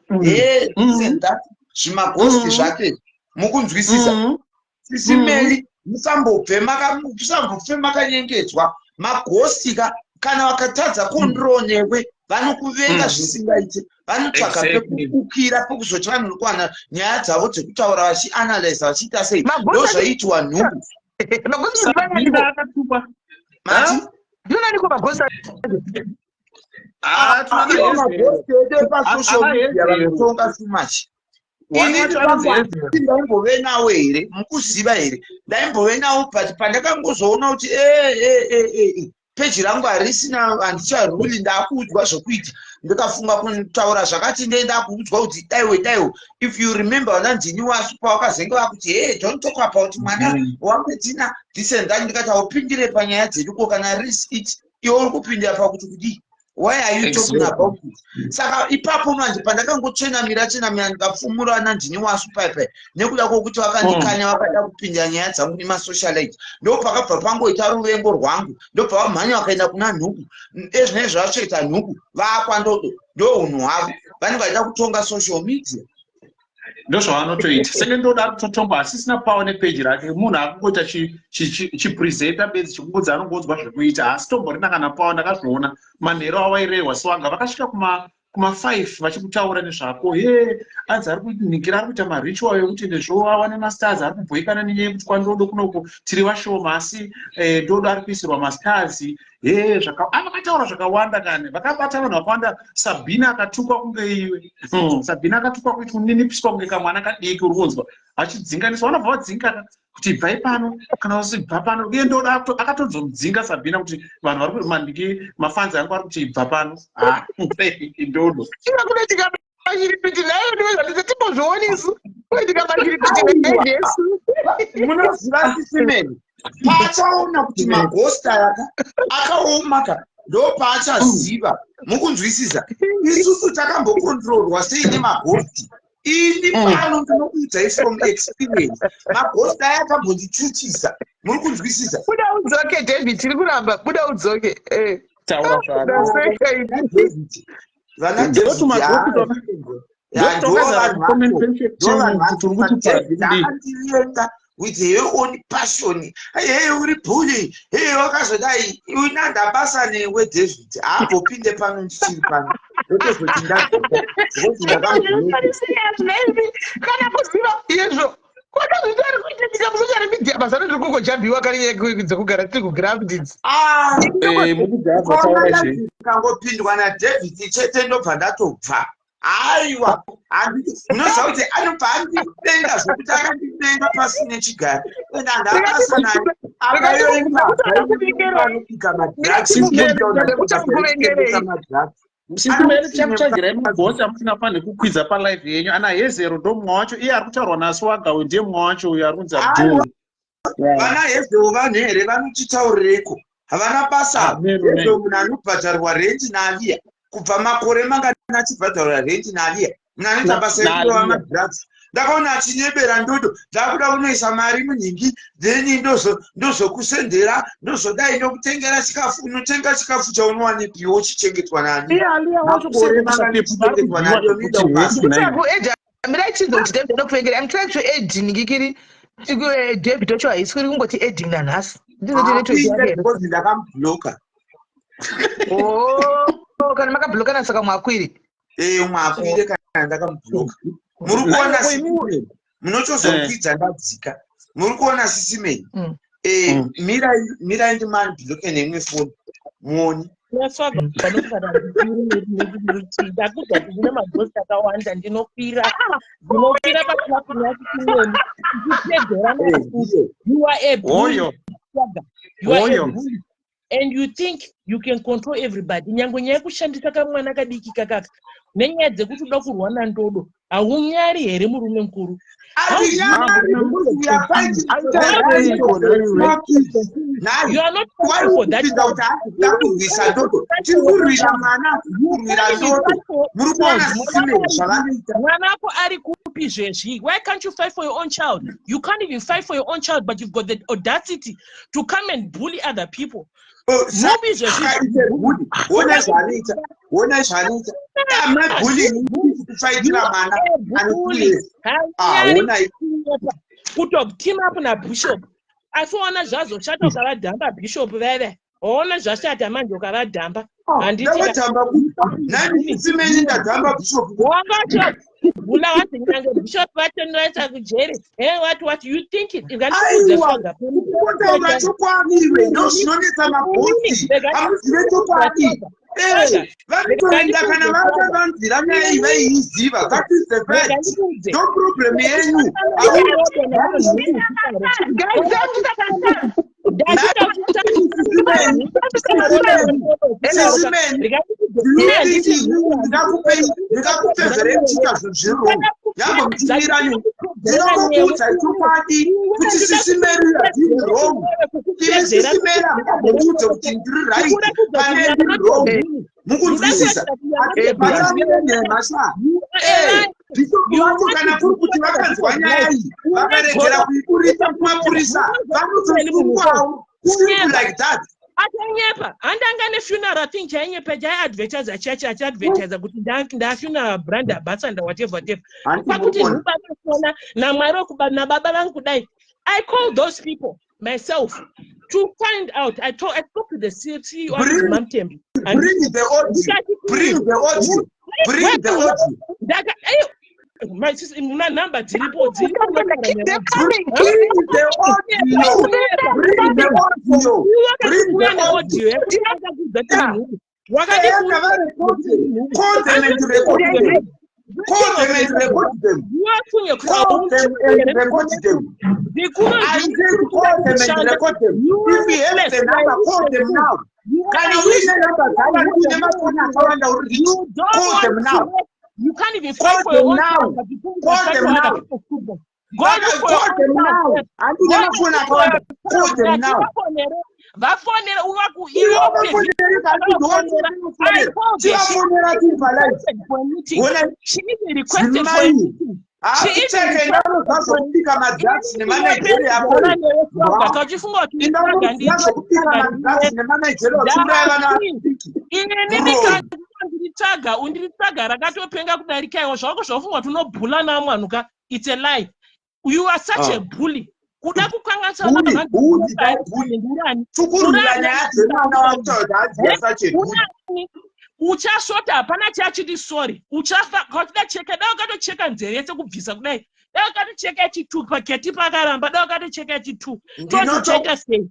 zvimaghosti zvake mukunzwisisa Sisimeni musambobve makanyengedzwa maghosti kana vakatadza kontrol newe vanokuvenga zvisingaite vanotsvaka pekukukira pekuzoti vanokwana nyaya dzavo dzekutaura vachianalyze vachiita sei ndo zvaitwa nhumbu ndaimbove nawo here mukuziva here ndaimbove nawo but pandakangozoona kuti peji rangu harisina handicharuli ndakuudzwa zvokuita ndikafunga kutaura zvakati ndenda kuudzwa kuti daiwe if you remember vanandini wasu pawakazenge vakuti don't talk about mwana wametina disendani ndikati haupindire panyaya dzeduko kana risk it iwe uri kupindira pakuti kudii why are you talking about it saka ipapo manje pandakangotsvenamira ndikapfumura nandini wasu paipai nekuda kwokuti vakandikanya vakada kupindira nyaya dzangu nemasocialite ndo pakabva pangoita ruvengo rwangu ndo pavamhanya vakaenda kuna nhuku ezvinenge zvavachoita nhuku vaakwa ndodo ndo unhu hwavo vanenge vaida kutonga social media ndo zvavanotoita senge ndoda kutotomba hasisina power nepeji rake munhu akungoita chipresenta bedzi chikungodza anongodzwa zvekuita haasi tomborina kana power ndakazviona manhero awairehwa Swaga vakasvika kuma5 vachikutaura nezvako anzi ari kuningira ari kuita maritual ekuti ndezvowawa nemastars ari kubhoikana nenyaya yekuti kwandodo kunoko tiri vashoma asi ndodo ari kuisirwa mastars vakataura zvakawanda kane vakabata vanhu vakawanda Sabina akatukwa kunge iwe Sabina akatukwa kuti kuninipiswa kunge kamwana kadiki uri kunzwa achidzinganiswa vanobva vadzinga kuti bvai pano kana usibva pano uye ndodo akatozomudzinga Sabina kuti vanhu vari kumandiki mafanzi angu ari kuti bva pano ndodo kunoitika mashiripiti nayo ndozvandizatimbozvionisu kunoitika mashiripiti nayesu munoziva Sisimeni paachaona kuti maghosta aka akaomaka ndo paachaziva mukunzwisisa isusu takambokontrolwa sei nemaghosti ini pano ndinokuudzai from experience maghosta aya akambondichutisa muri kunzwisisa buda udzoke David tiri kuramba buda udzoke taura zvaro with her own passion uri bhuli wakazodai unandabasa newe David haambopinde pano ndichiri pano otozoti kana kuziva izvo kodazvitari kuitika musocial media mazano ndiri kungojambiwa kari dzekugara tiri kugrafdits kangopindwa naDavid chete ndobva ndatobva aiwa munoziva kuti anobva andidenga zvokuti akandidenga pasine chigaro ende andabasa naye akayoengaanopika Sisimeni chakuchagirai mabhosi amusingafane kukwidza palive yenyu ana Hezero ndo mumwe wacho iye ari kutaurwa naSwaga ndiye mumwe wacho uyo ari kunzi Abdul vana Hezero vanhu here vanochitaurireko havana basa Hezero munhu anobhadharwa renti naaliya kubva makore mangana achibhadharwa renti naaliya Mnanoita basa rekurowa madrugs. Ndakaona achinyebera ndodo, ndakuda kunoisa mari munhingi, then ndozokusendera, ndozodai ndokutengera chikafu, unotenga chikafu chaunowanepiwo uchichengetwa nani. Makore makandichengetwa nani, ndoida ukasi. I'm trying to aid Ngikiri. David Ochoa is going to aid in an ass. Because ndakamubloka. Oh, can make a block and saka makwiri. Makwiri kana ndakamubloka. Muri kuona Sisimeni. Munochozokudza ndadzika. Muri kuona Sisimeni. Mirai ndimani bloke nemwe phone. Muoni. Ndasvaga panokada ndakuda ndine mabhosi akawanda ndinofira paklabu yake Sisimeni ndichipedzera nakuti you are a bully. You are a bully. And you think you can control everybody. Nyango nyaya kushandisa kamwana kadiki kakaka nenyaya dzekuti uda kurwana ndodo haunyari here murume mukuru. You are not for that. Mwanako ari kupi zvezvi. Why can't you fight for your own child? You can't even fight for your own child, but you've got the audacity to come and bully other people. Maybe I'm not bullying you to fight put up team up na bishop. Asoona zvazoshata ukavadhamba bishop veve. Ona zvashata manje ukavadhamba. Bula wati nyange bishop vatonwaisa kujere. What you think it is gonna vanitoenda kana vakavanzira nyaya iyi vaiiziva. That is the fact. No problem yenyu. Ndingakupedzere kuchita zvezvirungu yangomutirani ndinokuudza chokwadi kuti Sisimeni ndiri wrong. Ivi Sisimeni amuudze kuti ndiri right pane ndiri wrong. Mukunzwisisa? Masha. Bishop wacho kana kuri kuti vakanzwa nyaya iyi vakaregera kuiburisa kumapurisa vanotosungwawo. Like that. Atanyepa andangane funeral thing chainyepa jaya advertise church advertise kuti nda funeral brand ambassador whatever pakuti ndibakona na mwari kubana baba vangu kudai. I call those people myself to find out. I spoke to the CEO of Mamtembi. Bring the audio. My sister, my number dziripo. Bring the audio. Call them and record them. Call them and record them. I said call them and record them. If we have the number, call them now. Can you read the number? Call them now. You can't even fight for your own child. Call them now. Call them now. Call them now. Vafonera uvaku she even requested for a meeting. Undirisaga rakatopenga kudarika zvako zvafunga tunobhula namwanuka. It's a lie. You are such a bully. Kuda kukanganisa uchasvota hapana chachiti sorry. Uchafa katacheka dao katocheka nzeve yese kubvisa kudai. Dao katocheka chitu paketi pakaramba dao katocheka chitu. Tocheka sei.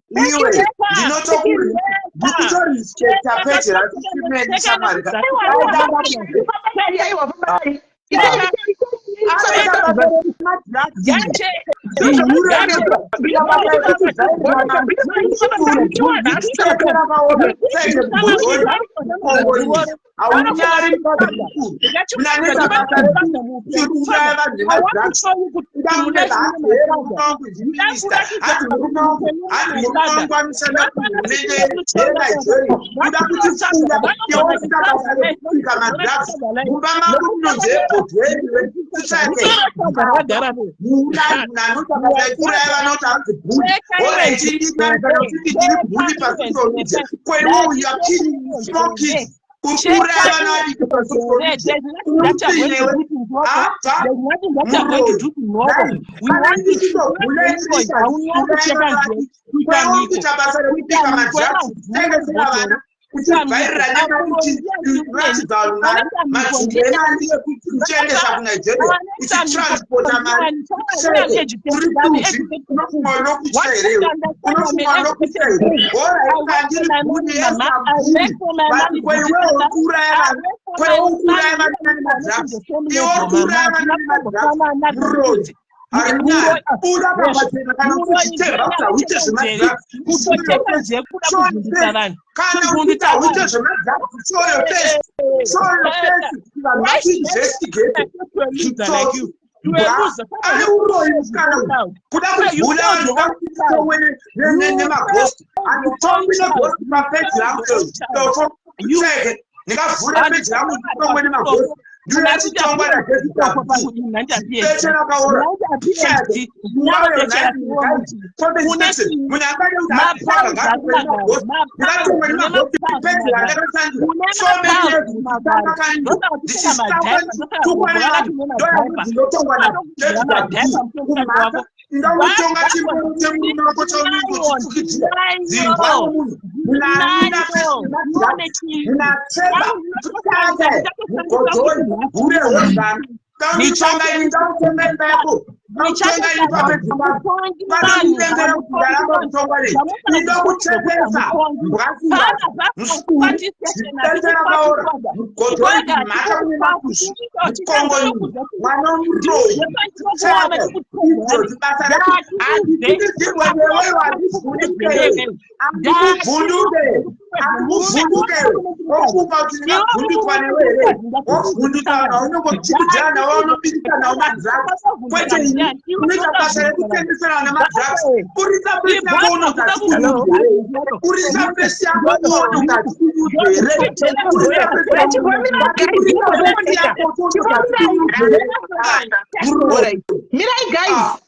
Mirai, guys.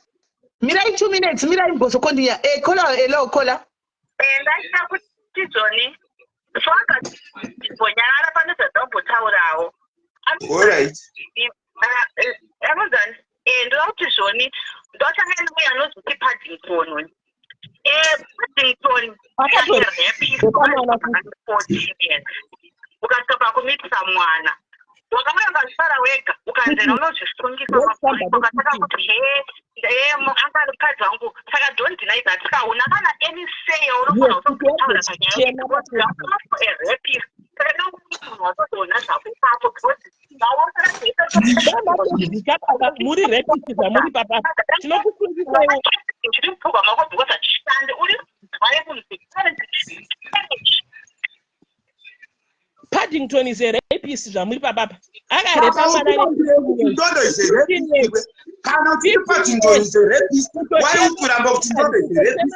Mirai, 2 minutes. Mirai, Boso continue. Kola, hello, Kola. All right. Amazon, and Dr. Shoni, Dr. Henry, and not the Paddington. Paddington, ukatoka kumiti someone wakamwanga sara weka ukaanza unozvisungisa ukataka kuti akapedza wangu saka don't deny that kauna kana any say unofana kutaura panyaya muri repetiza muri papa tinokusungisa iwe chiri mpuka mako because achishande uri wale kunzi Paddington is a rapist zvamuri papapa akarepa mwana Ndondo is a rapist. Kana kuti Paddington is a rapist. Why you kuramba kuti Ndondo is a rapist?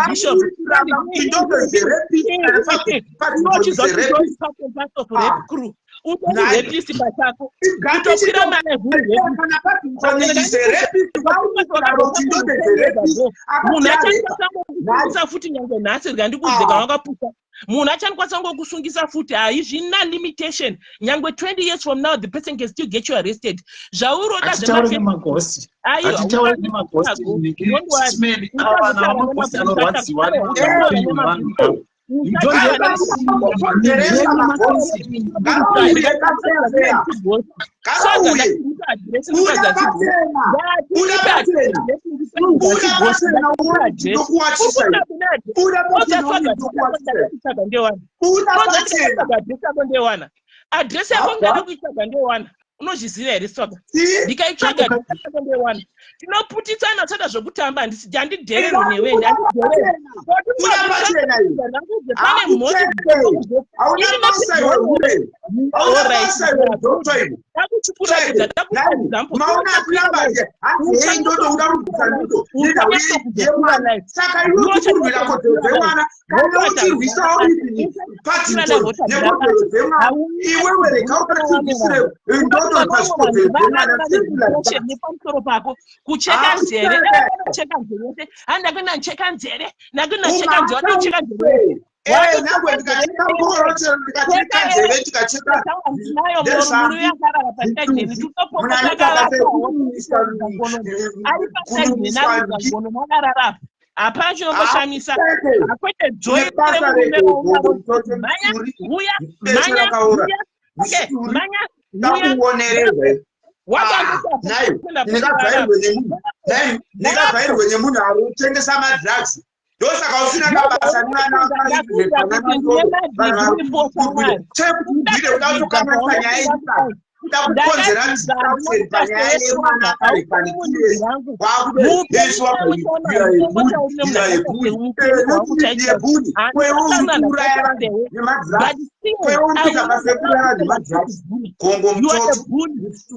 Bishop Ndondo is a rapist. Paddington is a rapist. Rape crew. Utori rapist pachako. Utopira mwana vuri. Paddington is a rapist. Ndondo is a rapist. Munhu achakwanisa futi nyange nhasi rikandikudze kawakapusa. Munhu achakwanisa ngokusungisa futi haizvina limitation. Nyangwe 20 years from now the person can still get you arrested. Zvauroda zvemagosi. Atitaure nemagosi. Smell avana vamagosi anorwadziwa neupenyu hwevanhu. Adresi yako ngada kuitsvaga ndewana. unozviziva here Swaga? Ndikaitsvaga ndikaona tinoputidzana tsada zvokutamba handidhererwi neweni pane mhoti kucheka nzeve cheka nzeve handakuna cheka nzeve nakuna cheka nzeve hapana chinomboshamisisa akwete joyi ndakabvairwe nemunhu ari kutengesa madrugs ndosaka usina kabasa chekuti udatokanasa nyaya ndakukonzera panyaya yemwana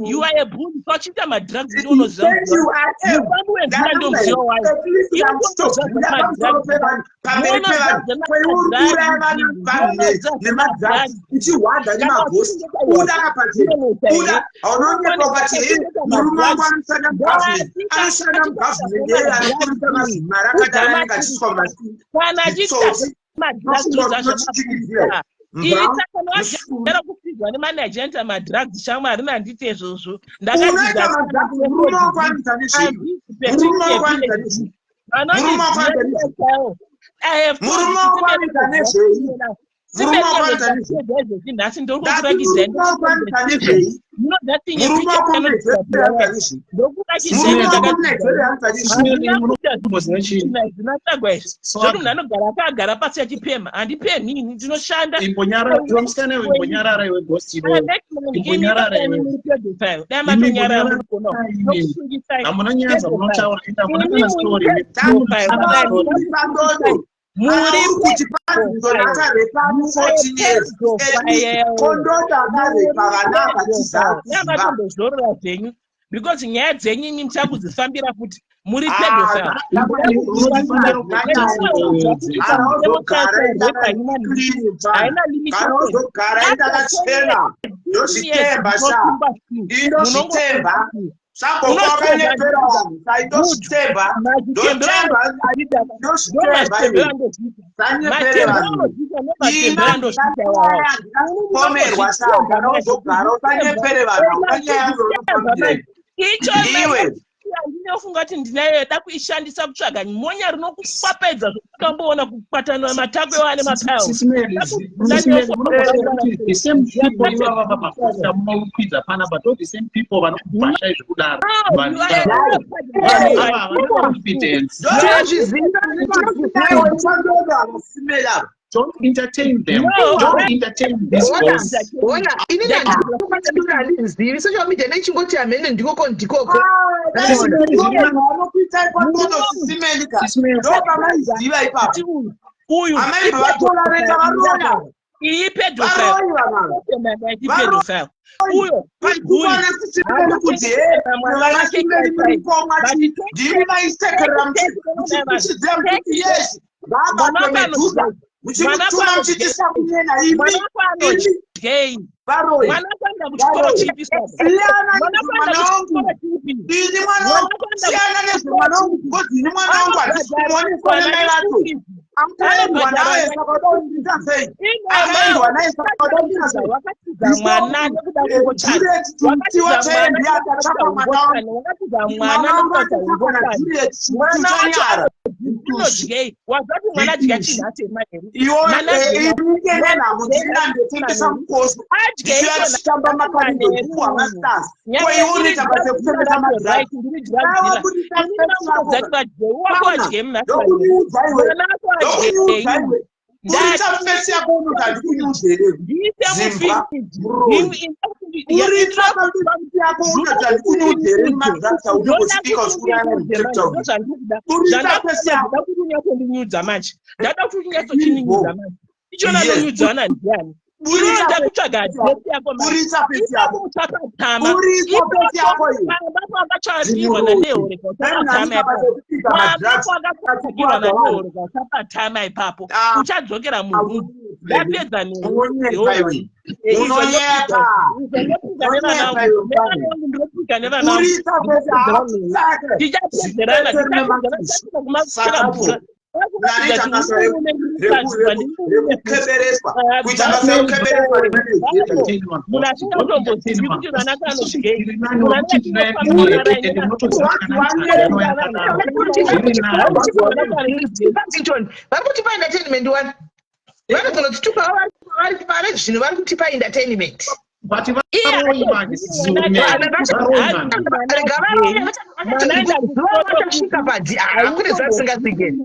You are a bully. Tochita madrugs. Era kusigwa nemanagenta madrugs shamwa arina handiti izvozvo anogara akagara pasi achipema handipemi ndinoshanda because nyaya dzenyu imi muchakudzifambira kuti muri pedophile ndinofunga kuti ndinoda kuishandisa kutsvaga monya rinokupapedza zvokutamboona kukwatana matakwe wane Don't entertain them. Don't entertain this boss. Social media nechingoti amene ndikoko ndikoko. Uyu iyi pedophile. Uyo kundonyudza manje ndada kuti unyatsochininyudza manje ichona anonyudzana ndiani inoda kutsvaga adresi yako akacharirwa naneoreka usapatama ipapo uchadzokera murudzi yapedza ndopika nevanandichapedzerana varikutipa entertainment wani vanogona kutitupa vari zvino vari kutipa entertainment vachasvika padzi kune zvasingasigeni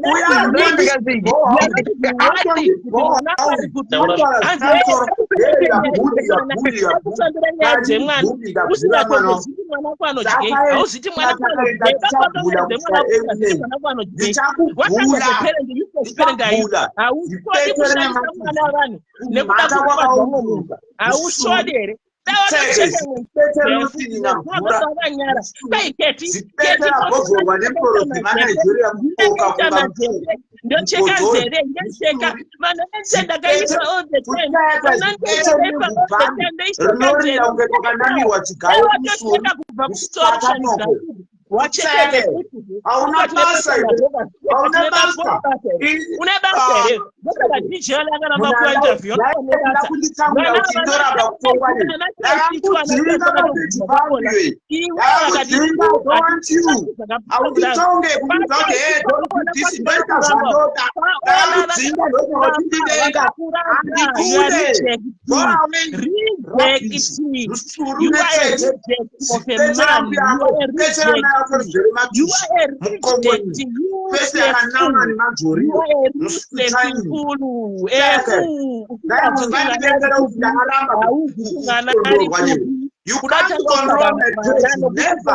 You can't control my dress,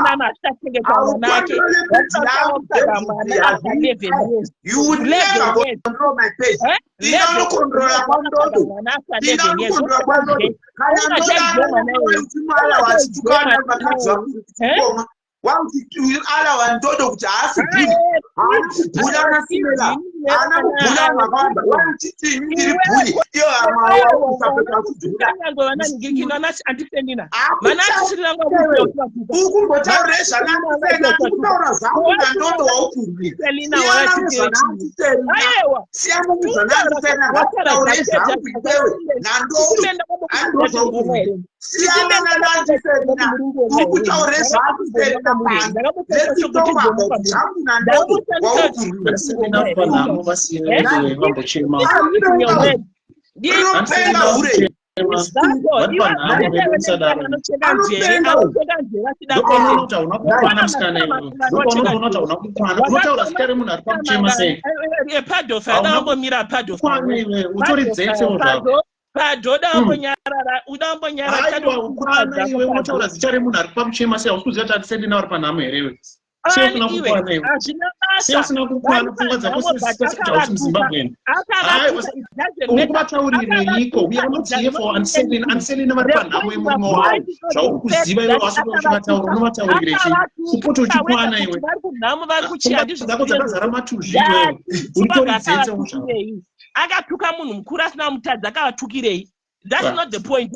never. You would never control my face. Don't control Padoda ambonyarara udambonyara kadokwana iwe unotaura zita remunhu ari pamuchema sei usikuziva kuti atisendi nauri panhamo here seusina kukwana iwe seusina kukwana pfungwa dzako sisikuti hausi muzimbabweni uri kuvatauririko we are not here for unselling vari panhamo yemurume wavo zvauri kuziva iwe wasikuchivataura unovataurire chii kupota uchikwana iwe pfungwa dzako dzakazara matuzvi iwewe uri toridzetse uzvavo akatuka munhu mukuru asina mutadzi akavatukirei. That's not the point.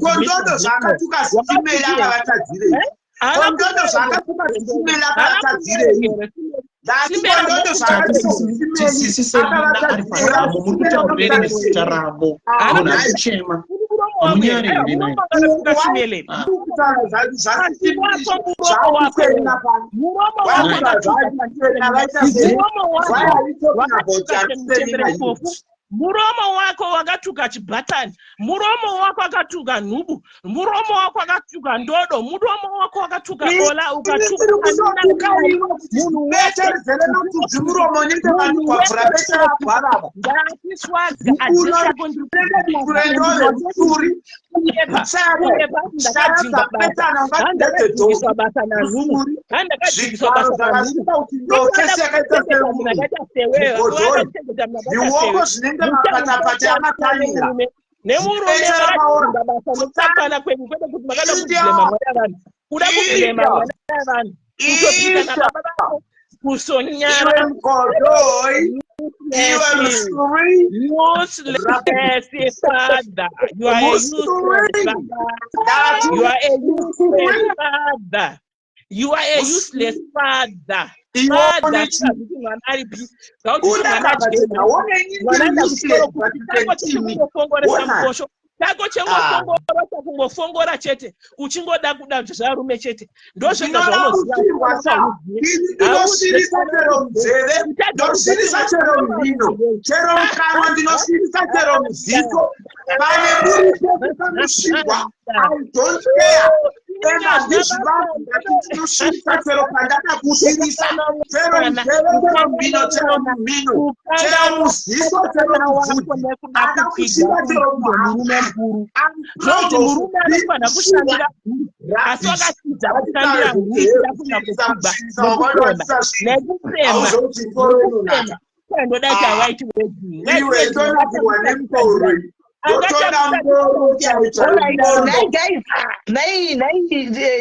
Kondodo zvakatuka zimeli akavatadzirei. Kondodo zvakatuka zimeli akavatadzirei. Muromo wako wakatuka chibhatani, muromo wako wakatuka nhubu, muromo wako wakatuka ndodo, muromo wako wakatuka ola, ukatuka munhu wese muromo nyete vanhu kwavhura besera kwarava ndakiswadza adzisha kondiri handakadzingiswa basa nanhumu handakadzingiswa basa nanhumu nemurume vakadzinga basa nokutakana kwenyu kwete kuti makada kubhurema mwana vanhu kuda kubhurema mwana vanhu kutopika nababa vavo kusonyara useless father. You are a useless father. You are a useless father. You are a useless father. Tako chengofongora chakungofongora chete uchingoda kuda zvarume chete ndozvega zvaunozvinosirisa chero muzeve ndosirisa chero mumino chero mukanwa ndinosirisa chero muziso pane murikumushiwa I don't care ndizvinosirisa chero pandakakusirisa chero muzeve chero mumino chero mumino chero muziso chero mubvudzi akakushiwa chero muhanga Zoti murume anofana kushandira asi wakatidza kushandira nekufema ndoda chawaiti nai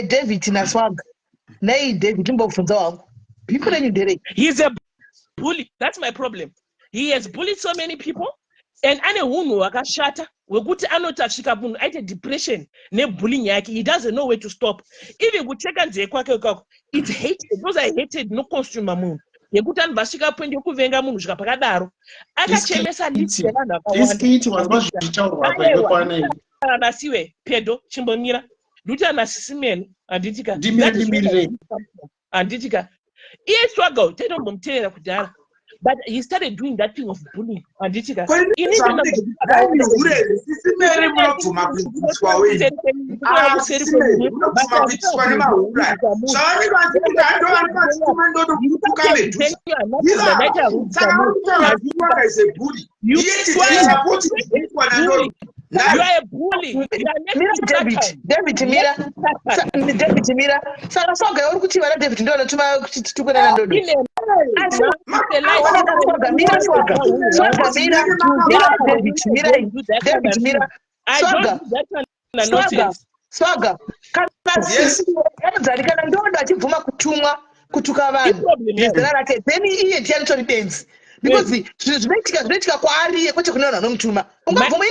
David naswaga nai David imbobvunza wangu people renyu nderei. He's a bully. That's my problem. He has bullied so many people and ane hunhu wakashata wekuti anotasvika munhu aite depression nebullying yake. He doesn't know where to stop. Even kucheka nzeve kwake ikako it's hated because I hated no consumer munhu yekuti anhu vasvika point yokuvenga munhu zvika pakadaro akachemesa list yevanhu vakawanda pedo chimbomira nduti anasisimeni anditika anditika iye struggle taitombomuteerera kudhara. But he started doing that thing of bullying. And it's like, you are a bully. David Mira. Saka soga uri kuti vana David ndo anotuma kuti titukwe na ndodo. David Mira. Soga. Kana ndodo achibvuma kutumwa kutuka vanhu. Nezera rake then iye ndiye dance. Because zvinoitika kwaari kwete kune vanhu vanomutuma. Ungabvuma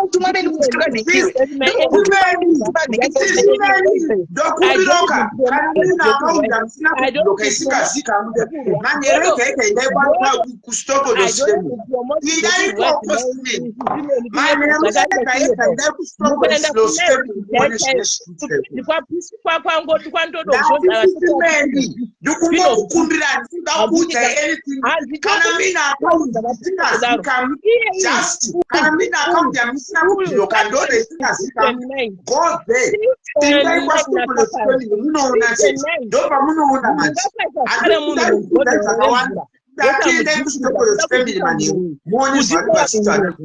kutuma beni kuti tukanikiwe. Ndokubiroka kana akaunda musina kubiroka isikazika manyerekeka indaikwanisa kustopodo system indaiko postman mane musaka yeka ndaikustopodo system kwangoti kwandodo ndikungokukundira ndingakuudza anything kana mina akaunda musingazika just kana mina akaunda musina kubiroka ndodo isikazika go there tindaikwa stopodo system munoona chete ndopa munoona manje andikudaikuda dzakawanda ndakiendai kustopodo system mani muone zvari vachitana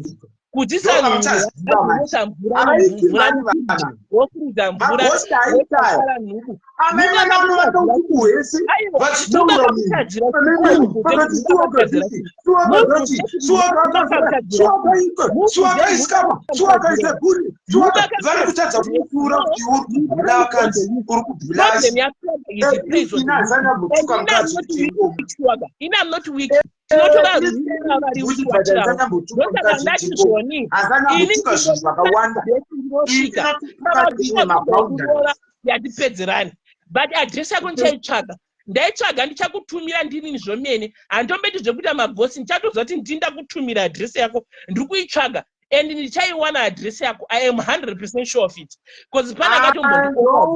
kudisa wokuridza mvura vari kutadza kukura kuti uri kubhula vakadzi uri kubhula yatipedzerani but adresi yako ndichaitsvaga ndaitsvaga ndichakutumira ndinini zvomene handombeti zvekuita mabhosi ndichatodza kuti ndinda kutumira adresi yako ndiri kuitsvaga and ndichaiwana adresi yako. I am 100% sure of it because pana akatomboa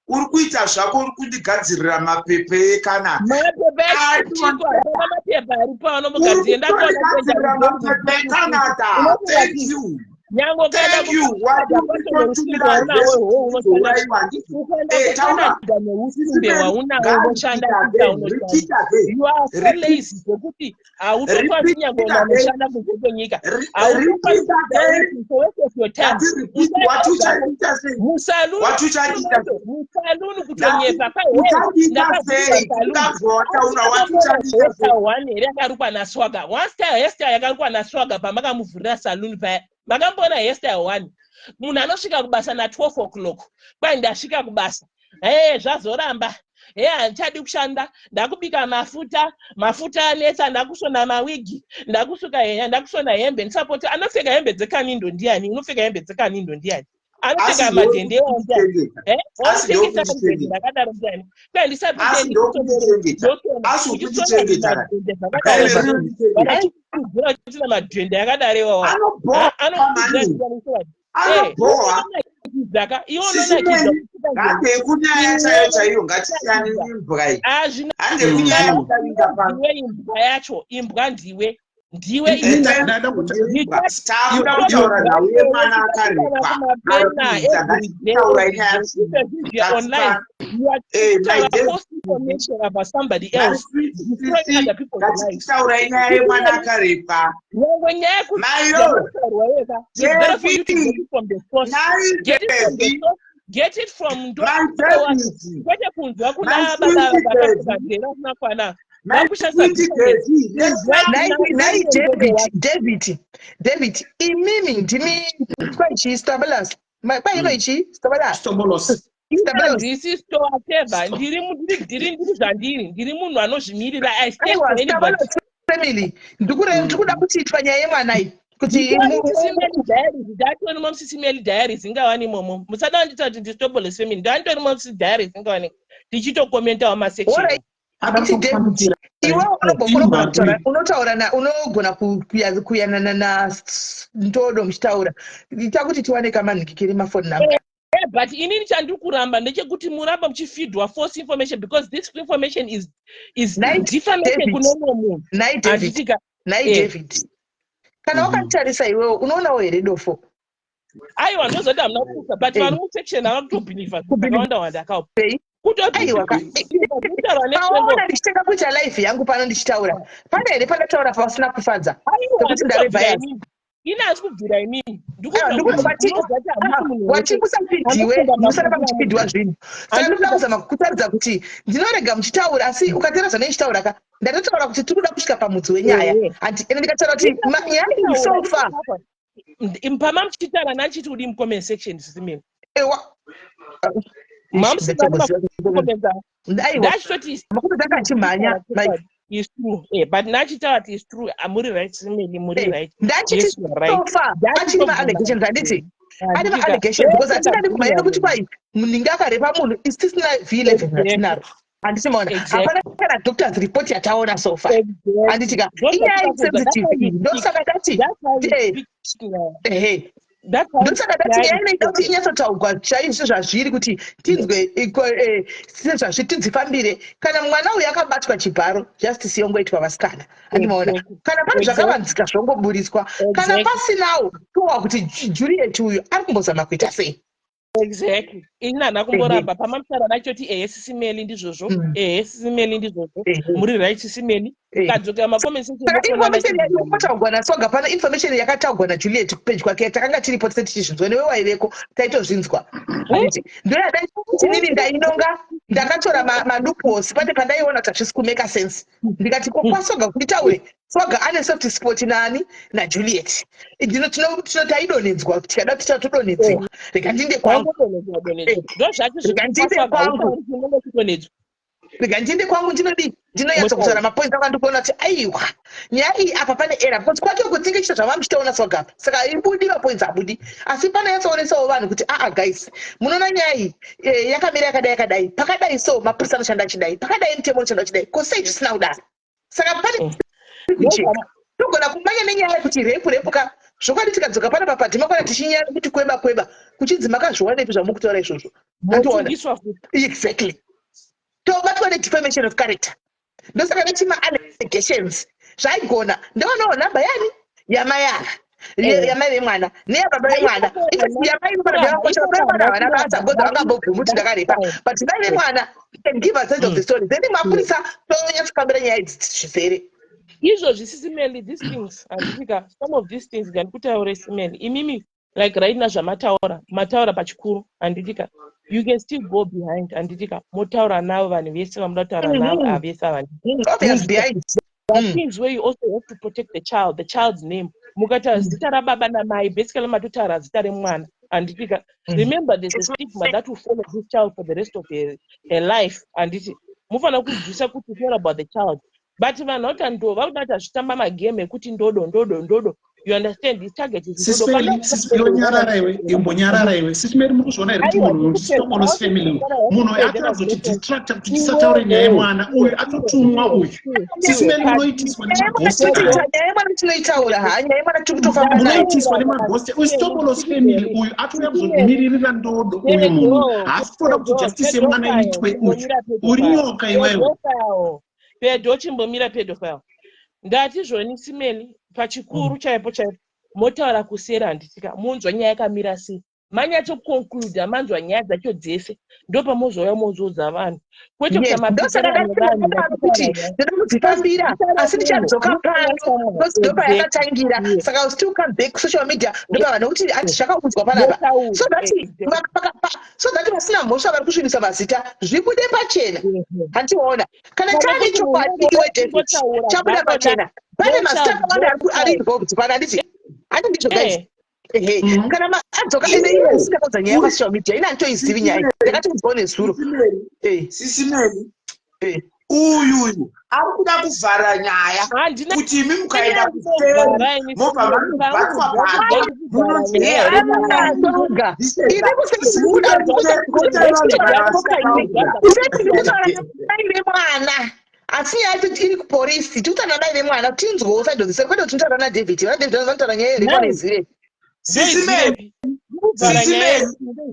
uri kuita zvako uri kundigadzirira mapepe ekanada mapepe aripo anomugadzienda mapepe ekanada. Thank you. nyango kana Thank you. What do you want to unoshanda neusimbe waunawo unoshanda kuita unoshanda. You are so lazy zvekuti hautokwanisi nyange unoshanda kunze kwenyika, hautokwanisi musaluni kutonyepa here yakarukwa naswaga. Once hairstyle yakarukwa naswaga pamakamuvhurira saluni paya, makambona hairstyle 1 munhu anosvika kubasa na12 o'clock kwai ndasvika kubasa zvazoramba handichadi kushanda, ndakubika mafuta anetsa, ndakusona mawigi, ndakusona hembe ndisapoti. Anopfeka hembe dzekanindo ndiani? Unopfeka hembe dzekanindo ndiani? Anopfeka madhende ndiani? Unotengesa madhende ndakadaro ndiani? Kwai ndisapinde tina madhende yakadarewawa imbwa yacho, imbwa ndiwe information about somebody else, destroying other people's lives. Get it from the David, imimi ndimi kwachi Stabalas. Kwachi Stabalas. This is to whatever. Ndiri munhu anozvimirira. I stand for anybody. Family. Ndikuda kuti nyaya yemwana iyi. Kuti ndatoona maMCCML diaries ingawani momo. Musada ndita kuti Distopolis family. Ndatoona maMCCML diaries ingawani. Tichitokomenta wa section. Iwe unogona kuyanana na Ntodo muchitaura. Takuti tiwane kamanhiki kiri mafoni number. But inini chandikuramba ndechekuti muramba muchifeedwa false information, because this information is defamation kunono munhu. David. Kana wakatarisa iwewe unoonawo here dofo? Aiwa ndozoti hamuna kufuka, but vari musection havakutobhilivha vakawanda akawo. Aona ndichitanga kuita life yangu pano ndichitaura. Pane here pandataura pasina kufadza. Kuti ndareva ina kubvira imini watikusapidhiwe musaramba muchipidhiwa zvinhu. Saka ndinoda kuzama kutaridza kuti ndinorega muchitaura, asi ukataura nechitaura ka ndatotaura kuti tiri kuda kusvika pamudzi wenyaya. Ende ndikataura kuti nyaya iyi so far pama muchitaura nachiti udi mucomment section sisimeni is true. But nachitaura is true. Amuri right, simeni muri right. Ndachiti so far achima allegations anditi. Adiva allegations because atikadi kumayenda kuti kwai munhu akarepa munhu isisina V11 natinaro. Andisimaona hapana kana doctor's report yataona so far. Anditika inyaya sensitive ndosaka dati ndosaka dati yainoita kuti inyatsotaurwa chaizvo zvazviri kuti tinzwe tinzifambire. Kana mwana uyu akabatwa chibharo justice yongoitwa vasikana. Andimaona kana pane zvakavanzika zvongoburiswa, kana pasinawo towa kuti Juliet uyu ari kumbozama kuita sei. Exactly. Inana kumboramba pamamusara nachoti sisimeli ndizvozvo sisimeli ndizvozvo muri right sisimeli kadzoka makomenti information naswaga pana information yakataurwa naJuliet kupage kwake takanga tiripo tichizvinzwa newe waiveko taitozvinzwa. Ndoyada kuti nini ndainonga ndakatora maduposi pate pandaiona kuti hazvisi kumeka sense. Ndikati kwaswaga kuti taure swaga ane soft spot nani naJuliet. Tinotaidonedzwa kuti tikada kuti tatodonedzwa. Rega ndinde kwangu ndinonyatsa kutaura mapoints akandikuona kuti aiwa nyaya iyi apa pane era because kwati kudzinge chito zvavamuchitaona swagapa saka ibudi mapoints abudi, asi panonyatsoonetsawo vanhu kuti guys munoona nyaya iyi yakamira yakadai pakadai so mapurisa anoshanda achidai pakadai mutemo unoshanda achidai kosei zvisina kudaro. Saka pane togona kumanya nenyaya yekuti repu ka zvokwadi tikadzoka pana papadhima kwana tichinyanya kuti kweba kuchinzi makazviwanepi zvamukutaura izvozvo. Exactly. Tobatwa nedefamation of character. Ndosaka nechima allegations zvaigona ndoonawo nhamba yani yamayana yamai vemwana neyababa vemwana yamai vemwana yakosha vemwana vana basa because vakambobvuma kuti ndakarepa but mai vemwana can give a sense of the story then mapurisa tonyatsikambira nyaya idzi zvisere izvozvi sisimeli these things andika some of these things ndikutaure simeli imimi like right now mataura pachikuru anditika you can still go behind anditika motaura navo vanhu vese vamuda kutaura navo avese things where you also have to protect the child's name mukataura zita rababa namai basically matotaura zita remwana anditika remember there's a stigma that will follow this child for the rest of her life anditi mufanira kuzivisa kuti it's not about the child but vanhu vakando vakuda kuti azvitamba magame ekuti ndodo you understand this target is nyarara iwe imbonyarara iwe sisimeri mukuzviona here kuti munhu sitomonos family munhu atozoti distracta kuti tisataure nyaya yemwana uyu atotumwa uyu sisimeri munoitiswa munoitiswa nemabhoste uyu sitomonos family uyu atouya kuzomiririra ndodo uyu munhu haasi kutoda kuti justice yemwana iitwe uyu uri nyoka iwewe pedo chimbomira pedophile ndati zvoni simeli pachikuru chaipo motaura kusera anditika munzwa nyaya yakamira sei manyacho conclude manzwa nyaya dzacho dzese ndo pamozouya mozoudza vanhu kwete kuti kuti ndinokudzifambira asi ndichadzoka pano because ndo payakatangira saka still come back social media ndo pavanhu kuti ati zvakaudzwa panapa so that vasina mhosva vari kusvinisa mazita zvibude pachena handiona kana tani chokwadi iwe David chabuda pachena pane mazita akawanda ari involved pana handiti handi ndizvo guys kana adzoka ine isikakodza nyaya pasocial media ina nditoizivi nyaya ndakati mudzwa nezuro sisimeli uyu ari kuda kuvhara nyaya kuti imi mukaenda kufera mobva mabatwa mwana asi nyaya iri kuporisi tikutaura nai vemwana tinzwewo saidhoziseri kwete kuti tinotaura naDavid vanaDavid vanotaura nyaya here ikonezire sisimeli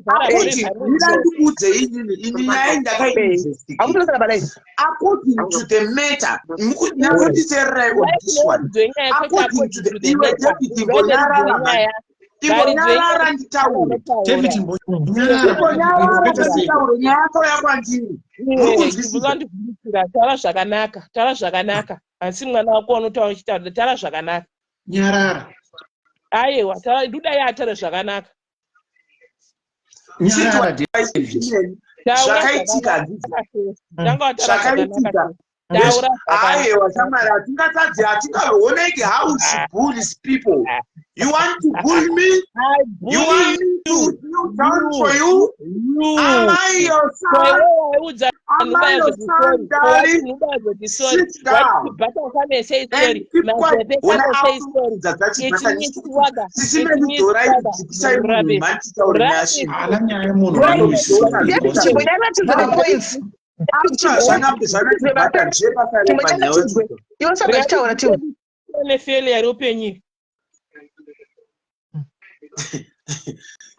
akuti ndandibudze ini nyaya ndakainvestigate according to the matter mukunyatsotiserera on this one according to the iwe David imbonyarara nditaure David imbonyarara nditaure nyaya yako yakwandiri taura zvakanaka asi mwana wako unotaura uchitaura taura zvakanaka nyarara aiwa duda yataura zvakanaka zvakaitika aiwa shamwari hatingatadzi hatingaoneke how she bullies people. You want to bully me? You want me to kneel down for you? Am I your son? Am I your son, darling? Sit down and keep quiet. When I ask you that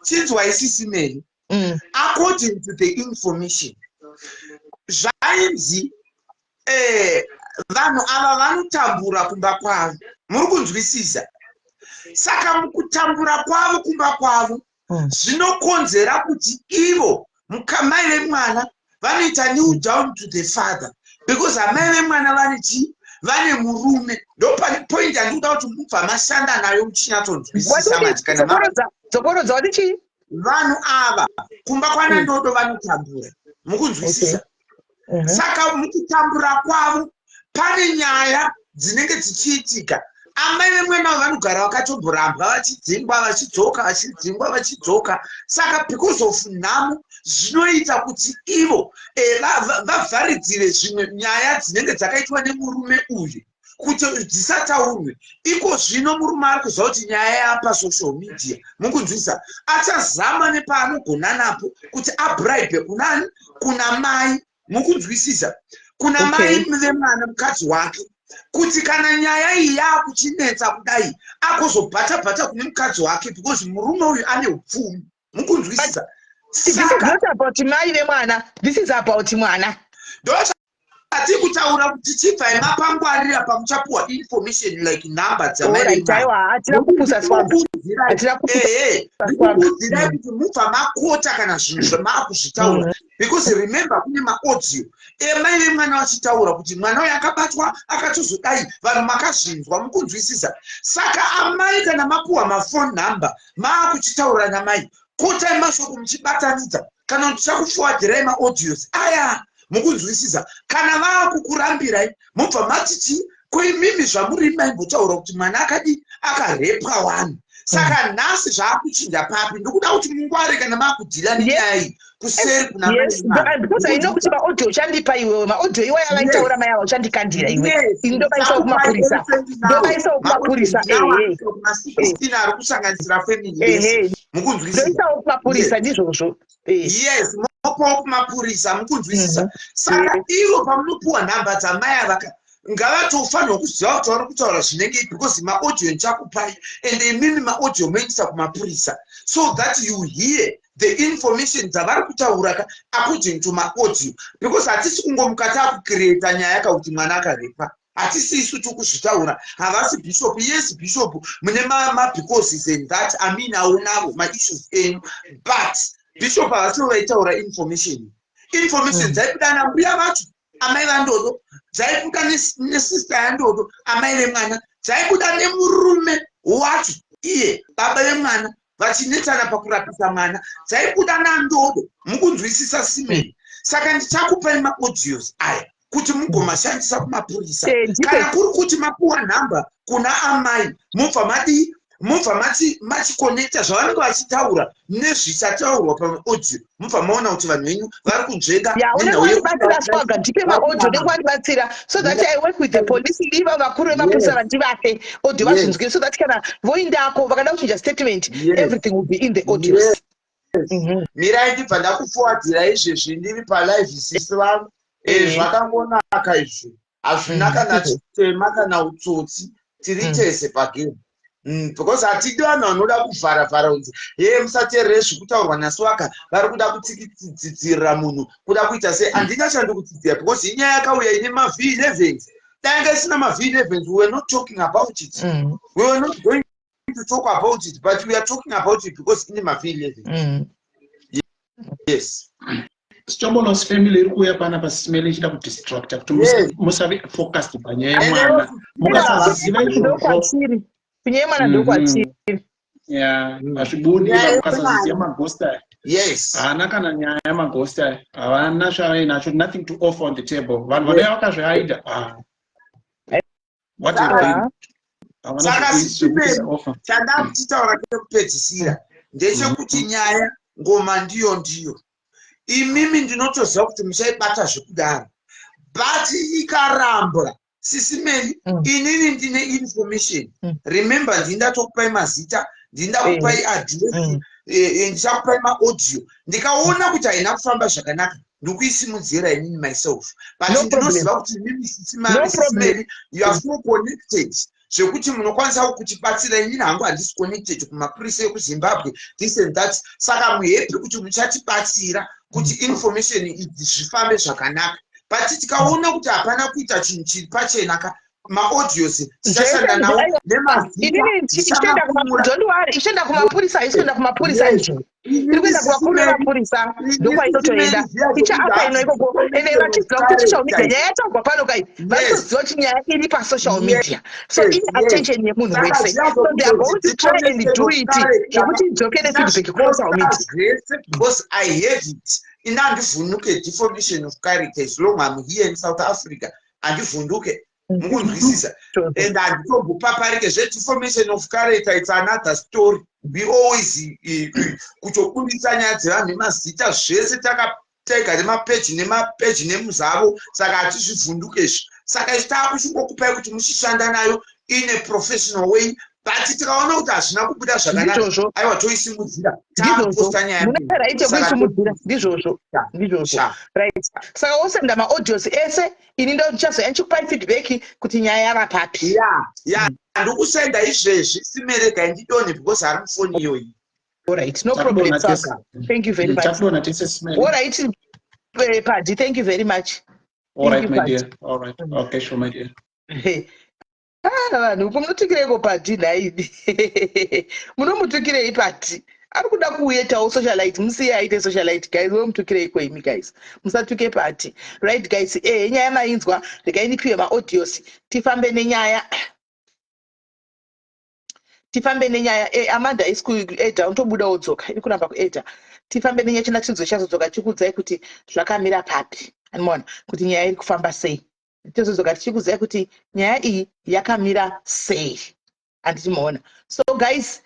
since why sisimeli according to the information zvainzi vanhu ava vanotambura kumba kwavo muri kunzwisisa saka mukutambura kwavo kumba kwavo zvinokonzera kuti ivo mukamai vemwana vanoita kneel down to the father because amai vemwana vane murume ndo pane point andikuda kuti mubva mashanda nayo muchinyatsonzwisisa dzokorodza wati chii vanhu ava kumba kwana ndodo vanotambura mukunzwisisa saka mukutambura kwavo pane nyaya dzinenge dzichiitika amai vemwana avo vanogara vakatomboramba vachidzingwa vachidzoka vachidzingwa vachidzoka saka because of nhamo zvinoita kuti ivo vavharidzire zvimwe nyaya dzinenge dzakaitwa nemurume uyu kuti dzisataurwe iko zvino murume ari kuziva kuti nyaya yapasocial media mukunzwisa achazama nepaanogona napo kuti abribe kunani kuna mai mukunzwisisa kuna mai vemwana mukadzi wake kuti kana nyaya iyi yakuchinetsa kudai akozobhata kune mukadzi wake because murume uyu ane upfumi mukunzwisisa This is not about mai vemwana, this is about mwana. ati kutaura kuti chibvai mapangwarira pamuchapuwa information like number Alright, aiwa, hatina kupusa swamp. Hatina kupusa ndikukuudzirai kuti mubva makota kana zvinhu zvamakuzvitaura because remember kune maaudio emai vemwana vachitaura kuti mwana uyu akabatwa akatozodai vanhu makazvinzwa mukunzwisisa. Saka amai kana mapuwa mafone number maakuchitaura namai kotai mashoko muchibatanidza kana kuti chakufuwadhirai maaudios aya mukunzwisisa. Kana vakukurambirai mubva matiti koimimi zvamuri maimbotaura kuti mwana akadi akarepwa wani. Saka nhasi zvaakuchinja papi ndikuda kuti mungware kana makudhila nenyaya iyi kuseri kuna because I know kuti maaudio uchandipa iwewe maaudio iwe yavaitaura mai ava uchandikandira iwe ndobaisa kumapurisa ari kusanganisira family mukunzwisisa ndoisa kumapurisa ndizvozvo yes mopawo kumapurisa mukunzwisisa. Saka ivo pamunopuwa nhamba dzamai avaka ngavatofanirwa kuziva kuti vari kutaura zvinenge because maaudio ndichakupai and imimi maaudio moendesa kumapurisa so that you hear the information dzavari kutaura according to maaudio because hatisi kungomuka takucreata nyaya yakakuti mwana akarepa. Hatisi isu tukuzvitaura havasi bishop. Yes bishop mune mabecauses and that aminawo navo maissues enyu but bishop havasi vaitaura information dzaibuda nambuya vacho amai vandodo dzaibuda nesista yandodo amai vemwana dzaibuda nemurume wacho iye baba vemwana vachinetana pakurapisa mwana dzaibuda nandodo mukunzwisisa simeni. Saka ndichakupai maaudios aya kuti mugomashandisa kumapurisa kana kuri kuti mapuwa nhamba kuna amai mubva machikonekta zvavanenge vachitaura nezvichataurwa pamaaudio mubva maona kuti vanhu venyu vari kunzvenga unengowandibatsira swaga ndipe maaudio nengowandibatsira so that I work with the police liva vakuru vemapurisa vandivake audio vazvinzwire so that kana voindako vakada kuchinja statement everything will be in the audios. Mirai ndibva ndakufuwadzira izvezvi ndiri palive sisi vangu zvakangonaka izvi hazvina kana chitema kana utsotsi tiri tese pagame because hatidi vanhu vanoda kuvhara unzi musateerere zvikutaurwa naswaka vari kuda kutsidzirira munhu kuda kuita sei. Handingachandi kutsidzira because inyaya yakauya ine mavh11 danga isina mavh11 we were not talking about it. We were not going to talk about it but we are talking about it because ine mavh11 yes. Sichombono family iri kuuya pana pasimele ichida kudistracta kuti musave focused panyaya yemwana mukasaziva izvozvo kunyaya yemwana ndokwatiri hazvibudi mukasaziva magosta haana kana nyaya yamagosta havana zvavainacho nothing to offer on the table vanhu vanouya vakazviaida saka chanda kuchitaura kekupedzisira ndechekuti nyaya ngoma ndiyo imimi ndinotoziva kuti muchaibata zvekudaro but ikarambwa sisimeni inini ndine information remember ndindatokupai mazita ndindakupai address ndichakupai maaudio ndikaona kuti haina kufamba zvakanaka ndikuisimudzira inini myself but ndinoziva kuti mimi sisimeni you are so connected zvekuti munokwanisa kutibatsira. inini hangu handisi connected kumapurisa ekuzimbabwe this and that saka muhappy kuti muchatibatsira kuti information idzi zvifambe zvakanaka but tikaona kuti hapana kuita chinhu chiri pachenaka maaudios tichashanda nawo ichienda kumapurisa haisienda kumapurisa nje iri kuenda kuvakuru vemapurisa ndokwainotoenda tichaapa ino ikoko ende vachiziva kuti social media nyaya yataurwa pano kai varikuziva kuti nyaya iri pasocial media so ine attention yemunhu wese so they are going to try and do it zvokuti idzoke nefeedback kusocial media because I have it ina handivhunduke deformation of character as long I'm here in South Africa handivhunduke mukunzwisisa and handitombopaparike zvedeformation of character it's another story. We always kutobudisa nyaya dzevanhu nemazita zvese takatega nemapeji nemuzavo saka hatizvivhundukezvi saka ichi taakuchingokupai kuti muchishanda nayo in a professional way but tikaona kuti hazvina kubuda zvakanaka aiwa toisimudzira taakuposta nyaya ndizvozvo right. Saka wosenda maaudios ese ini ndo ndichazoya ndichikupai feedback kuti nyaya yava papi ndikusenda izvezvi simerega ndidone because hari mufoni iyoyi. Alright, no problem. Thank you very much. Alright, Paddy, thank you very much. All right, my But- dear. All right. Okay, sure, my dear. Vanhu munotukirei pati naidi munomutukirei pati ari kuda kuitawo socialite musiye aite socialite guys wemutukirei kweimi guys musatuke pati right guys nyaya mainzwa regai ndipiwe maaudios tifambe nenyaya amanda isi kuedha unotobuda wodzoka iri kuramba kuedha tifambe nenyaya china chinzwe chazodzoka chikuudzai kuti zvakamira papi animona kuti nyaya iri kufamba sei tozodzoka tichikuudzai kuti nyaya iyi yakamira sei handichimaona so guys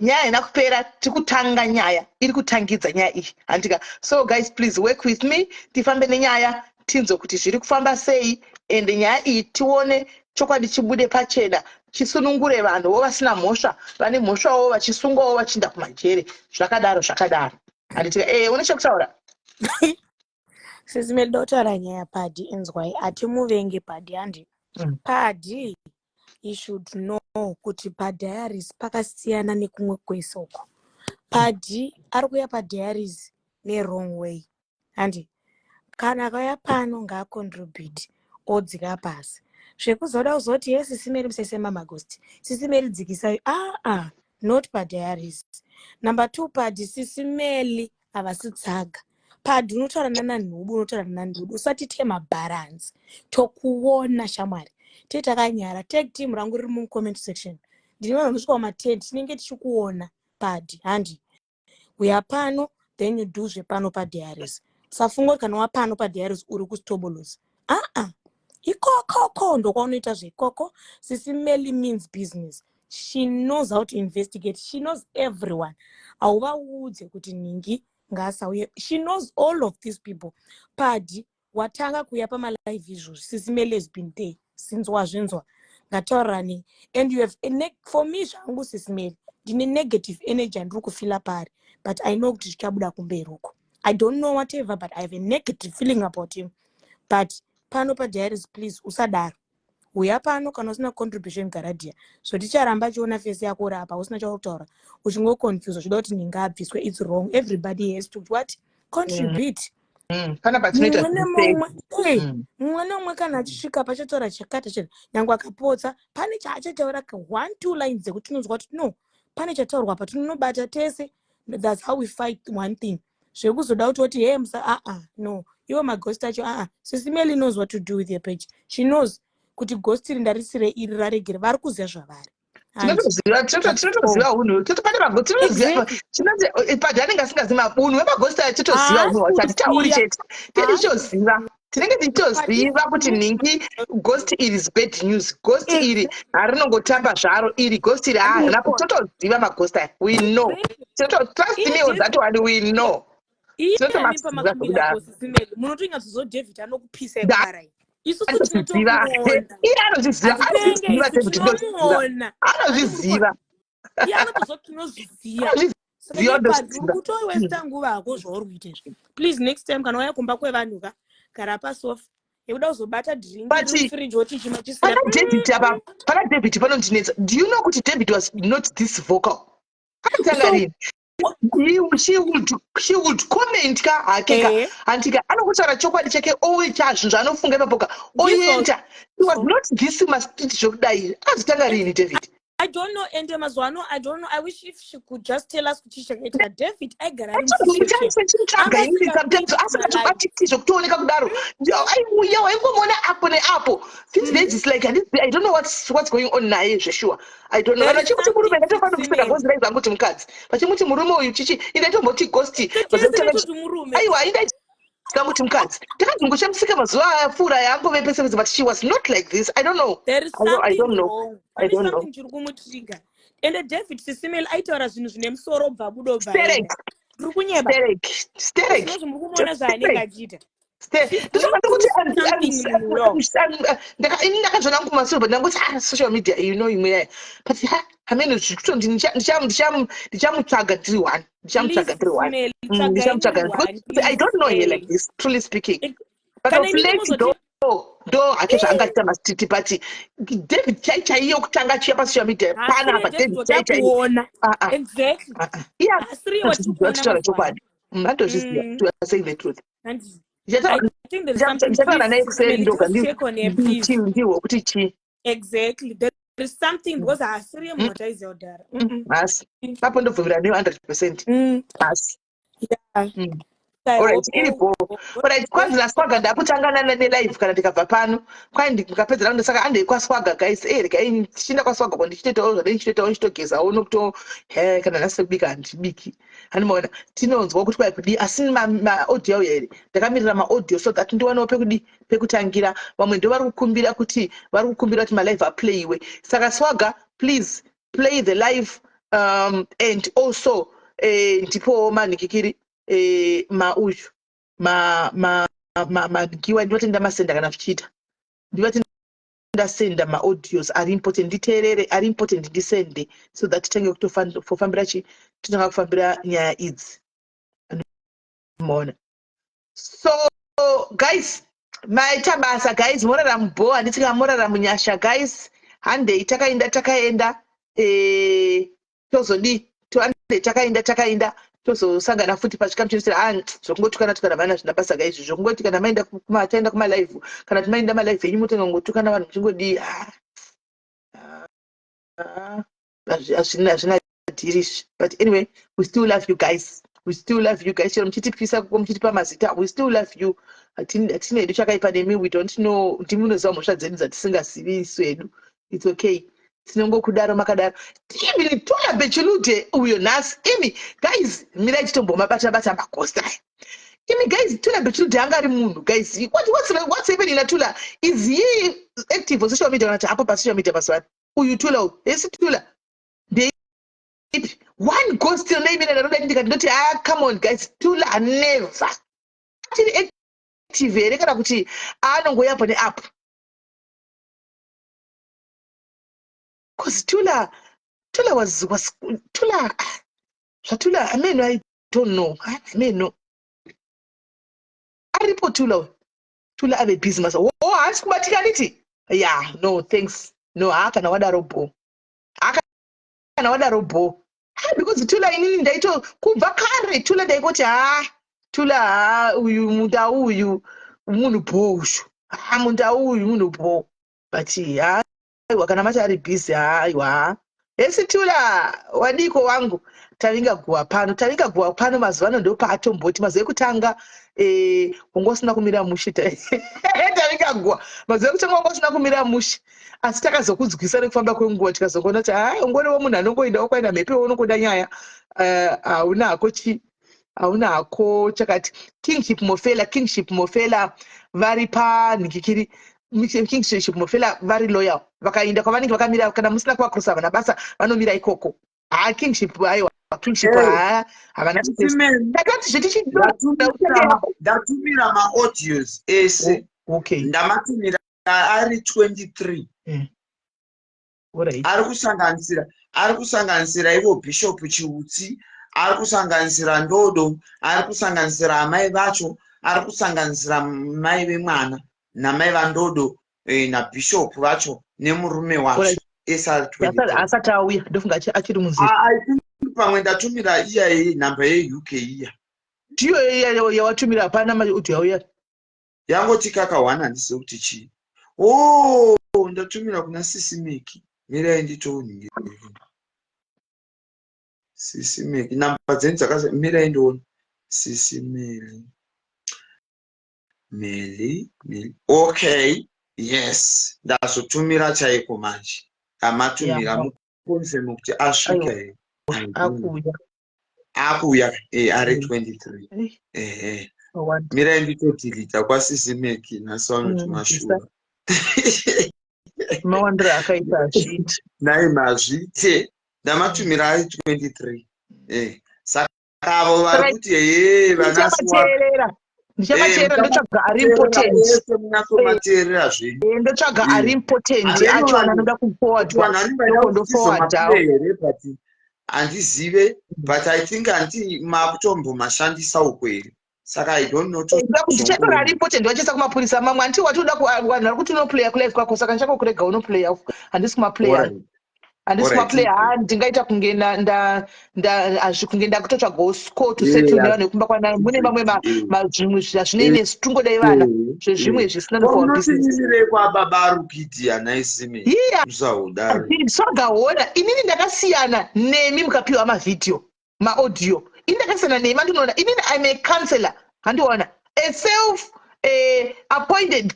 nyaya haina kupera tikutanga nyaya iri kutangidza nyaya iyi handika so guys please work with me tifambe nenyaya tinzwe kuti zviri kufamba sei ende nyaya iyi tione chokwadi chibude pachena chisunungure vanhuwo vasina mhosva vane mhosvawo vachisungwawo vachiinda kumajere zvakadaro handitika une chekutaura sisi medu kutaura nyaya padhi inzwai hatimuvenge padhi handi padhi you should know kuti padiaries pakasiyana nekumwe kwese uko padhi ari kuuya padiaries newrong way handi kana akauya pano ngaacontribute odzika pasi zvekuzoda kuzoti yesisimeri musesema magosti sisimeri dzikisai not padiaries. Number 2 padhi sisimeli havasi tsaga padhi unotaurana nanhubu unotaurana nandudu usati tema balance tokuona shamwari tetakanyara tag team rangu riri mucomment section ndine vanhu vanosvika kuma10 tinenge tichikuona padhi handi uya pano then you do zvepano padiaries safunga kana wapano padiaries uri kustoboloza ikoko ndokwaunoita zveikoko sisimeli means business. She knows how to investigate. She knows everyone. Auvaudze kuti ningi ngasauye. She knows all of these people. Padhi watanga kuya pamalive visuals. Sisimeli has been there since wazvinzwa. Ngataurani. And you have for me zvangu sisimeli ndine negative energy and rukufila pari. But I know kuti zvichabuda kumberi uko. I don't know whatever, but I have a negative feeling about him. But pano padiaries, please usadaro. Uya pano kana usina contribution garadia so ticharamba chiona face yako rapa usina chautaura uchingo confuse zvida kuti ninga abviswe it's wrong. Everybody has to what contribute. Kana patinoita mumwe nomwe kana achisvika pachataura chakata chena nyangwe akapotsa pane chaachataura 1-2 lines dzekuti tinonzwa kuti no pane chataurwa pa tinobata tese. That's how we fight one thing. Zvekuzoda kuti hey musa no iwo maghost acho sisimeli knows what to do with your page. She knows kuti ghost rindarisire iri raregere vari kuziva zvavari tinotoziva unhu totopane magosti tinoziva chinonzi padhi anenge asingaziva unhu wemagosti aya titoziva unhu wacho hatitauri chete tichitoziva tinenge tichitoziva kuti ningi ghost iri is bad news ghost iri harinongotamba zvaro iri ghost iri harinapo totoziva magosti aya we know trust me on that one we know munotoinga zozo David anokupisai kwarai isusu tinotinomuona anozviziva iye anotozotinoziziva kutoiwesta nguva yako zvauri kuita izvi. Please next time kana waya kumba kwevanhu gara pasofa yekuda kuzobata drinkfridge woti chimachisira pana David panondinetsa. Do you know kuti David was not this vocal? Akatanga rini? She would comment ka hake antika anokutaura chokwadi chake oita zvinhu zvaanofunga ipapoka oenda. He was not this mastiti zvokudai. Akazotanga rini David? I don't know. And Mazwano, I don't know. I wish if she could just tell us what she said. David, I got it. I don't know what's going on now. Sure, I don't know. Kamuti mukadzi takadzongoshamsika mazuva apfuura yangove but she was not like this. I don't know. There is something wrong. I don't know. And David sisimeli aitaura zvinhu zvine musoro bva budo bva enda uri kunyeba zvinozvomukumuona zvaanenge achiita ndakazvona kumasoro but ndangoti social media you know imwe yayo but hamene zvikutondi ndichamutsvaga tiri one I don't know here like this truly speaking but of late ndo hacho zvaangaita masititi pati David chaichaiyo kutanga chiya pasocial media panapa David chaichaiona exactly chokwadi handozviziva to say the truth think there's something. Please, just check on her, please. Exactly. There is something because I see him what is your dad. Yes. Papa ndo vumira ni 100%. Yes. Yeah. Alright, iripo. Alright, kwanza na swaga ndakutangana ne live kana ndikabva pano. Kwani ndikapedza raundi saka ande kwa swaga guys. Regai chinda kwa swaga kondichitotawo zvadinchitotawo nchitogeza nokuto kana nasebika handibiki. Hanimona tinonzwa kuti kwai kudi asi ma audio here. Ndakamirira ma audio so that ndiwanewo pekutangira. Vamwe ndo vari kukumbira kuti ma live aplayiwe. Saka swaga please play the live and also ndipo manikikiri uyu giwa ndinotenda masenda kana zvichiita ndinotenda senda maaudios ari important nditeerere ari important ndisende so that titange kutofambira totanga kufambira nyaya idzi mona. So guys maita basa guys morara mubho handitsika morara munyasha guys handei takaenda tozodi takaenda tozosangana futi pachikamu chinosira zvokungotukana tukana vana zvina basa gaizvo zvokungoti kana maenda taenda kumalive kana timaenda malive enyu motenga ngotukana vanhu muchingodi hazvina dhirishi. But anyway, we still love you guys. Chero muchitipisa kuko muchitipa mazita, we still love you. Hatina hedu chakaipa nemi, we don't know ndimunoziva mhosva dzenyu dzatisingazivi isu hedu. It's okay. Tinongokudaro makadaro. Even tola bechilude uyo nhasi. Imi guys, mirai chitombomabata makosta. Imi guys, tola bechilude angari munhu guys. What's even in Tula? Is he active on social media kana apo pa social media paswani? Uyu Tula, yes Tula. One ghost name in another ndikati come on guys, Tula never. Actually active ere kana kuti anongoya pane app. Because Tula was Tula. I mean, I don't know. I mean, no. I report Tula have a business. Oh, ask materiality. Yeah, no, thanks. No, I can order robo. Because Tula in Daito Kubakari, Tula they go to Tula muda uyu munubush. Muda uyu munubo. But yeah. Wakana macha ari busy aiwa esi Tula wadiko wangu tavinga guwa pano mazuvano ndo patomboti mazuva ekutanga ungosina kumira mushi tavinga guwa mazuva ekutanga ungosina kumira mushi asi takazokudzwisa nekufamba kwenguva tikazogona kuti ungoriwo munhu anongoendawo kwaina mhepo unongoda nyaya haunako chakati kingship mofela vari panikikiri kingship mofela vari loyal vakaenda kwavanenge vakamira kana musina kuvakurusa vana basa vanomira ikoko kingship aiwa kingship havana ndatumira maaudios ese ndamatumira ari 23 ari kusanganisira ivo bishop Chiutsi, ari kusanganisira Ndodo, ari kusanganisira amai vacho, ari kusanganisira mai vemwana namai vandodo nabhishop vacho nemurume wacho asati auya ndofunga achiri munzira. Pamwe ndatumira iya nhamba yeuk iya ndiyo yawatumira hapana kuti auya yangoti kaka1 handisi kuti chii ndatumira kuna Sisimeki. Mirai nditooni Sisimeki nhamba dzenyu dzakasa mirai ndioni Sisimeli Meli. Okay, yes. Ndazotumira chaiko manje. Amatumira mukonfirm kuti asvika here. Akuya ari 23. Mirai nditodelita kwaSisimeki nasono tumashura. Mawandira akaita ashiti. Nai mazvite. Ndamatumira ari 23. Saka avo vari kuti vanaswa ndichamateerera ndotsvaga ari ndotsvaga ari important acho anoda kuforwardwa ndoforwardawo handizive but I think anti makutombomashandisa ukweri saka I don't know ndichatora ari important wachiisa kumapurisa mamwe anti watoda vanhu vari kuti unoplaya kulive kwako saka ndichakokurega unoplaya handisi kumaplaya handisi maplayer ndingaita kunge kunge ndakutotsva gosco to settle nevanhu vekumba kwanai mune mamwe zvimwe zvazvinei nesu tungodai vana zvezvimwe zvisina nokunotinimire kwababa arukiti anaisime musaudare sogaona inini ndakasiyana nemi mukapiwa mavhidhiyo maaudio ini ndakasiyana nemi andinoona inini I'm a counselor handiona a self appointed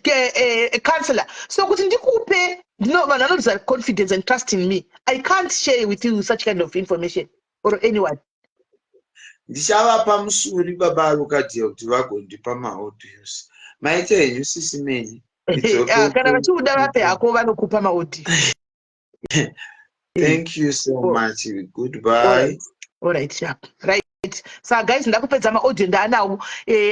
counselor so kuti ndikupe vanhu vanodza confidence and trust in me. I can't share with you such kind of information or anyone. Ndichavapa musuri baba arukadhiya kuti vagondipa maaudios maita henyu sisi menyu kana vachiuda vape hako vanokupa maaudio. Thank you so much. Goodbye. All right, sharp. Right. So guys, ndakupedza maaudio ndaanawo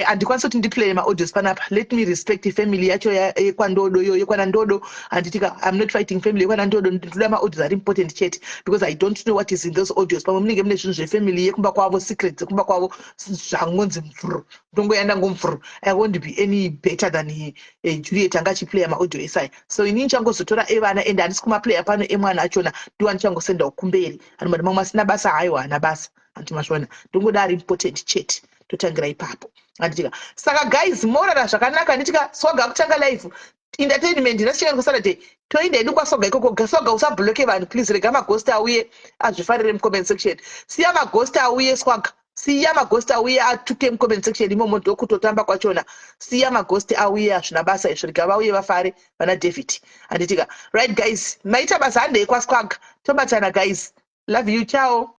andikwanisi kuti ndiplay maaudios panapa. Let me respect family yacho yekwandodo yekwanandodo anditika I'm not fighting family yekwanandodo ndoda maaudios are important chat because I don't know what is in those audios. Pamwe munenge mune zvinhu zvefamily yekumba kwavo secrets yekumba kwavo zvangonzi mvuru ndongoenda ngomvuru. I won't be any better than Juliet angachiplaya maaudio esai. So inini changozotora evana and handisi kumaplaya pano emwana achona ndiwani changosendawo kumberi ani mwana mamwe asina basa hayo hana basa antimashona ndongoda ari important chat totangira ipapo anditika saka guys morara zvakanaka nditika soga kutanga live entertainment ndinasichana kusaturday toenda edu kwasoga ikoko soga usabloke vanhu please rega maghost auye azvifarire mucomment section siya maghost auye swaga siya maghost auye atuke mucomment section imomo ndokutotamba kwachona siya maghost auye hazvina basa izvo rega vauye vafare vana David anditika right guys maita basa handei kwaswaga tobatana guys love you ciao.